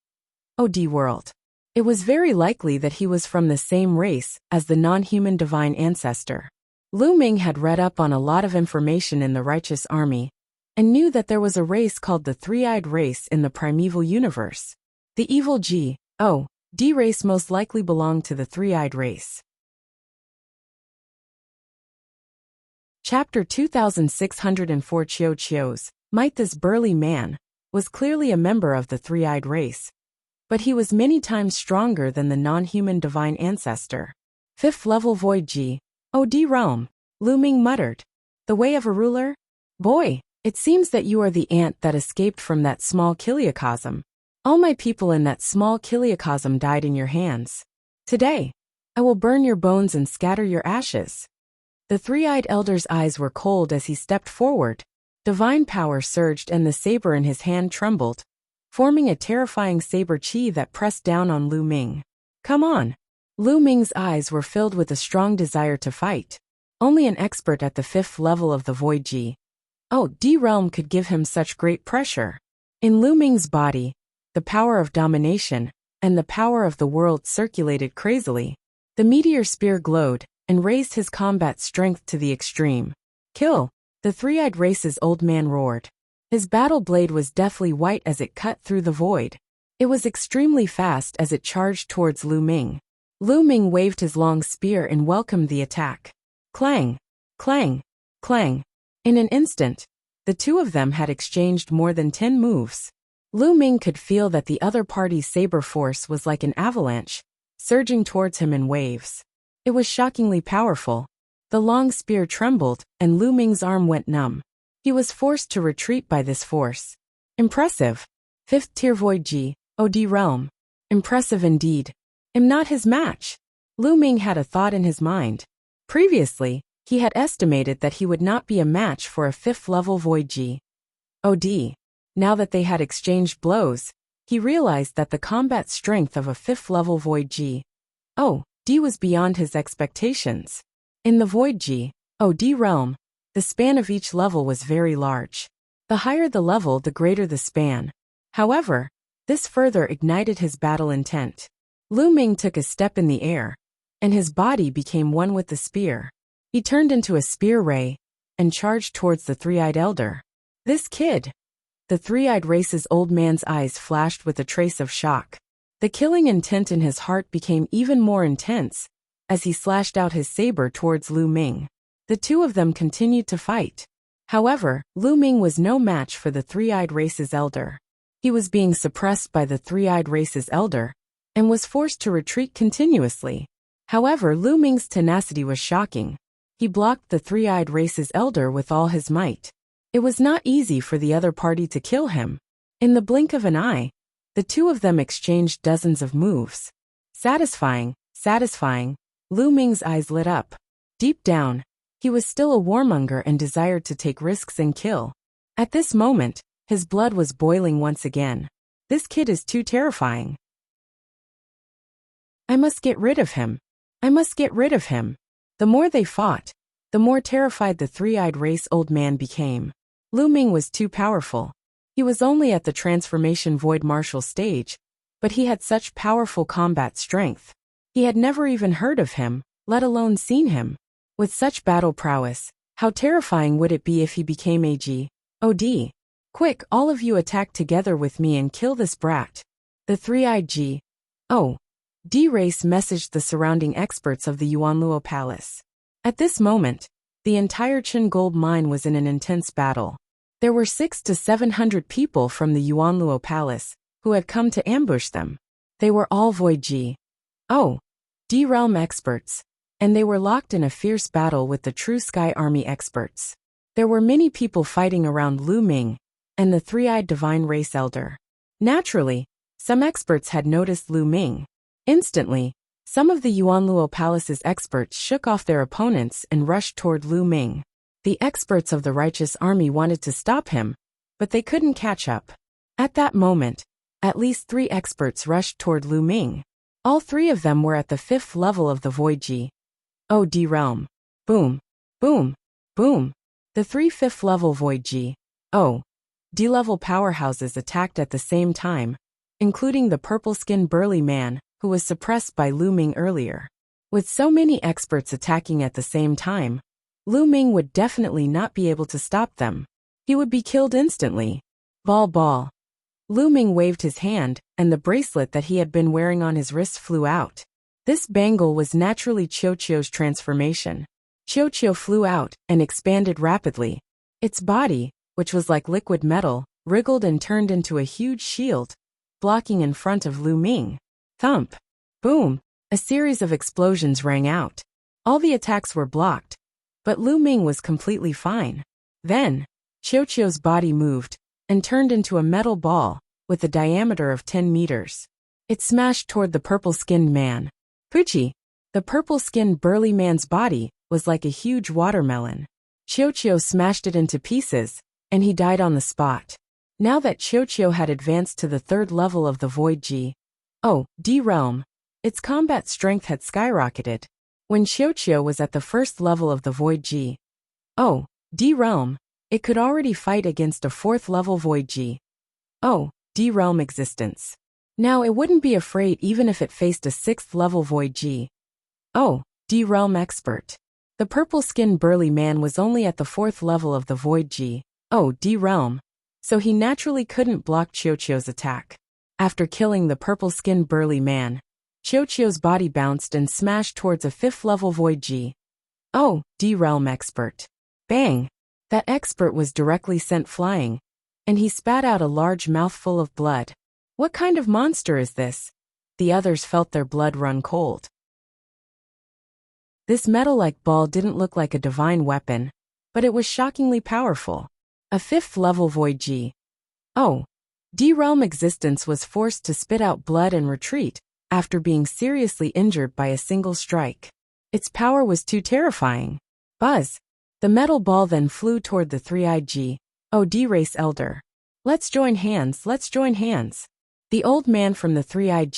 OD world. It was very likely that he was from the same race as the non-human divine ancestor. Lu Ming had read up on a lot of information in the righteous army, and knew that there was a race called the three-eyed race in the primeval universe. The evil G. O. D race most likely belonged to the three-eyed race. Chapter 2604 Chiu Chiu's might. This burly man was clearly a member of the three-eyed race, but he was many times stronger than the non-human divine ancestor. 5th level void G. OD realm, Lu Ming muttered. The way of a ruler? Boy, it seems that you are the ant that escaped from that small kiliocosm. All my people in that small kiliocosm died in your hands. Today, I will burn your bones and scatter your ashes. The three-eyed elder's eyes were cold as he stepped forward. Divine power surged and the saber in his hand trembled, forming a terrifying saber chi that pressed down on Lu Ming. Come on! Lu Ming's eyes were filled with a strong desire to fight. Only an expert at the 5th level of the void G. Oh, D realm could give him such great pressure. In Lu Ming's body, the power of domination and the power of the world circulated crazily. The meteor spear glowed and raised his combat strength to the extreme. Kill! The three-eyed race's old man roared. His battle blade was deathly white as it cut through the void. It was extremely fast as it charged towards Lu Ming. Lu Ming waved his long spear and welcomed the attack. Clang! Clang! Clang! In an instant, the two of them had exchanged more than 10 moves. Lu Ming could feel that the other party's saber force was like an avalanche, surging towards him in waves. It was shockingly powerful. The long spear trembled, and Lu Ming's arm went numb. He was forced to retreat by this force. Impressive. 5th tier void G. OD realm. Impressive indeed. Am not his match. Lu Ming had a thought in his mind. Previously, he had estimated that he would not be a match for a 5th level void G. OD. Now that they had exchanged blows, he realized that the combat strength of a 5th level void G. OD was beyond his expectations. In the void G. OD realm, the span of each level was very large. The higher the level, the greater the span. However, this further ignited his battle intent. Lu Ming took a step in the air, and his body became one with the spear. He turned into a spear ray, and charged towards the three-eyed elder. This kid! The three-eyed race's old man's eyes flashed with a trace of shock. The killing intent in his heart became even more intense, as he slashed out his saber towards Lu Ming. The two of them continued to fight. However, Lu Ming was no match for the three-eyed race's elder. He was being suppressed by the three-eyed race's elder, and was forced to retreat continuously. However, Lu Ming's tenacity was shocking. He blocked the three-eyed race's elder with all his might. It was not easy for the other party to kill him. In the blink of an eye, the two of them exchanged dozens of moves. Satisfying, satisfying, Lu Ming's eyes lit up. Deep down, he was still a warmonger and desired to take risks and kill. At this moment, his blood was boiling once again. This kid is too terrifying. I must get rid of him. I must get rid of him. The more they fought, the more terrified the three-eyed race old man became. Lu Ming was too powerful. He was only at the transformation void martial stage, but he had such powerful combat strength. He had never even heard of him, let alone seen him. With such battle prowess, how terrifying would it be if he became a God? Quick, all of you attack together with me and kill this brat. The three-eyed God race messaged the surrounding experts of the Yuanluo Palace. At this moment, the entire Qin gold mine was in an intense battle. There were 600 to 700 people from the Yuanluo Palace who had come to ambush them. They were all Void D realm experts, and they were locked in a fierce battle with the true Sky Army experts. There were many people fighting around Lu Ming and the three-eyed divine race elder. Naturally, some experts had noticed Lu Ming. Instantly, some of the Yuanluo Palace's experts shook off their opponents and rushed toward Lu Ming. The experts of the righteous army wanted to stop him, but they couldn't catch up. At that moment, at least 3 experts rushed toward Lu Ming. All 3 of them were at the 5th level of the Void God realm. Boom, boom, boom. The 3 5th level Void God level powerhouses attacked at the same time, including the purple-skinned burly man who was suppressed by Lu Ming earlier. With so many experts attacking at the same time, Lu Ming would definitely not be able to stop them. He would be killed instantly. Ball. Lu Ming waved his hand, and the bracelet that he had been wearing on his wrist flew out. This bangle was naturally Qiuqiu's transformation. Qiuqiu flew out and expanded rapidly. Its body, which was like liquid metal, wriggled and turned into a huge shield, blocking in front of Lu Ming. Thump! Boom! A series of explosions rang out. All the attacks were blocked, but Lu Ming was completely fine. Then, Qiuqiu's body moved and turned into a metal ball with a diameter of 10 meters. It smashed toward the purple-skinned man. Pucci! The purple-skinned burly man's body was like a huge watermelon. Qiuqiu smashed it into pieces, and he died on the spot. Now that Qiuqiu had advanced to the 3rd level of the Void God realm, its combat strength had skyrocketed. When Qiuqiu was at the 1st level of the Void God realm, it could already fight against a 4th level Void God realm existence. Now it wouldn't be afraid even if it faced a 6th level Void God realm expert. The purple-skinned burly man was only at the 4th level of the Void God realm, so he naturally couldn't block Qiuqiu's attack. After killing the purple-skinned burly man, Qiuqiu's body bounced and smashed towards a 5th level Void God realm expert. Bang! That expert was directly sent flying, and he spat out a large mouthful of blood. What kind of monster is this? The others felt their blood run cold. This metal-like ball didn't look like a divine weapon, but it was shockingly powerful. A 5th level Void God realm existence was forced to spit out blood and retreat after being seriously injured by a single strike. Its power was too terrifying. Buzz! The metal ball then flew toward the three-eyed God race elder. Let's join hands, let's join hands. The old man from the three-eyed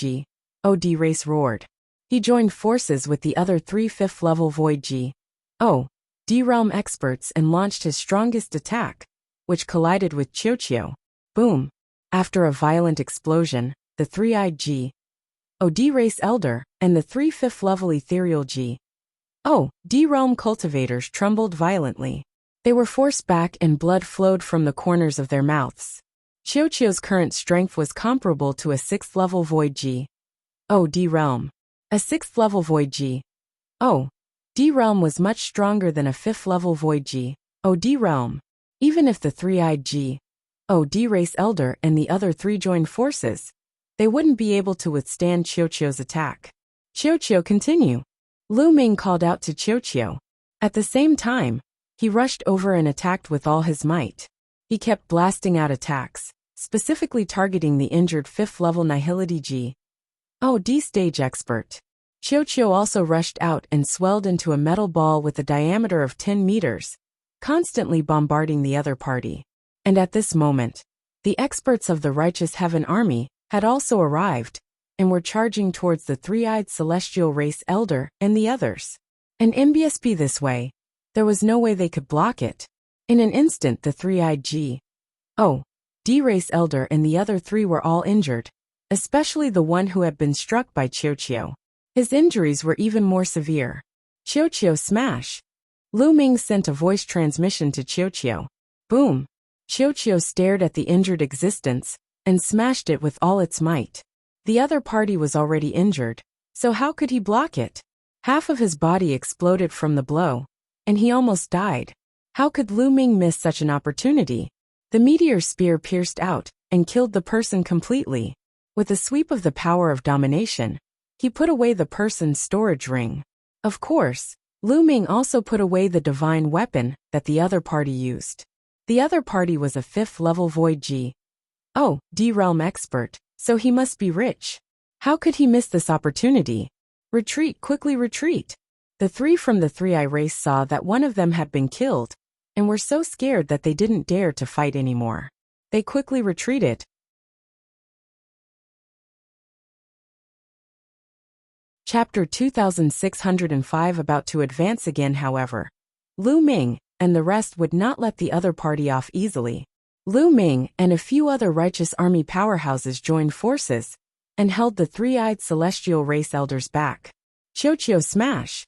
God race roared. He joined forces with the other 3 5th level Void God realm experts and launched his strongest attack, which collided with Qiuqiu. Boom! After a violent explosion, the three-eyed God race elder and the 3 5th level ethereal God realm cultivators trembled violently. They were forced back and blood flowed from the corners of their mouths. Qiuqiu's current strength was comparable to a 6th level Void God realm. A 6th level Void Oh, D realm was much stronger than a 5th level void G. Oh, D realm. Even if the three-eyed G. Oh, D race elder and the other 3 joined forces, they wouldn't be able to withstand Qiuqiu's attack. Qiuqiu, continue. Lu Ming called out to Qiuqiu. At the same time, he rushed over and attacked with all his might. He kept blasting out attacks, specifically targeting the injured 5th level Nihility G. Oh, D stage expert. Qiuqiu also rushed out and swelled into a metal ball with a diameter of 10 meters, constantly bombarding the other party. And at this moment, the experts of the Righteous Heaven Army had also arrived, and were charging towards the three-eyed celestial race elder and the others. And MBSP this way, there was no way they could block it. In an instant the three-eyed G. Oh, D race elder and the other 3 were all injured, especially the one who had been struck by Qiuqiu. His injuries were even more severe. Qiuqiu smash. Lu Ming sent a voice transmission to Qiuqiu. Boom. Qiuqiu stared at the injured existence and smashed it with all its might. The other party was already injured, so how could he block it? Half of his body exploded from the blow, and he almost died. How could Lu Ming miss such an opportunity? The meteor spear pierced out and killed the person completely. With a sweep of the power of domination, he put away the person's storage ring. Of course, Lu Ming also put away the divine weapon that the other party used. The other party was a 5th level void G. Oh, D realm expert, so he must be rich. How could he miss this opportunity? Retreat, quickly retreat. The 3 from the three-eye race saw that one of them had been killed, and were so scared that they didn't dare to fight anymore. They quickly retreated. Chapter 2605 about to advance again. However, Lu Ming and the rest would not let the other party off easily. Lu Ming and a few other righteous army powerhouses joined forces and held the three-eyed celestial race elders back. Qiuqiu smash.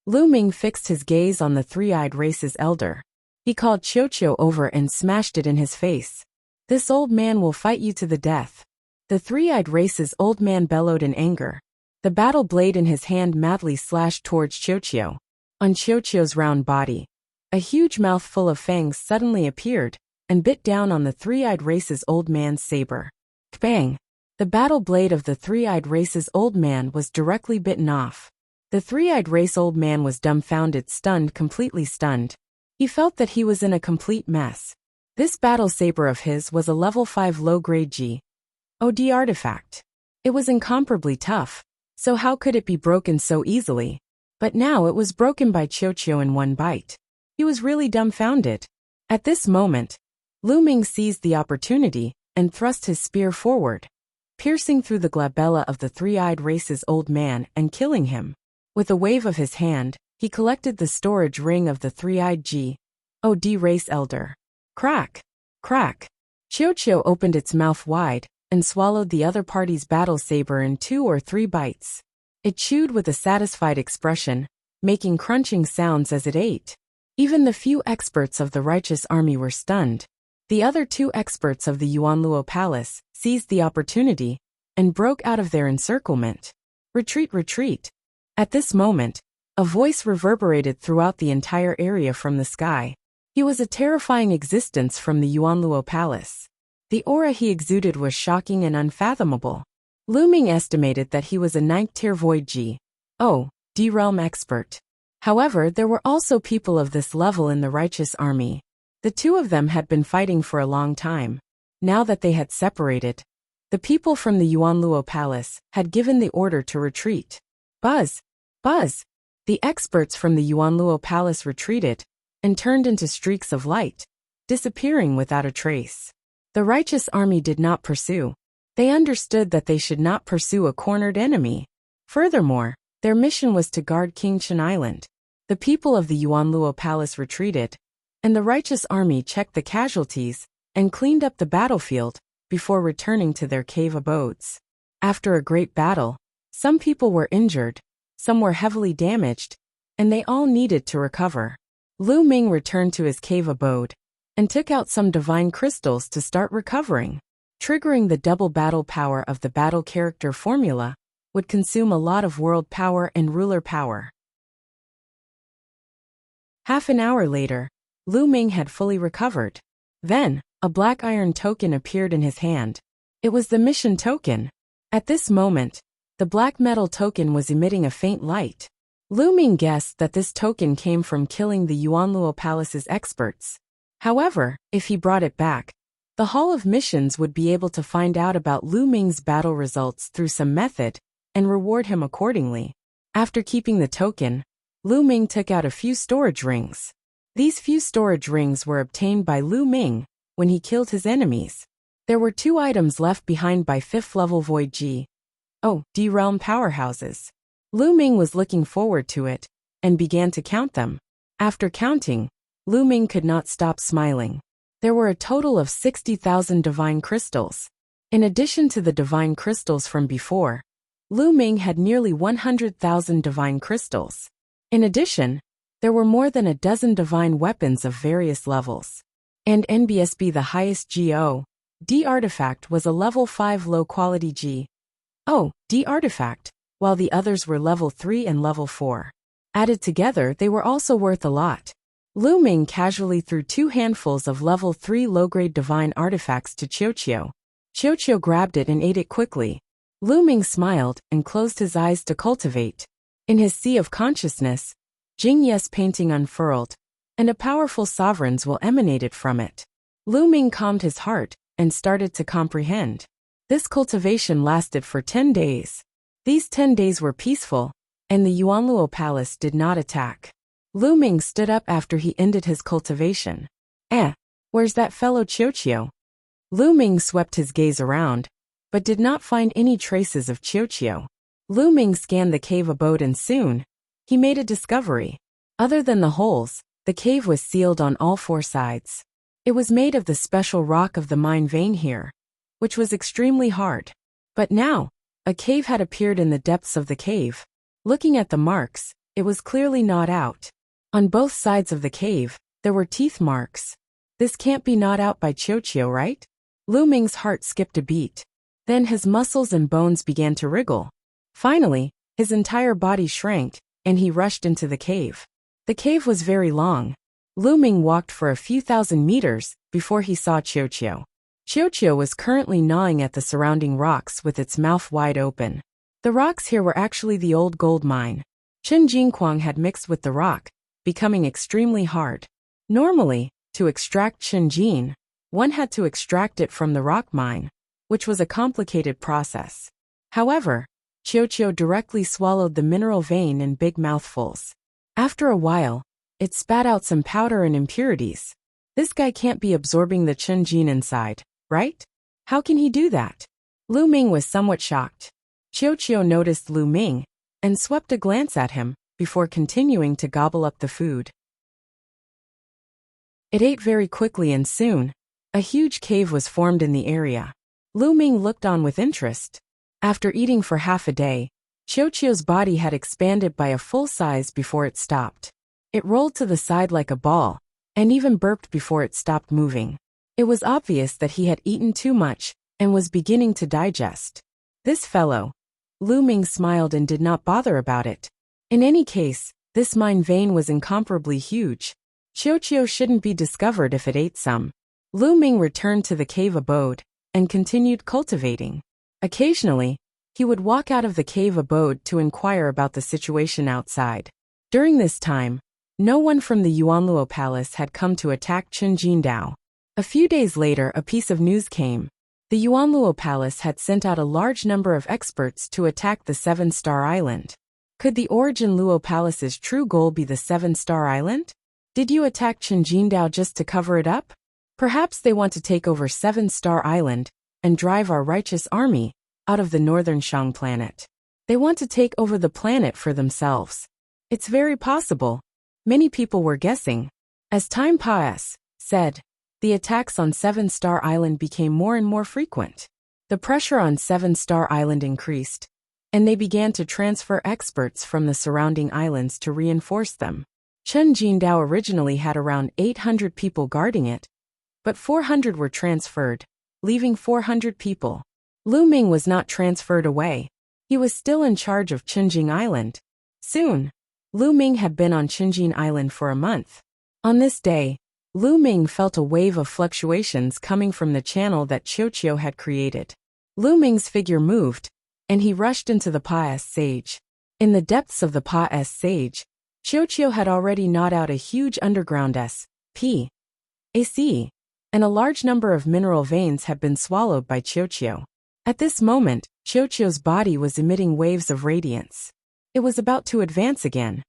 Lu Ming fixed his gaze on the three-eyed race's elder. He called Qiuqiu over and smashed it in his face. This old man will fight you to the death. The three-eyed race's old man bellowed in anger. The battle blade in his hand madly slashed towards Qiuqiu. On Qiuqiu's round body, a huge mouth full of fangs suddenly appeared and bit down on the three-eyed race's old man's saber. Bang! The battle blade of the three-eyed race's old man was directly bitten off. The three-eyed race old man was dumbfounded, stunned, completely stunned. He felt that he was in a complete mess. This battle saber of his was a level 5 low-grade G. OD artifact. It was incomparably tough. So how could it be broken so easily? But now it was broken by Qiuqiu in one bite. He was really dumbfounded. At this moment, Lu Ming seized the opportunity and thrust his spear forward, piercing through the glabella of the three-eyed race's old man and killing him. With a wave of his hand, he collected the storage ring of the three-eyed G. OD race elder. Crack! Crack! Qiuqiu opened its mouth wide and swallowed the other party's battle saber in 2 or 3 bites. It chewed with a satisfied expression, making crunching sounds as it ate. Even the few experts of the righteous army were stunned. The other 2 experts of the Yuanluo Palace seized the opportunity and broke out of their encirclement. Retreat, retreat. At this moment, a voice reverberated throughout the entire area from the sky. He was a terrifying existence from the Yuanluo Palace. The aura he exuded was shocking and unfathomable. Lu Ming estimated that he was a 9th tier void G. Oh, D realm expert. However, there were also people of this level in the righteous army. The 2 of them had been fighting for a long time. Now that they had separated, the people from the Yuanluo Palace had given the order to retreat. Buzz! Buzz! The experts from the Yuanluo Palace retreated and turned into streaks of light, disappearing without a trace. The righteous army did not pursue. They understood that they should not pursue a cornered enemy. Furthermore, their mission was to guard Qingchen Island. The people of the Yuanluo Palace retreated, and the righteous army checked the casualties and cleaned up the battlefield before returning to their cave abodes. After a great battle, some people were injured, some were heavily damaged, and they all needed to recover. Lu Ming returned to his cave abode and took out some divine crystals to start recovering. Triggering the double battle power of the battle character formula would consume a lot of world power and ruler power. Half an hour later, Lu Ming had fully recovered. Then, a black iron token appeared in his hand. It was the mission token. At this moment, the black metal token was emitting a faint light. Lu Ming guessed that this token came from killing the Yuanluo Palace's experts. However, if he brought it back, the Hall of Missions would be able to find out about Lu Ming's battle results through some method and reward him accordingly. After keeping the token, Lu Ming took out a few storage rings. These few storage rings were obtained by Lu Ming when he killed his enemies. There were 2 items left behind by 5th level Void G. D realm powerhouses. Lu Ming was looking forward to it and began to count them. After counting, Lu Ming could not stop smiling. There were a total of 60,000 divine crystals. In addition to the divine crystals from before, Lu Ming had nearly 100,000 divine crystals. In addition, there were more than a dozen divine weapons of various levels. And NBSB, the highest G.O.D artifact, was a level 5 low-quality G.O.D artifact, while the others were level 3 and level 4. Added together, they were also worth a lot. Lu Ming casually threw 2 handfuls of level 3 low-grade divine artifacts to Qiuqiu. Qiuqiu grabbed it and ate it quickly. Lu Ming smiled and closed his eyes to cultivate. In his sea of consciousness, Jingye's painting unfurled, and a powerful sovereign's will emanated from it. Lu Ming calmed his heart and started to comprehend. This cultivation lasted for 10 days. These 10 days were peaceful, and the Yuanluo Palace did not attack. Lu Ming stood up after he ended his cultivation. Where's that fellow Qiuqiu? Lu Ming swept his gaze around, but did not find any traces of Qiuqiu. Lu Ming scanned the cave abode and soon, he made a discovery. Other than the holes, the cave was sealed on all 4 sides. It was made of the special rock of the mine vein here, which was extremely hard. But now, a cave had appeared in the depths of the cave. Looking at the marks, it was clearly gnawed out. On both sides of the cave, there were teeth marks. This can't be gnawed out by Qiuqiu, right? Lu Ming's heart skipped a beat. Then his muscles and bones began to wriggle. Finally, his entire body shrank, and he rushed into the cave. The cave was very long. Lu Ming walked for a few thousand meters before he saw Qiuqiu. Qiuqiu was currently gnawing at the surrounding rocks with its mouth wide open. The rocks here were actually the old gold mine. Chen Jingquang had mixed with the rock, becoming extremely hard. Normally, to extract Chen Jin, one had to extract it from the rock mine, which was a complicated process. However, Qiuqiu directly swallowed the mineral vein in big mouthfuls. After a while, it spat out some powder and impurities. This guy can't be absorbing the Chen Jin inside, right? How can he do that? Lu Ming was somewhat shocked. Qiuqiu noticed Lu Ming and swept a glance at him before continuing to gobble up the food. It ate very quickly and soon, a huge cave was formed in the area. Lu Ming looked on with interest. After eating for half a day, Qiuqiu's body had expanded by a full size before it stopped. It rolled to the side like a ball, and even burped before it stopped moving. It was obvious that he had eaten too much and was beginning to digest. This fellow. Lu Ming smiled and did not bother about it. In any case, this mine vein was incomparably huge. Qiuqiu shouldn't be discovered if it ate some. Lu Ming returned to the cave abode and continued cultivating. Occasionally, he would walk out of the cave abode to inquire about the situation outside. During this time, no one from the Yuanluo Palace had come to attack Chen Jindao. A few days later, a piece of news came. The Yuanluo Palace had sent out a large number of experts to attack the 7-Star Island. Could the Origin Luo Palace's true goal be the 7-Star Island? Did you attack Chen Jindao just to cover it up? Perhaps they want to take over 7-Star Island and drive our righteous army out of the northern Shang planet. They want to take over the planet for themselves. It's very possible. Many people were guessing. As time passed, the attacks on 7-Star Island became more and more frequent. The pressure on 7-Star Island increased, and they began to transfer experts from the surrounding islands to reinforce them. Chen Jindao originally had around 800 people guarding it, but 400 were transferred, leaving 400 people. Lu Ming was not transferred away. He was still in charge of Qingjing Island. Soon, Lu Ming had been on Qingjin Island for a month. On this day, Lu Ming felt a wave of fluctuations coming from the channel that Qiuqiu had created. Lu Ming's figure moved, and he rushed into the Pa-S Sage. In the depths of the Pa-S Sage, Qiuqiu had already gnawed out a huge underground S.P.A.C., and a large number of mineral veins had been swallowed by Qiuqiu. At this moment, Qiuqiu's body was emitting waves of radiance. It was about to advance again.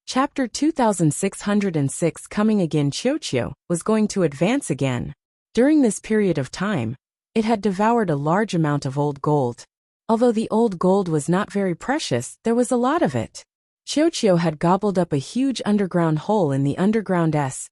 Chapter 2606 Coming Again. Qiuqiu was going to advance again. During this period of time, it had devoured a large amount of old gold. Although the old gold was not very precious, there was a lot of it. Qiuqiu had gobbled up a huge underground hole in the underground S.P.A.C.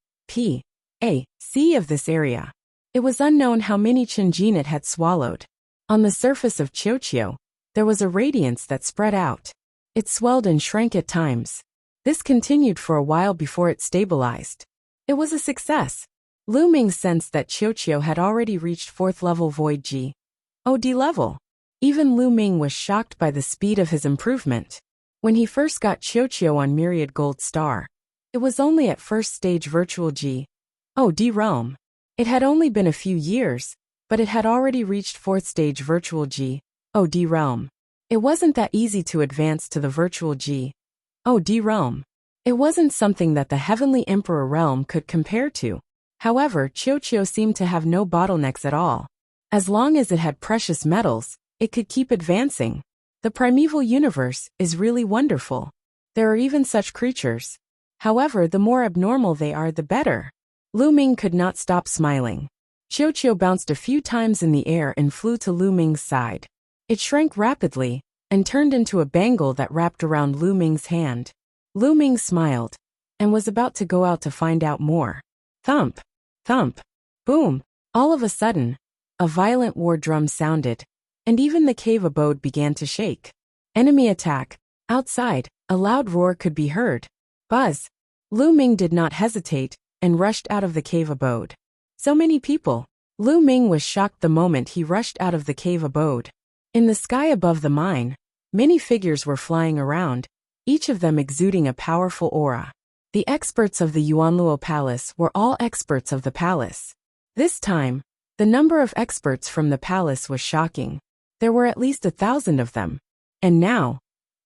of this area. It was unknown how many Qingjin it had swallowed. On the surface of Qiuqiu, there was a radiance that spread out. It swelled and shrank at times. This continued for a while before it stabilized. It was a success. Lu Ming sensed that Qiuqiu had already reached 4th level Void G.O.D. level. Even Lu Ming was shocked by the speed of his improvement. When he first got Qiuqiu on Myriad Gold Star, it was only at 1st stage Virtual G.O.D. realm. It had only been a few years, but it had already reached 4th stage Virtual G.O.D. realm. It wasn't that easy to advance to the Virtual G.O.D. realm. It wasn't something that the Heavenly Emperor realm could compare to. However, Qiuqiu seemed to have no bottlenecks at all. As long as it had precious metals, it could keep advancing. The primeval universe is really wonderful. There are even such creatures. However, the more abnormal they are, the better. Lu Ming could not stop smiling. Qiuqiu bounced a few times in the air and flew to Lu Ming's side. It shrank rapidly and turned into a bangle that wrapped around Lu Ming's hand. Lu Ming smiled and was about to go out to find out more. Thump, thump, boom. All of a sudden, a violent war drum sounded, and even the cave abode began to shake. Enemy attack. Outside, a loud roar could be heard. Buzz. Lu Ming did not hesitate and rushed out of the cave abode. So many people. Lu Ming was shocked the moment he rushed out of the cave abode. In the sky above the mine, many figures were flying around, each of them exuding a powerful aura. The experts of the Yuanluo Palace were all experts of the palace. This time, the number of experts from the palace was shocking. There were at least 1,000 of them. And now,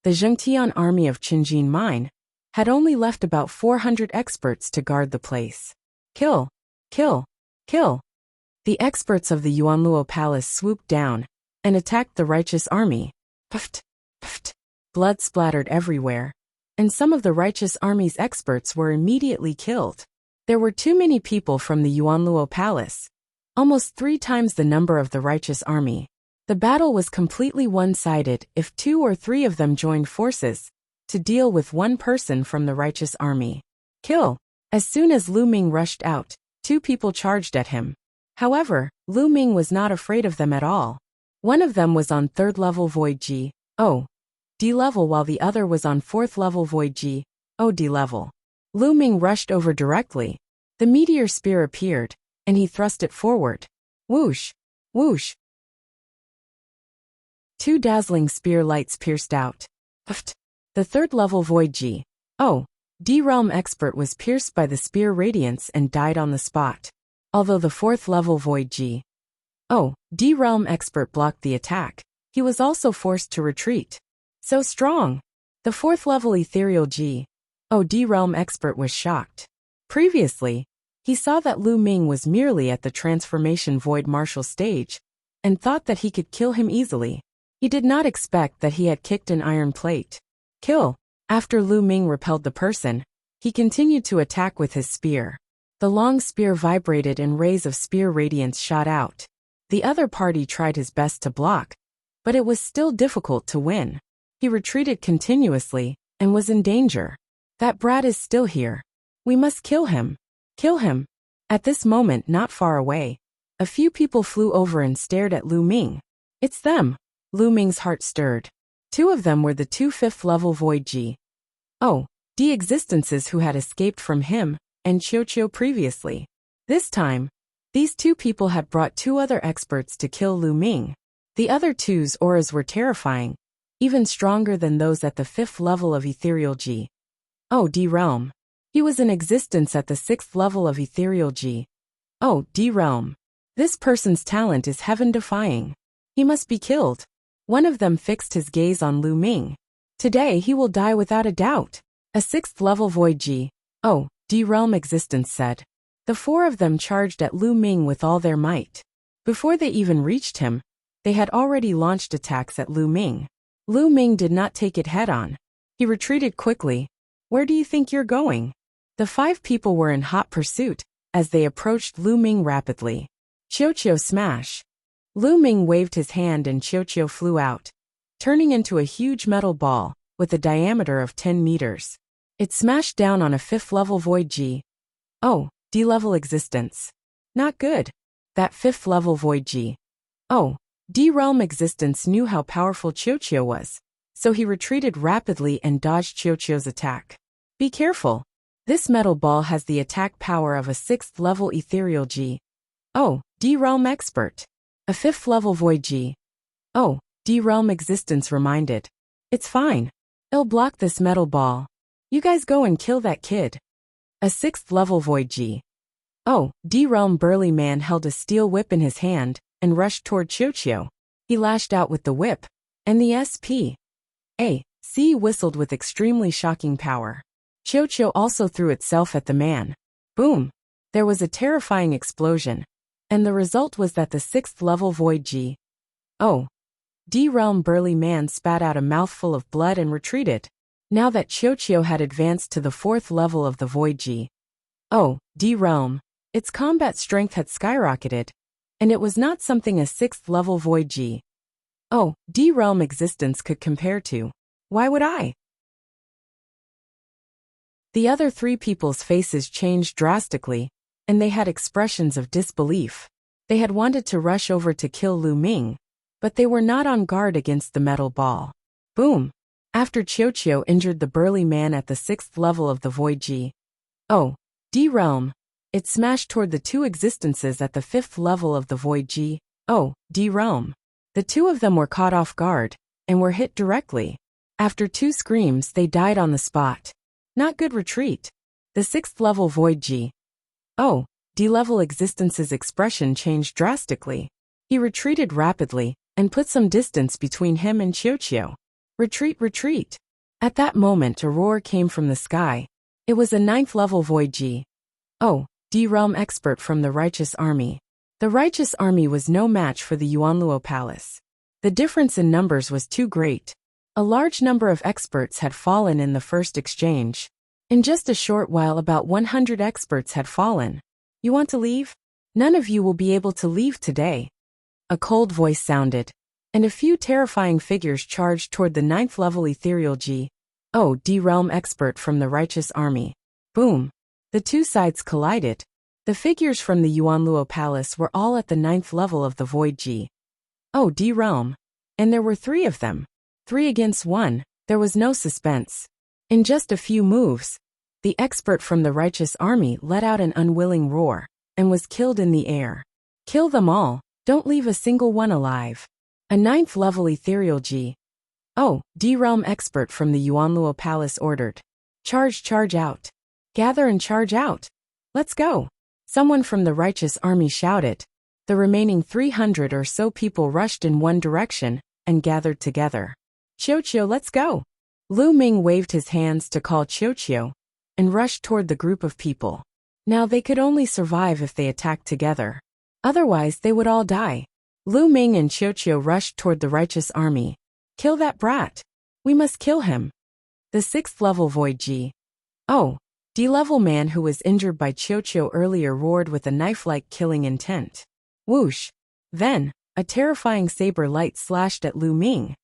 the Zhengtian army of Qingjin Mine had only left about 400 experts to guard the place. Kill, kill, kill. The experts of the Yuanluo Palace swooped down and attacked the righteous army. Puffed, puffed. Blood splattered everywhere, and some of the righteous army's experts were immediately killed. There were too many people from the Yuanluo Palace, almost 3 times the number of the righteous army. The battle was completely one-sided if 2 or 3 of them joined forces to deal with one person from the righteous army. Kill. As soon as Lu Ming rushed out, 2 people charged at him. However, Lu Ming was not afraid of them at all. One of them was on 3rd level Void G.O.D. level while the other was on 4th level Void G.O.D. level. Lu Ming rushed over directly. The meteor spear appeared, and he thrust it forward. Whoosh! Whoosh! 2 dazzling spear lights pierced out. Puffed. The 3rd level Void G.O.D. realm expert was pierced by the spear radiance and died on the spot. Although the 4th level Void G. Oh, D-Realm expert blocked the attack. He was also forced to retreat. So strong. The 4th level ethereal G. Oh, D-Realm expert was shocked. Previously, he saw that Lu Ming was merely at the transformation void martial stage, and thought that he could kill him easily. He did not expect that he had kicked an iron plate. Kill. After Lu Ming repelled the person, he continued to attack with his spear. The long spear vibrated and rays of spear radiance shot out. The other party tried his best to block, but it was still difficult to win. He retreated continuously and was in danger. That brat is still here. We must kill him. Kill him. At this moment, not far away, a few people flew over and stared at Lu Ming. It's them. Lu Ming's heart stirred. 2 of them were the 2 5th level Void G. Oh, D existences who had escaped from him and Qiuqiu previously. This time, these 2 people had brought 2 other experts to kill Lu Ming. The other 2's auras were terrifying, even stronger than those at the 5th level of ethereal G. Oh, D-Realm. He was in existence at the 6th level of ethereal G. Oh, D-Realm. This person's talent is heaven-defying. He must be killed. One of them fixed his gaze on Lu Ming. Today he will die without a doubt. A 6th level Void G. Oh, D-Realm existence said. The 4 of them charged at Lu Ming with all their might. Before they even reached him, they had already launched attacks at Lu Ming. Lu Ming did not take it head-on. He retreated quickly. Where do you think you're going? The 5 people were in hot pursuit as they approached Lu Ming rapidly. Qiuqiu smash. Lu Ming waved his hand and Qiuqiu flew out, turning into a huge metal ball with a diameter of 10 meters. It smashed down on a 5th level Void G. Oh, D-level existence. Not good. That 5th level Void G. Oh, D-Realm existence knew how powerful Qiuqiu was, so he retreated rapidly and dodged Qiuqiu's attack. Be careful. This metal ball has the attack power of a 6th level ethereal G. Oh, D-Realm expert. A 5th level Void G. Oh, D-Realm existence reminded. It's fine. It'll block this metal ball. You guys go and kill that kid. A 6th level Void G. Oh, D-Realm burly man held a steel whip in his hand and rushed toward Qiuqiu. He lashed out with the whip, and the S.P.A.C. whistled with extremely shocking power. Qiuqiu also threw itself at the man. Boom! There was a terrifying explosion, and the result was that the 6th level Void G. Oh! D-Realm burly man spat out a mouthful of blood and retreated. Now that Qiuqiu had advanced to the 4th level of the Void G. Oh, D-Realm. Its combat strength had skyrocketed, and it was not something a 6th level Void G. Oh, D-Realm existence could compare to. Why would I? The other 3 people's faces changed drastically, and they had expressions of disbelief. They had wanted to rush over to kill Lu Ming, but they were not on guard against the metal ball. Boom! After Qiuqiu injured the burly man at the 6th level of the Void G. Oh, D-Realm. It smashed toward the 2 existences at the 5th level of the Void G. Oh, D-Realm. The 2 of them were caught off guard, and were hit directly. After 2 screams, they died on the spot. Not good retreat. The 6th level Void G. Oh, D-level existence's expression changed drastically. He retreated rapidly, and put some distance between him and Qiuqiu. Retreat, retreat. At that moment a roar came from the sky. It was a 9th level Void G. Oh, D-Realm expert from the Righteous Army. The Righteous Army was no match for the Yuanluo Palace. The difference in numbers was too great. A large number of experts had fallen in the first exchange. In just a short while about 100 experts had fallen. You want to leave? None of you will be able to leave today. A cold voice sounded, and a few terrifying figures charged toward the 9th level ethereal G. Oh, D-Realm expert from the Righteous Army. Boom! The 2 sides collided. The figures from the Yuanluo Palace were all at the 9th level of the Void G. Oh, D-Realm. And there were 3 of them. 3 against 1, there was no suspense. In just a few moves, the expert from the Righteous Army let out an unwilling roar, and was killed in the air. Kill them all, don't leave a single one alive. A 9th level ethereal G. Oh, D-Realm expert from the Yuanluo Palace ordered. Charge out. Gather and charge out. Let's go. Someone from the Righteous Army shouted. The remaining 300 or so people rushed in one direction and gathered together. Qiu, let's go! Lu Ming waved his hands to call Qiu and rushed toward the group of people. Now they could only survive if they attacked together. Otherwise they would all die. Lu Ming and Qiu rushed toward the righteous army. Kill that brat! We must kill him! The 6th level Void G. Oh, D-level man who was injured by Qiu earlier roared with a knife-like killing intent. Whoosh! Then, a terrifying saber light slashed at Lu Ming.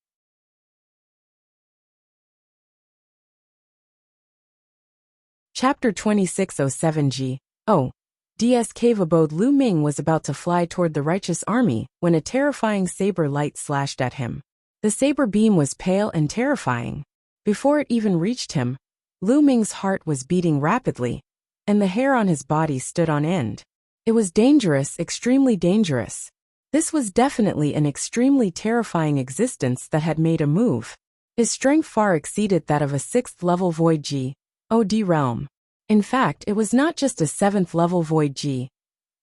Chapter 2607G. Oh, DS Cave abode. Lu Ming was about to fly toward the righteous army when a terrifying saber light slashed at him. The saber beam was pale and terrifying. Before it even reached him, Lu Ming's heart was beating rapidly, and the hair on his body stood on end. It was dangerous, extremely dangerous. This was definitely an extremely terrifying existence that had made a move. His strength far exceeded that of a 6th level Void G. OD realm. In fact, it was not just a 7th level Void G.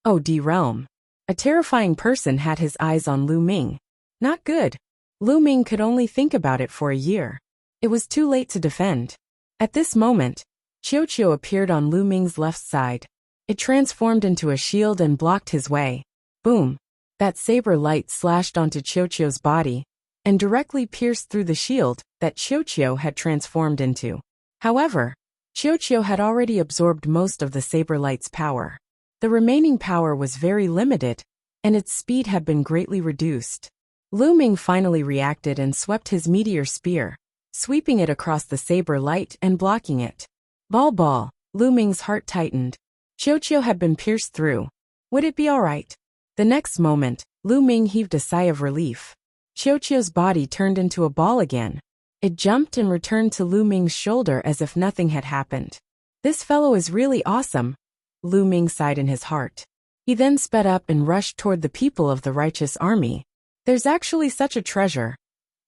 OD realm. A terrifying person had his eyes on Lu Ming. Not good. Lu Ming could only think about it for a year. It was too late to defend. At this moment, Qiu appeared on Lu Ming's left side. It transformed into a shield and blocked his way. Boom! That saber light slashed onto Qiu's body and directly pierced through the shield that Qiu had transformed into. However, Qiu had already absorbed most of the saber light's power. The remaining power was very limited, and its speed had been greatly reduced. Lu Ming finally reacted and swept his meteor spear, sweeping it across the saber light and blocking it. Ball! Lu Ming's heart tightened. Qiu had been pierced through. Would it be alright? The next moment, Lu Ming heaved a sigh of relief. Qiu's body turned into a ball again. It jumped and returned to Lu Ming's shoulder as if nothing had happened. This fellow is really awesome, Lu Ming sighed in his heart. He then sped up and rushed toward the people of the righteous army. There's actually such a treasure.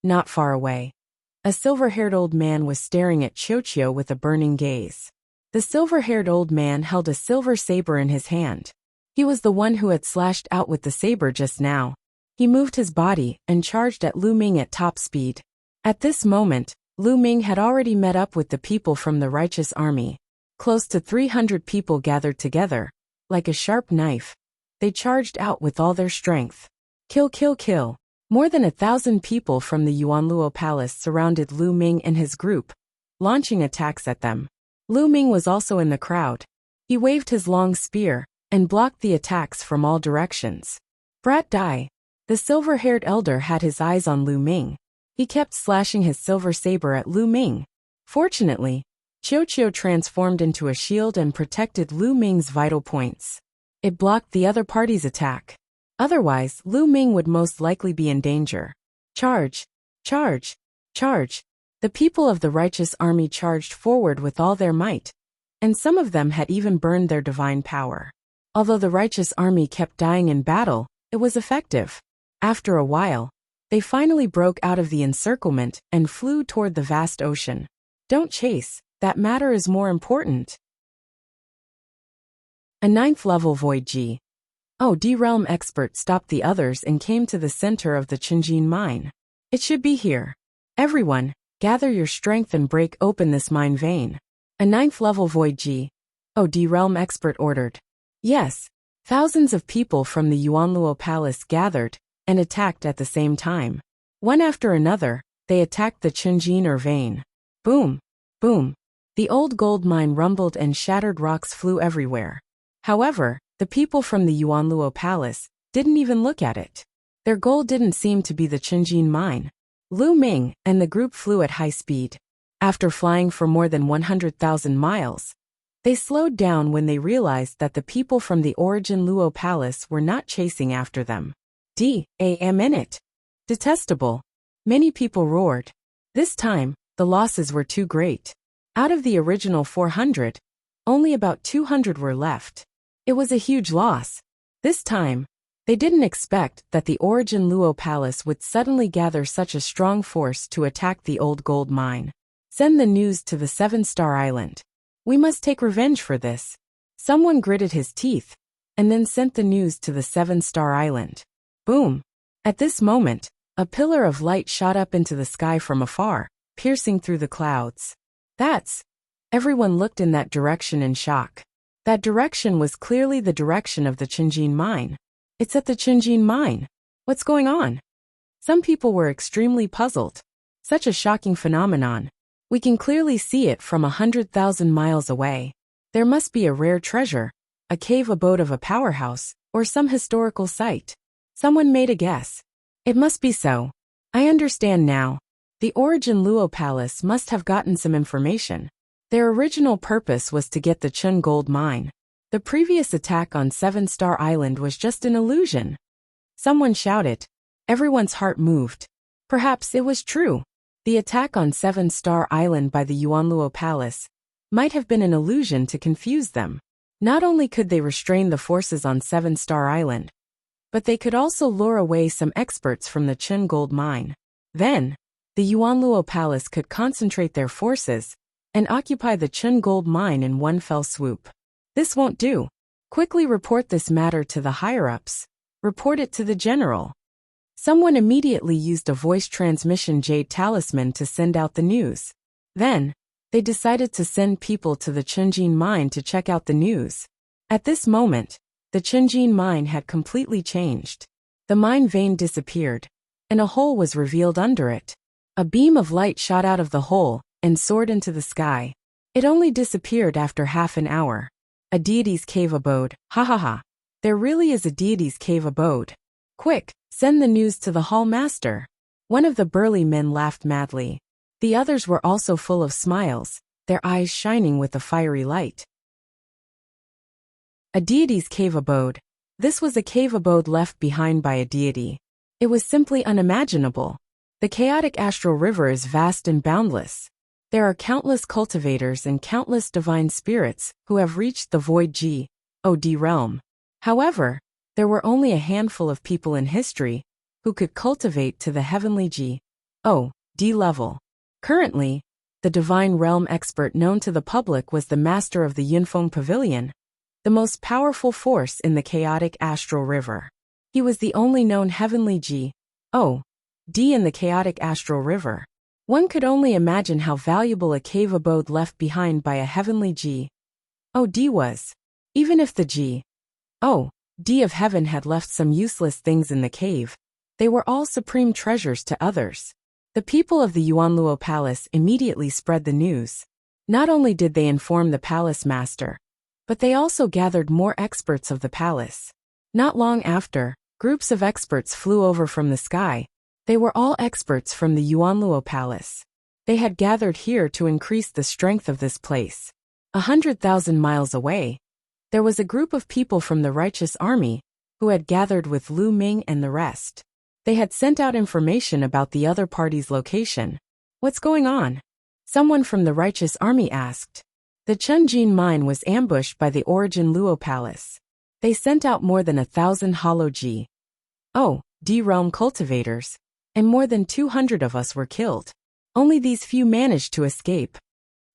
Not far away. A silver-haired old man was staring at Qiu with a burning gaze. The silver-haired old man held a silver saber in his hand. He was the one who had slashed out with the saber just now. He moved his body and charged at Lu Ming at top speed. At this moment, Lu Ming had already met up with the people from the righteous army. Close to 300 people gathered together. Like a sharp knife, they charged out with all their strength. Kill! More than 1,000 people from the Yuanluo Palace surrounded Lu Ming and his group, launching attacks at them. Lu Ming was also in the crowd. He waved his long spear and blocked the attacks from all directions. Brat die! The silver-haired elder had his eyes on Lu Ming. He kept slashing his silver saber at Lu Ming. Fortunately, Qiu transformed into a shield and protected Lu Ming's vital points. It blocked the other party's attack. Otherwise, Lu Ming would most likely be in danger. Charge! The people of the righteous army charged forward with all their might, and some of them had even burned their divine power. Although the righteous army kept dying in battle, it was effective. After a while, they finally broke out of the encirclement and flew toward the vast ocean. Don't chase, that matter is more important. A 9th level Void G. D-Realm expert stopped the others and came to the center of the Qinjin mine. It should be here. Everyone, gather your strength and break open this mine vein. A 9th level Void G. D-Realm expert ordered. Yes, thousands of people from the Yuanluo Palace gathered and attacked at the same time. One after another, they attacked the Qinjin vein. Boom! The old gold mine rumbled and shattered rocks flew everywhere. However, the people from the Yuanluo Palace didn't even look at it. Their goal didn't seem to be the Qinjin mine. Lu Ming and the group flew at high speed. After flying for more than 100,000 miles, they slowed down when they realized that the people from the Origin Luo Palace were not chasing after them. D.A.M. in it. Detestable. Many people roared. This time, the losses were too great. Out of the original 400, only about 200 were left. It was a huge loss. This time, they didn't expect that the Origin Luo Palace would suddenly gather such a strong force to attack the old gold mine. Send the news to the 7-Star Island. We must take revenge for this. Someone gritted his teeth. and then sent the news to the 7-star island. Boom! At this moment, a pillar of light shot up into the sky from afar, piercing through the clouds. Everyone looked in that direction in shock. That direction was clearly the direction of the Qinjin mine. It's at the Qinjin mine. What's going on? Some people were extremely puzzled. Such a shocking phenomenon. We can clearly see it from 100,000 miles away. There must be a rare treasure, a cave abode of a powerhouse, or some historical site. Someone made a guess. It must be so. I understand now. The Origin Luo Palace must have gotten some information. Their original purpose was to get the Chun gold mine. The previous attack on 7-Star Island was just an illusion. Someone shouted. Everyone's heart moved. Perhaps it was true. The attack on 7-Star Island by the Yuanluo Palace might have been an illusion to confuse them. Not only could they restrain the forces on 7-Star Island, but they could also lure away some experts from the Chun gold mine. Then, the Yuanluo Palace could concentrate their forces and occupy the Chun gold mine in one fell swoop. This won't do. Quickly report this matter to the higher-ups. Report it to the general. Someone immediately used a voice transmission jade talisman to send out the news. Then, they decided to send people to the Qinjin mine to check out the news. At this moment, the Qinjin mine had completely changed. The mine vein disappeared, and a hole was revealed under it. A beam of light shot out of the hole and soared into the sky. It only disappeared after half an hour. A deity's cave abode. Ha ha ha. There really is a deity's cave abode. Quick, send the news to the hall master. One of the burly men laughed madly. The others were also full of smiles, their eyes shining with a fiery light. A deity's cave abode. This was a cave abode left behind by a deity. It was simply unimaginable. The chaotic astral river is vast and boundless. There are countless cultivators and countless divine spirits who have reached the void G.O.D. realm. However, there were only a handful of people in history who could cultivate to the heavenly G.O.D. level. Currently, the divine realm expert known to the public was the master of the Yunfeng Pavilion, the most powerful force in the chaotic astral river. He was the only known heavenly G.O.D. in the chaotic astral river. One could only imagine how valuable a cave abode left behind by a heavenly G.O.D. was. Even if the G.O.D. of heaven had left some useless things in the cave, they were all supreme treasures to others. The people of the Yuanluo Palace immediately spread the news. Not only did they inform the palace master, but they also gathered more experts of the palace. Not long after, groups of experts flew over from the sky. They were all experts from the Yuanluo Palace. They had gathered here to increase the strength of this place. 100,000 miles away, there was a group of people from the righteous army who had gathered with Lu Ming and the rest. They had sent out information about the other party's location. What's going on? Someone from the righteous army asked. The Qinjin mine was ambushed by the Origin Luo Palace. They sent out more than 1,000 hollow G.O.D. realm cultivators, and more than 200 of us were killed. Only these few managed to escape.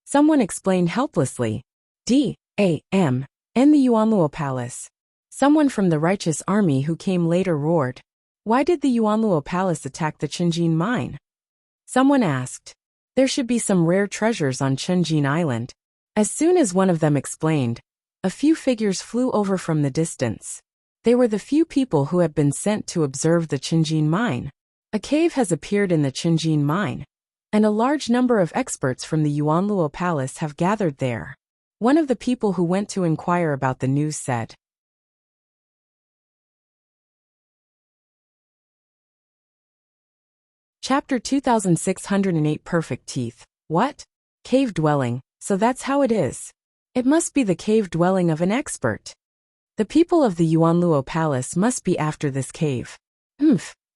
Someone explained helplessly. D.A.M. and the Yuanluo Palace. Someone from the righteous army who came later roared. Why did the Yuanluo Palace attack the Qinjin mine? Someone asked. There should be some rare treasures on Qinjin Island. As soon as one of them explained, a few figures flew over from the distance. They were the few people who had been sent to observe the Qinjin mine. A cave has appeared in the Qinjin mine, and a large number of experts from the Yuanluo Palace have gathered there. One of the people who went to inquire about the news said. Chapter 2608 Perfect Teeth. What? Cave dwelling, so that's how it is. It must be the cave dwelling of an expert. The people of the Yuanluo Palace must be after this cave.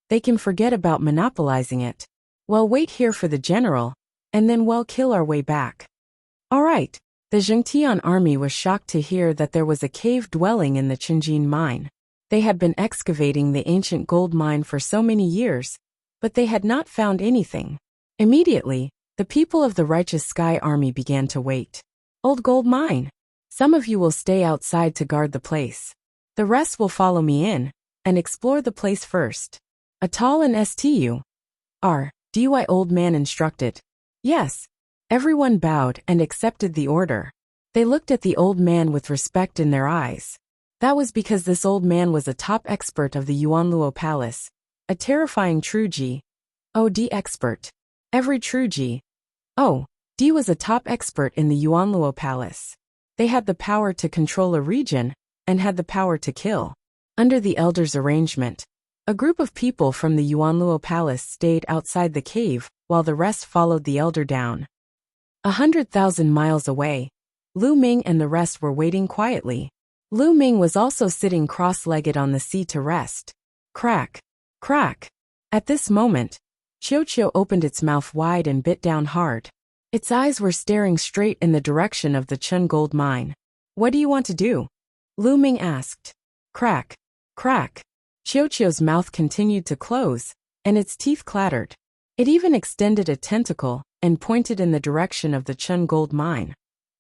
They can forget about monopolizing it. We'll wait here for the general, and then we'll kill our way back. Alright, the Zhengtian army was shocked to hear that there was a cave dwelling in the Qinjin mine. They had been excavating the ancient gold mine for so many years, but they had not found anything. Immediately, the people of the Righteous Sky Army began to wait. Old gold mine. Some of you will stay outside to guard the place. The rest will follow me in and explore the place first. A tall and STURDY old man instructed. Yes. Everyone bowed and accepted the order. They looked at the old man with respect in their eyes. That was because this old man was a top expert of the Yuanluo Palace, a terrifying true GOD expert. Every true GOD was a top expert in the Yuanluo Palace. They had the power to control a region and had the power to kill. Under the elders' arrangement, a group of people from the Yuanluo Palace stayed outside the cave while the rest followed the elder down. 100,000 miles away, Lu Ming and the rest were waiting quietly. Lu Ming was also sitting cross-legged on the sea to rest. Crack, crack. At this moment, Qiu opened its mouth wide and bit down hard. Its eyes were staring straight in the direction of the Chun gold mine. What do you want to do? Lu Ming asked. Crack, crack. Qiu's mouth continued to close, and its teeth clattered. It even extended a tentacle and pointed in the direction of the Chun gold mine,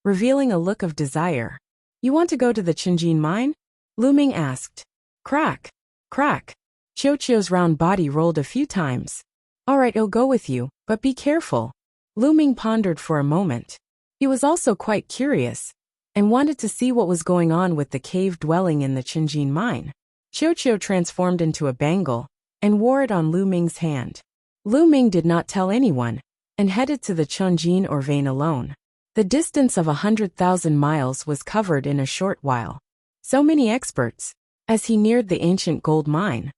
revealing a look of desire. You want to go to the Qinjin mine? Lu Ming asked. Crack, crack. Qiu's round body rolled a few times. All right, I'll go with you, but be careful. Lu Ming pondered for a moment. He was also quite curious and wanted to see what was going on with the cave dwelling in the Qinjin mine. Qiu transformed into a bangle and wore it on Lu Ming's hand. Lu Ming did not tell anyone and headed to the Qinjin or vein alone. The distance of 100,000 miles was covered in a short while. So many experts. As he neared the ancient gold mine,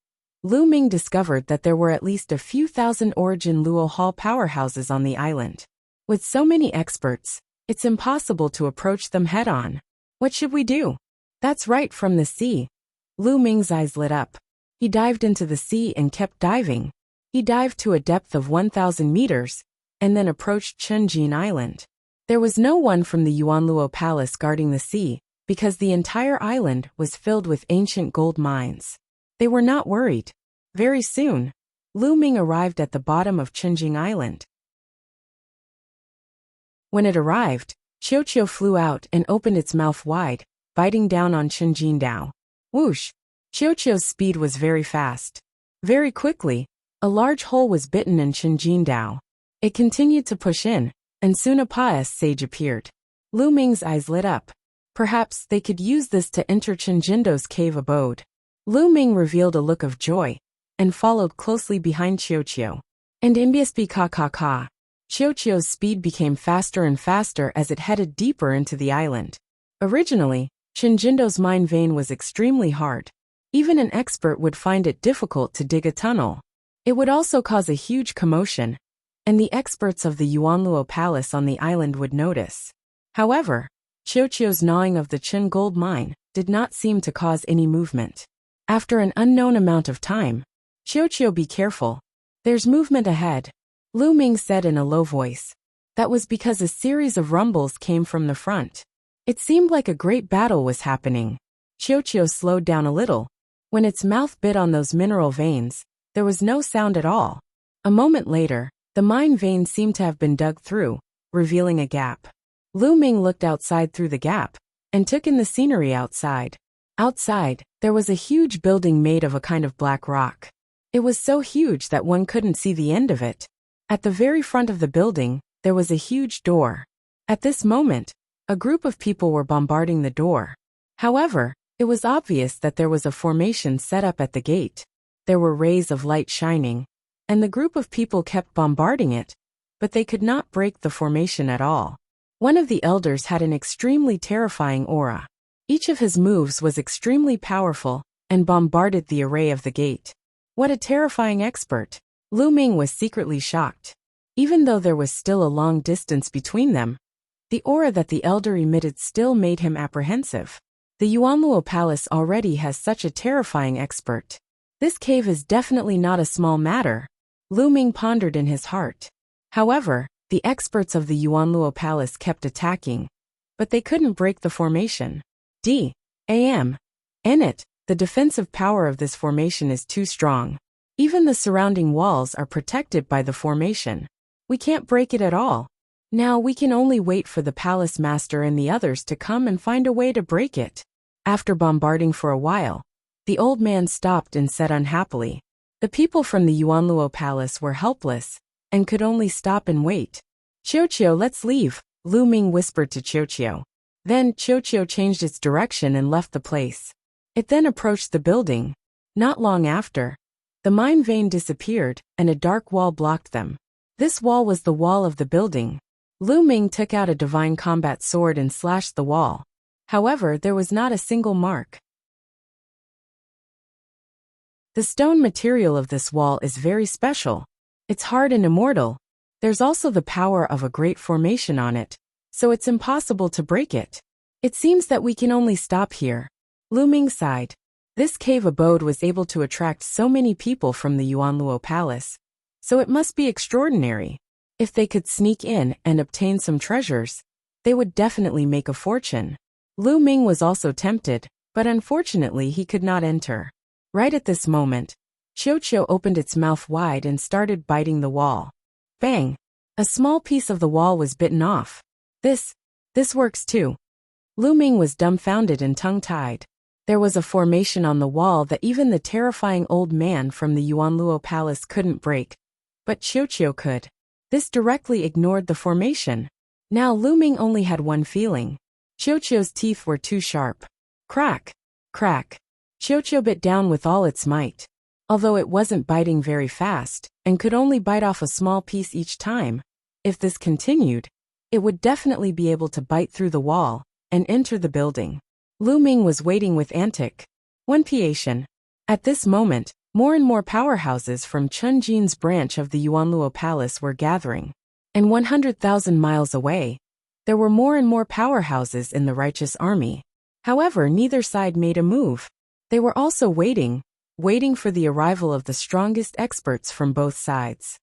Lu Ming discovered that there were at least a few thousand origin Luo Hall powerhouses on the island. With so many experts, it's impossible to approach them head-on. What should we do? That's right, from the sea. Lu Ming's eyes lit up. He dived into the sea and kept diving. He dived to a depth of 1,000 meters, and then approached Qinjin Island. There was no one from the Yuanluo Palace guarding the sea, because the entire island was filled with ancient gold mines. They were not worried. Very soon, Lu Ming arrived at the bottom of Qinjin Island. When it arrived, Qiu flew out and opened its mouth wide, biting down on Qinjin Dao. Whoosh! Qiu's speed was very fast. Very quickly, a large hole was bitten in Qinjin Dao. It continued to push in, and soon a pious sage appeared. Lu Ming's eyes lit up. Perhaps they could use this to enter Qinjindo's cave abode. Lu Ming revealed a look of joy and followed closely behind Qiu. And MBSB ka. Qiu's speed became faster and faster as it headed deeper into the island. Originally, Qinjindo's mine vein was extremely hard. Even an expert would find it difficult to dig a tunnel. It would also cause a huge commotion, and the experts of the Yuanluo Palace on the island would notice. However, Qiu's gnawing of the Qin gold mine did not seem to cause any movement. After an unknown amount of time, Qiu, be careful. There's movement ahead, Lu Ming said in a low voice. That was because a series of rumbles came from the front. It seemed like a great battle was happening. Qiu slowed down a little. When its mouth bit on those mineral veins, there was no sound at all. A moment later, the mine vein seemed to have been dug through, revealing a gap. Lu Ming looked outside through the gap and took in the scenery outside. Outside, there was a huge building made of a kind of black rock. It was so huge that one couldn't see the end of it. At the very front of the building, there was a huge door. At this moment, a group of people were bombarding the door. However, it was obvious that there was a formation set up at the gate. There were rays of light shining, and the group of people kept bombarding it, but they could not break the formation at all. One of the elders had an extremely terrifying aura. Each of his moves was extremely powerful and bombarded the array of the gate. What a terrifying expert! Lu Ming was secretly shocked. Even though there was still a long distance between them, the aura that the elder emitted still made him apprehensive. The Yuanluo Palace already has such a terrifying expert. This cave is definitely not a small matter, Lu Ming pondered in his heart. However, the experts of the Yuanluo Palace kept attacking, but they couldn't break the formation. In it, the defensive power of this formation is too strong. Even the surrounding walls are protected by the formation. We can't break it at all. Now we can only wait for the palace master and the others to come and find a way to break it. After bombarding for a while, the old man stopped and said unhappily. The people from the Yuanluo palace were helpless and could only stop and wait. Qiuqiu, let's leave, Lu Ming whispered to Qiuqiu. Then Qiuqiu changed its direction and left the place. It then approached the building. Not long after, the mine vein disappeared and a dark wall blocked them. This wall was the wall of the building. Lu Ming took out a divine combat sword and slashed the wall. However, there was not a single mark. The stone material of this wall is very special. It's hard and immortal. There's also the power of a great formation on it, so it's impossible to break it. It seems that we can only stop here. Lu Ming sighed. This cave abode was able to attract so many people from the Yuanluo palace, so it must be extraordinary. If they could sneak in and obtain some treasures, they would definitely make a fortune. Lu Ming was also tempted, but unfortunately he could not enter. Right at this moment, Qiuqiu opened its mouth wide and started biting the wall. Bang! A small piece of the wall was bitten off. This works too. Lu Ming was dumbfounded and tongue-tied. There was a formation on the wall that even the terrifying old man from the Yuanluo palace couldn't break, but Qiuqiu could. This directly ignored the formation. Now Lu Ming only had one feeling. Qiuqiu's teeth were too sharp. Crack! Crack! Qiuqiu bit down with all its might. Although it wasn't biting very fast, and could only bite off a small piece each time, if this continued, it would definitely be able to bite through the wall and enter the building. Lu Ming was waiting with anticipation. At this moment, more and more powerhouses from Chunjin's branch of the Yuanluo palace were gathering. And 100,000 miles away, there were more and more powerhouses in the righteous army. However, neither side made a move. They were also waiting for the arrival of the strongest experts from both sides.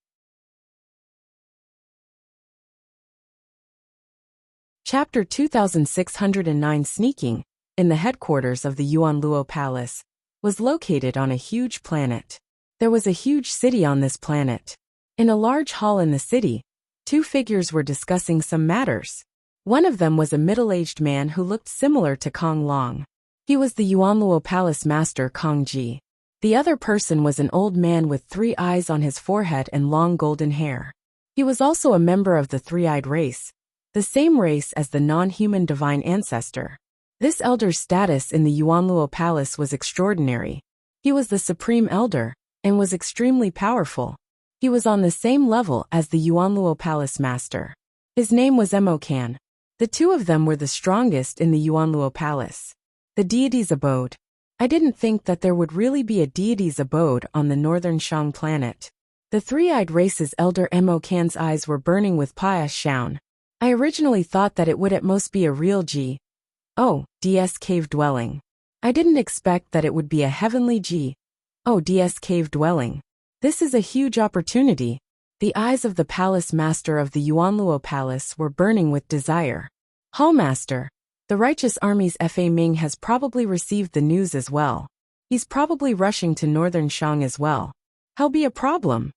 Chapter 2609 Sneaking, in the headquarters of the Yuanluo Palace, was located on a huge planet. There was a huge city on this planet. In a large hall in the city, two figures were discussing some matters. One of them was a middle-aged man who looked similar to Kong Long. He was the Yuanluo Palace master Kong Ji. The other person was an old man with 3 eyes on his forehead and long golden hair. He was also a member of the three-eyed race, the same race as the non-human divine ancestor. This elder's status in the Yuanluo Palace was extraordinary. He was the supreme elder, and was extremely powerful. He was on the same level as the Yuanluo Palace master. His name was Emokan. The two of them were the strongest in the Yuanluo Palace. The deity's abode. I didn't think that there would really be a deity's abode on the northern Shang planet. The three-eyed race's elder Emokan's eyes were burning with passion. I originally thought that it would at most be a real G.O.D.S. cave dwelling. I didn't expect that it would be a heavenly G.O.D.S. cave dwelling. This is a huge opportunity. The eyes of the palace master of the Yuanluo Palace were burning with desire. Hallmaster, the righteous army's Fa Ming has probably received the news as well. He's probably rushing to northern Shang as well. How'll be a problem?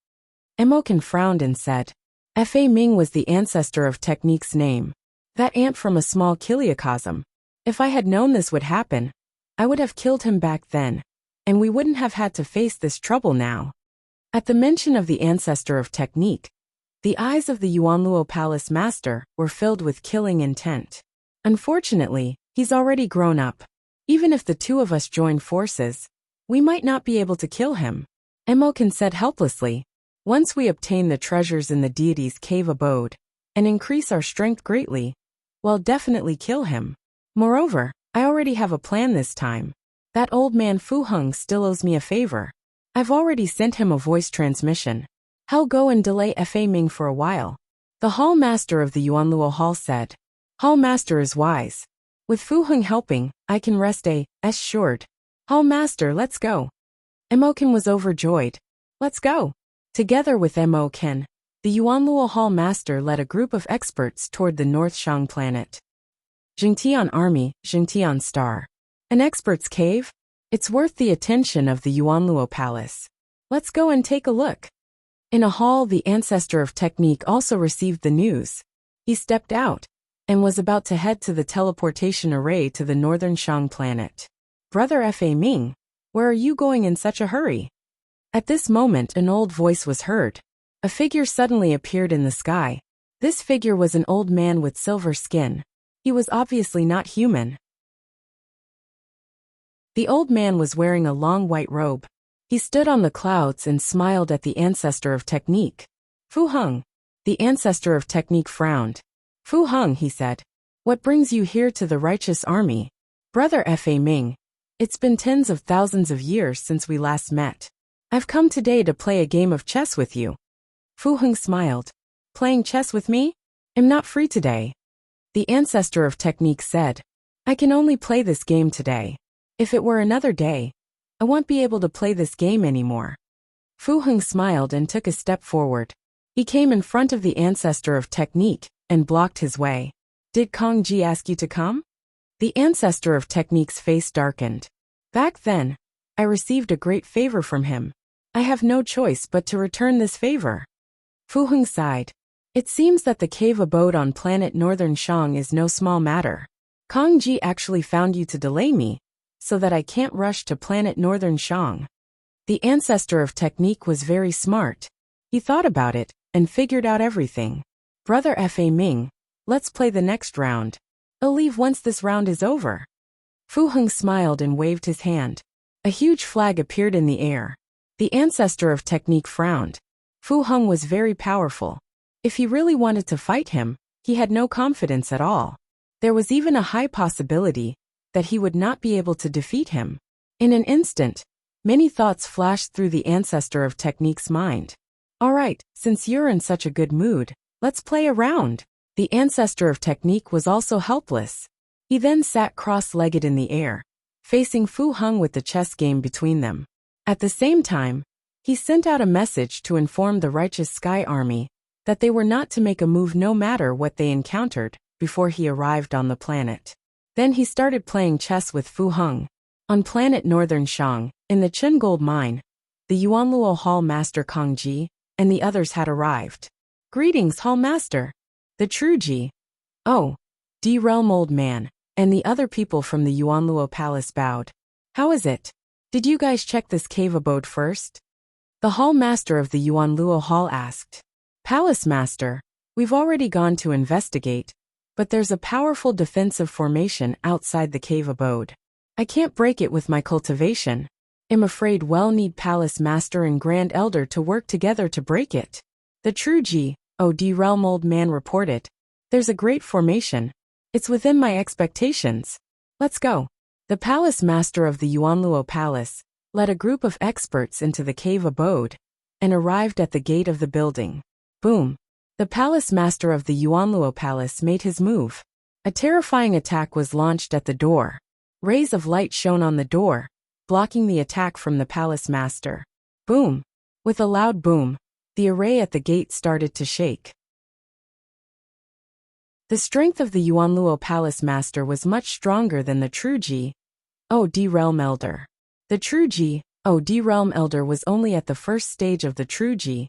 Emokan frowned and said, Fa Ming was the ancestor of Technique's name. That ant from a small kiliocosm. If I had known this would happen, I would have killed him back then, and we wouldn't have had to face this trouble now. At the mention of the ancestor of Technique, the eyes of the Yuanluo Palace master were filled with killing intent. Unfortunately, he's already grown up. Even if the two of us join forces, we might not be able to kill him. Emokan said helplessly. Once we obtain the treasures in the deity's cave abode, and increase our strength greatly, we'll definitely kill him. Moreover, I already have a plan this time. That old man Fu Heng still owes me a favor. I've already sent him a voice transmission. I'll go and delay Fa Ming for a while. The hall master of the Yuanluo Hall said. Hall master is wise. With Fu Heng helping, I can rest assured. Hall master, let's go. Emokan was overjoyed. Let's go. Together with Emokan, the Yuanluo Hall master led a group of experts toward the North Shang planet. Jingtian Army, Jingtian Star. An expert's cave? It's worth the attention of the Yuanluo Palace. Let's go and take a look. In a hall, the ancestor of Technique also received the news. He stepped out. and was about to head to the teleportation array to the northern Shang planet. Brother Fa Ming, where are you going in such a hurry? At this moment an old voice was heard. A figure suddenly appeared in the sky. This figure was an old man with silver skin. He was obviously not human. The old man was wearing a long white robe. He stood on the clouds and smiled at the ancestor of technique. Fu Heng. The ancestor of technique frowned. Fu Heng, he said. What brings you here to the righteous army? Brother Fa Ming. It's been tens of thousands of years since we last met. I've come today to play a game of chess with you. Fu Heng smiled. Playing chess with me? I'm not free today. The ancestor of technique said. I can only play this game today. If it were another day, I won't be able to play this game anymore. Fu Heng smiled and took a step forward. He came in front of the ancestor of technique and blocked his way. Did Kong Ji ask you to come? The ancestor of technique's face darkened. Back then, I received a great favor from him. I have no choice but to return this favor. Fu Heng sighed. It seems that the cave abode on planet Northern Shang is no small matter. Kong Ji actually found you to delay me, so that I can't rush to planet Northern Shang. The ancestor of technique was very smart. He thought about it and figured out everything. Brother Fa Ming, let's play the next round. I'll leave once this round is over. Fu Heng smiled and waved his hand. A huge flag appeared in the air. The ancestor of technique frowned. Fu Heng was very powerful. If he really wanted to fight him, he had no confidence at all. There was even a high possibility that he would not be able to defeat him. In an instant, many thoughts flashed through the ancestor of technique's mind. All right, since you're in such a good mood, let's play a round. The ancestor of technique was also helpless. He then sat cross-legged in the air, facing Fu Heng with the chess game between them. At the same time, he sent out a message to inform the righteous Sky Army that they were not to make a move no matter what they encountered before he arrived on the planet. Then he started playing chess with Fu Heng. On planet Northern Shang, in the Chen Gold Mine, the Yuanluo Hall Master Kong Ji and the others had arrived. Greetings, Hall Master. The true Ji. Oh, D-Realm Old Man, and the other people from the Yuanluo Palace bowed. How is it? Did you guys check this cave abode first? The Hall Master of the Yuanluo Hall asked. Palace Master, we've already gone to investigate, but there's a powerful defensive formation outside the cave abode. I can't break it with my cultivation. I'm afraid we'll need Palace Master and Grand Elder to work together to break it. The true Ji, D-Realm Old Man reported. There's a great formation. It's within my expectations. Let's go. The Palace Master of the Yuanluo Palace led a group of experts into the cave abode and arrived at the gate of the building. Boom. The Palace Master of the Yuanluo Palace made his move. A terrifying attack was launched at the door. Rays of light shone on the door, blocking the attack from the Palace Master. Boom. With a loud boom, the array at the gate started to shake. The strength of the Yuanluo Palace Master was much stronger than the true Ji, D-Realm Elder. The true Ji, D-Realm Elder was only at the first stage of the true Ji,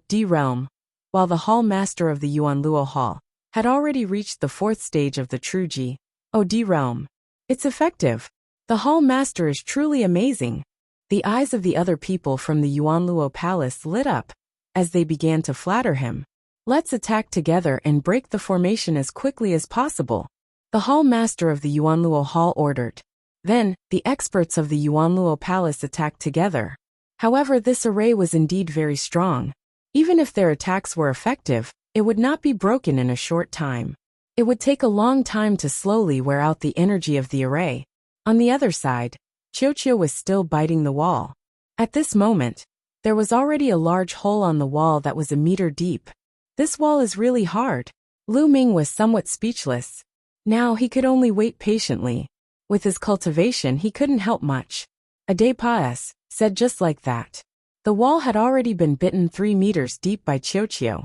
D-Realm, while the Hall Master of the Yuanluo Hall had already reached the fourth stage of the true Ji, D-Realm. It's effective. The Hall Master is truly amazing. The eyes of the other people from the Yuanluo Palace lit up as they began to flatter him. Let's attack together and break the formation as quickly as possible. The Hall Master of the Yuanluo Hall ordered. Then, the experts of the Yuanluo Palace attacked together. However, this array was indeed very strong. Even if their attacks were effective, it would not be broken in a short time. It would take a long time to slowly wear out the energy of the array. On the other side, Qiuqiu was still biting the wall. At this moment, there was already a large hole on the wall that was a meter deep. This wall is really hard. Lu Ming was somewhat speechless. Now he could only wait patiently. With his cultivation he couldn't help much. A day pass, said just like that. The wall had already been bitten 3 meters deep by Qiuqiu.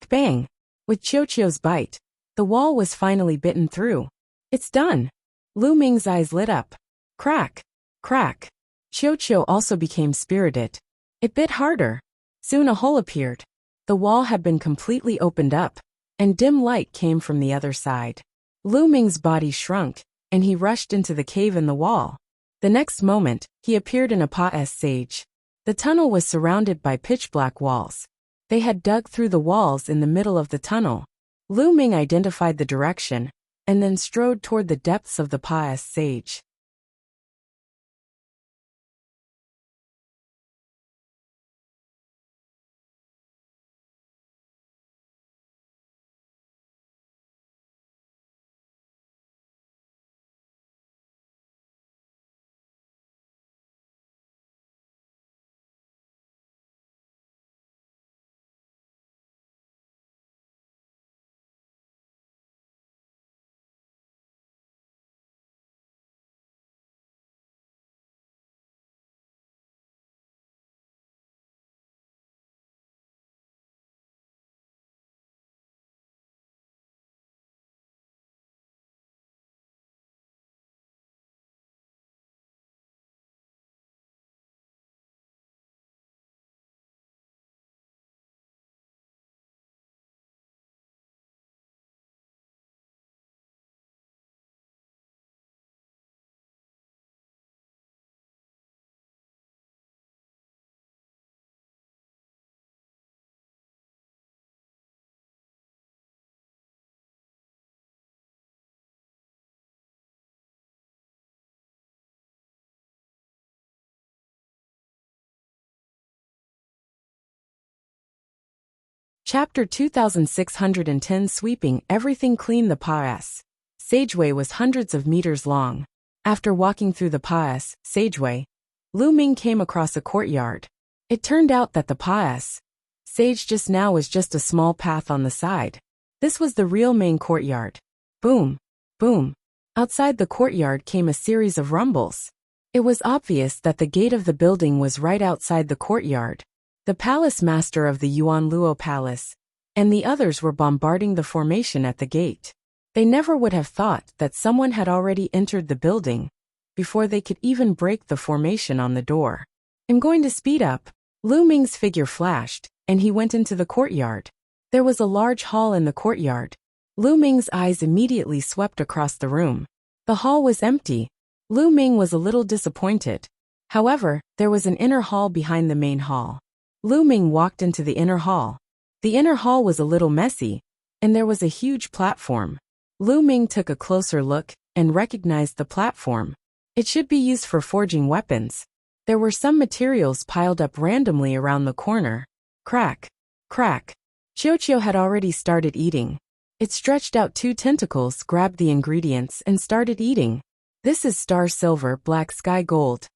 Bang! With Qiuqiu's bite, the wall was finally bitten through. It's done. Lu Ming's eyes lit up. Crack! Crack! Qiuqiu also became spirited. It bit harder. Soon a hole appeared. The wall had been completely opened up, and dim light came from the other side. Lu Ming's body shrunk, and he rushed into the cave in the wall. The next moment, he appeared in a Pa-S sage. The tunnel was surrounded by pitch-black walls. They had dug through the walls in the middle of the tunnel. Lu Ming identified the direction, and then strode toward the depths of the Pa-S sage. Chapter 2610 Sweeping Everything Clean. The Pa-S sageway was hundreds of meters long. After walking through the Pa-S sageway, Lu Ming came across a courtyard. It turned out that the Pa-S sage just now was just a small path on the side. This was the real main courtyard. Boom, boom. Outside the courtyard came a series of rumbles. It was obvious that the gate of the building was right outside the courtyard. The palace master of the Yuan Luo Palace and the others were bombarding the formation at the gate. They never would have thought that someone had already entered the building before they could even break the formation on the door. I'm going to speed up. Lu Ming's figure flashed, and he went into the courtyard. There was a large hall in the courtyard. Lu Ming's eyes immediately swept across the room. The hall was empty. Lu Ming was a little disappointed. However, there was an inner hall behind the main hall. Lu Ming walked into the inner hall. The inner hall was a little messy, and there was a huge platform. Lu Ming took a closer look and recognized the platform. It should be used for forging weapons. There were some materials piled up randomly around the corner. Crack, crack. Qiuqiu had already started eating. It stretched out two tentacles, grabbed the ingredients, and started eating. This is star silver, black sky gold.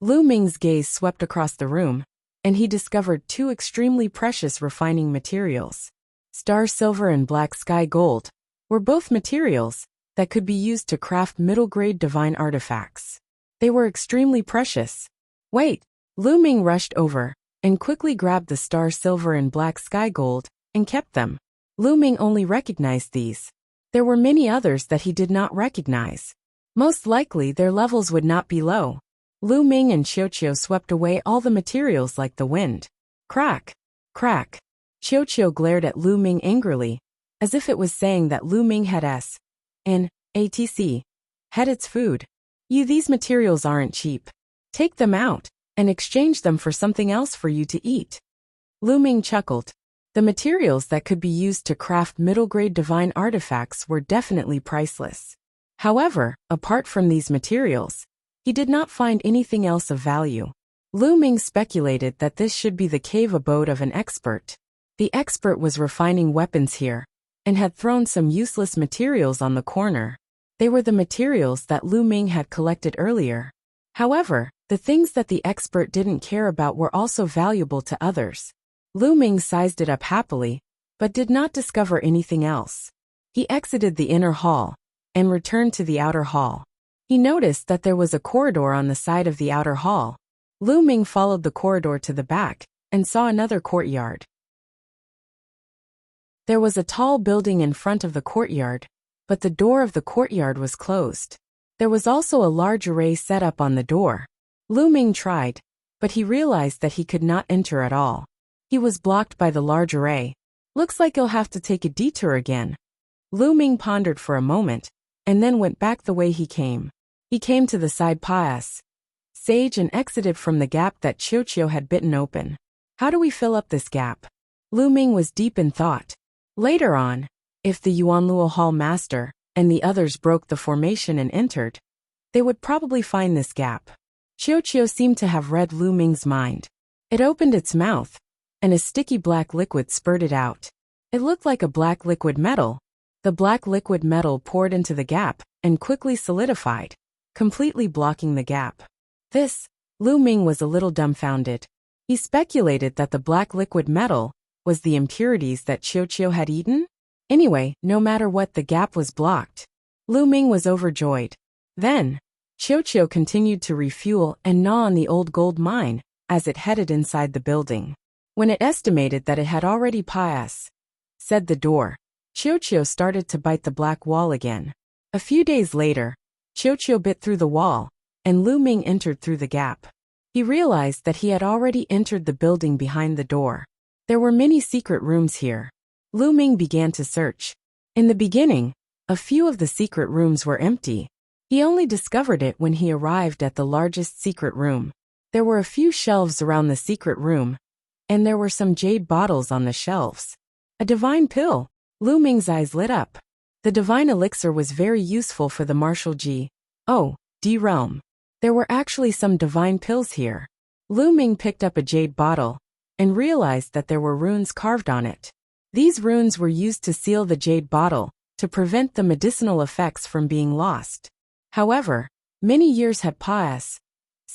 Lu Ming's gaze swept across the room, and he discovered two extremely precious refining materials. Star silver and black sky gold were both materials that could be used to craft middle-grade divine artifacts. They were extremely precious. Wait! Lu Ming rushed over and quickly grabbed the star silver and black sky gold and kept them. Lu Ming only recognized these. There were many others that he did not recognize. Most likely their levels would not be low. Lu Ming and Qiuqiu swept away all the materials like the wind. Crack! Crack! Qiuqiu glared at Lu Ming angrily, as if it was saying that Lu Ming had had its food. These materials aren't cheap. Take them out, and exchange them for something else for you to eat. Lu Ming chuckled. The materials that could be used to craft middle-grade divine artifacts were definitely priceless. However, apart from these materials, he did not find anything else of value. Lu Ming speculated that this should be the cave abode of an expert. The expert was refining weapons here, and had thrown some useless materials on the corner. They were the materials that Lu Ming had collected earlier. However, the things that the expert didn't care about were also valuable to others. Lu Ming sized it up happily, but did not discover anything else. He exited the inner hall, and returned to the outer hall. He noticed that there was a corridor on the side of the outer hall. Lu Ming followed the corridor to the back, and saw another courtyard. There was a tall building in front of the courtyard, but the door of the courtyard was closed. There was also a large array set up on the door. Lu Ming tried, but he realized that he could not enter at all. He was blocked by the large array. Looks like you'll have to take a detour again. Lu Ming pondered for a moment, and then went back the way he came. He came to the side pass sage and exited from the gap that Qiu had bitten open. How do we fill up this gap? Lu Ming was deep in thought. Later on, if the Yuanluo Hall master and the others broke the formation and entered, they would probably find this gap. Qiu seemed to have read Lu Ming's mind. It opened its mouth, and a sticky black liquid spurted out. It looked like a black liquid metal. The black liquid metal poured into the gap and quickly solidified, completely blocking the gap. Lu Ming was a little dumbfounded. He speculated that the black liquid metal was the impurities that Qiu had eaten? Anyway, no matter what, the gap was blocked. Lu Ming was overjoyed. Then, Qiu continued to refuel and gnaw on the old gold mine as it headed inside the building. When it estimated that it had already said the door, Qiu started to bite the black wall again. A few days later, Qiu bit through the wall, and Lu Ming entered through the gap. He realized that he had already entered the building behind the door. There were many secret rooms here. Lu Ming began to search. In the beginning, a few of the secret rooms were empty. He only discovered it when he arrived at the largest secret room. There were a few shelves around the secret room, and there were some jade bottles on the shelves. A divine pill. Lu Ming's eyes lit up. The divine elixir was very useful for the martial D realm. There were actually some divine pills here. Lu Ming picked up a jade bottle and realized that there were runes carved on it. These runes were used to seal the jade bottle to prevent the medicinal effects from being lost. However, many years had passed,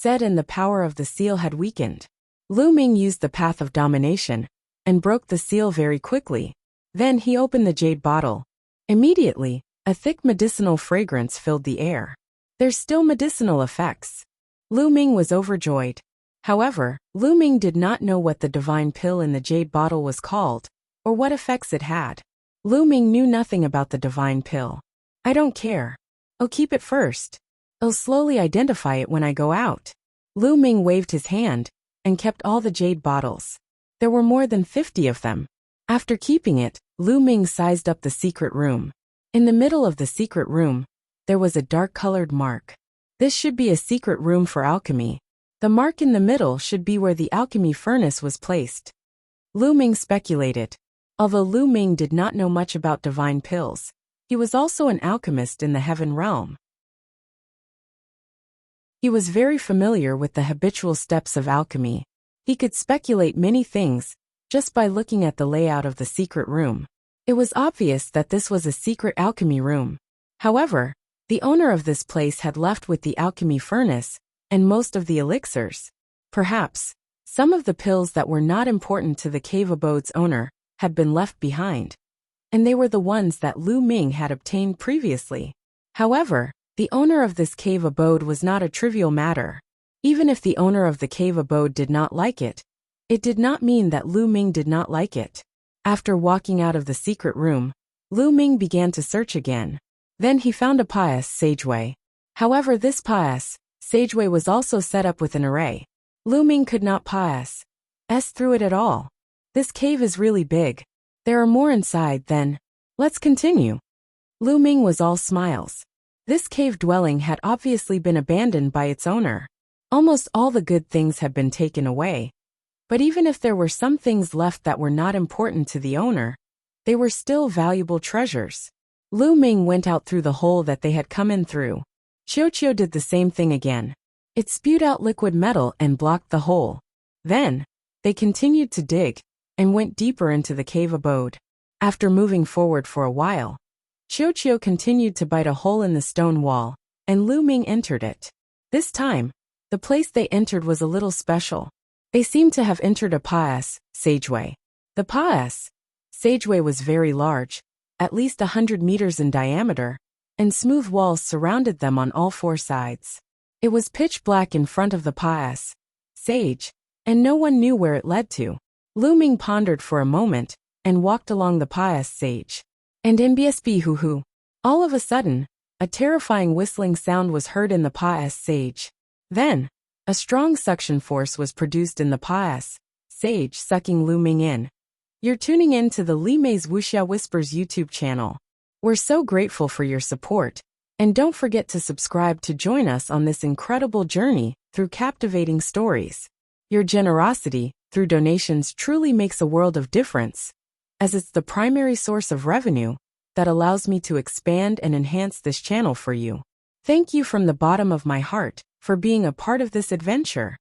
and the power of the seal had weakened. Lu Ming used the path of domination and broke the seal very quickly. Then he opened the jade bottle. Immediately, a thick medicinal fragrance filled the air. There's still medicinal effects. Lu Ming was overjoyed. However, Lu Ming did not know what the divine pill in the jade bottle was called, or what effects it had. Lu Ming knew nothing about the divine pill. I don't care. I'll keep it first. I'll slowly identify it when I go out. Lu Ming waved his hand and kept all the jade bottles. There were more than 50 of them. After keeping it, Lu Ming sized up the secret room. In the middle of the secret room, there was a dark-colored mark. This should be a secret room for alchemy. The mark in the middle should be where the alchemy furnace was placed. Lu Ming speculated. Although Lu Ming did not know much about divine pills, he was also an alchemist in the heaven realm. He was very familiar with the habitual steps of alchemy. He could speculate many things just by looking at the layout of the secret room. It was obvious that this was a secret alchemy room. However, the owner of this place had left with the alchemy furnace and most of the elixirs. Perhaps, some of the pills that were not important to the cave abode's owner had been left behind, and they were the ones that Lu Ming had obtained previously. However, the owner of this cave abode was not a trivial matter. Even if the owner of the cave abode did not like it, it did not mean that Lu Ming did not like it. After walking out of the secret room, Lu Ming began to search again. Then he found a pious sageway. However, this pious sageway was also set up with an array. Lu Ming could not pass through it at all. This cave is really big. There are more inside then. Let's continue. Lu Ming was all smiles. This cave dwelling had obviously been abandoned by its owner. Almost all the good things had been taken away. But even if there were some things left that were not important to the owner, they were still valuable treasures. Lu Ming went out through the hole that they had come in through. Qiu did the same thing again. It spewed out liquid metal and blocked the hole. Then, they continued to dig and went deeper into the cave abode. After moving forward for a while, Qiu continued to bite a hole in the stone wall, and Lu Ming entered it. This time, the place they entered was a little special. They seemed to have entered a pious sageway. The pious sageway was very large, at least 100 meters in diameter, and smooth walls surrounded them on all four sides. It was pitch black in front of the pious sage, and no one knew where it led to. Lu Ming pondered for a moment and walked along the pious sage. And in BSB all of a sudden, a terrifying whistling sound was heard in the pious sage. Then, a strong suction force was produced in the pious sage, sucking Lu Ming in. You're tuning in to the Li Mei's Wuxia Whispers YouTube channel. We're so grateful for your support, and don't forget to subscribe to join us on this incredible journey through captivating stories. Your generosity, through donations, truly makes a world of difference, as it's the primary source of revenue that allows me to expand and enhance this channel for you. Thank you from the bottom of my heart for being a part of this adventure.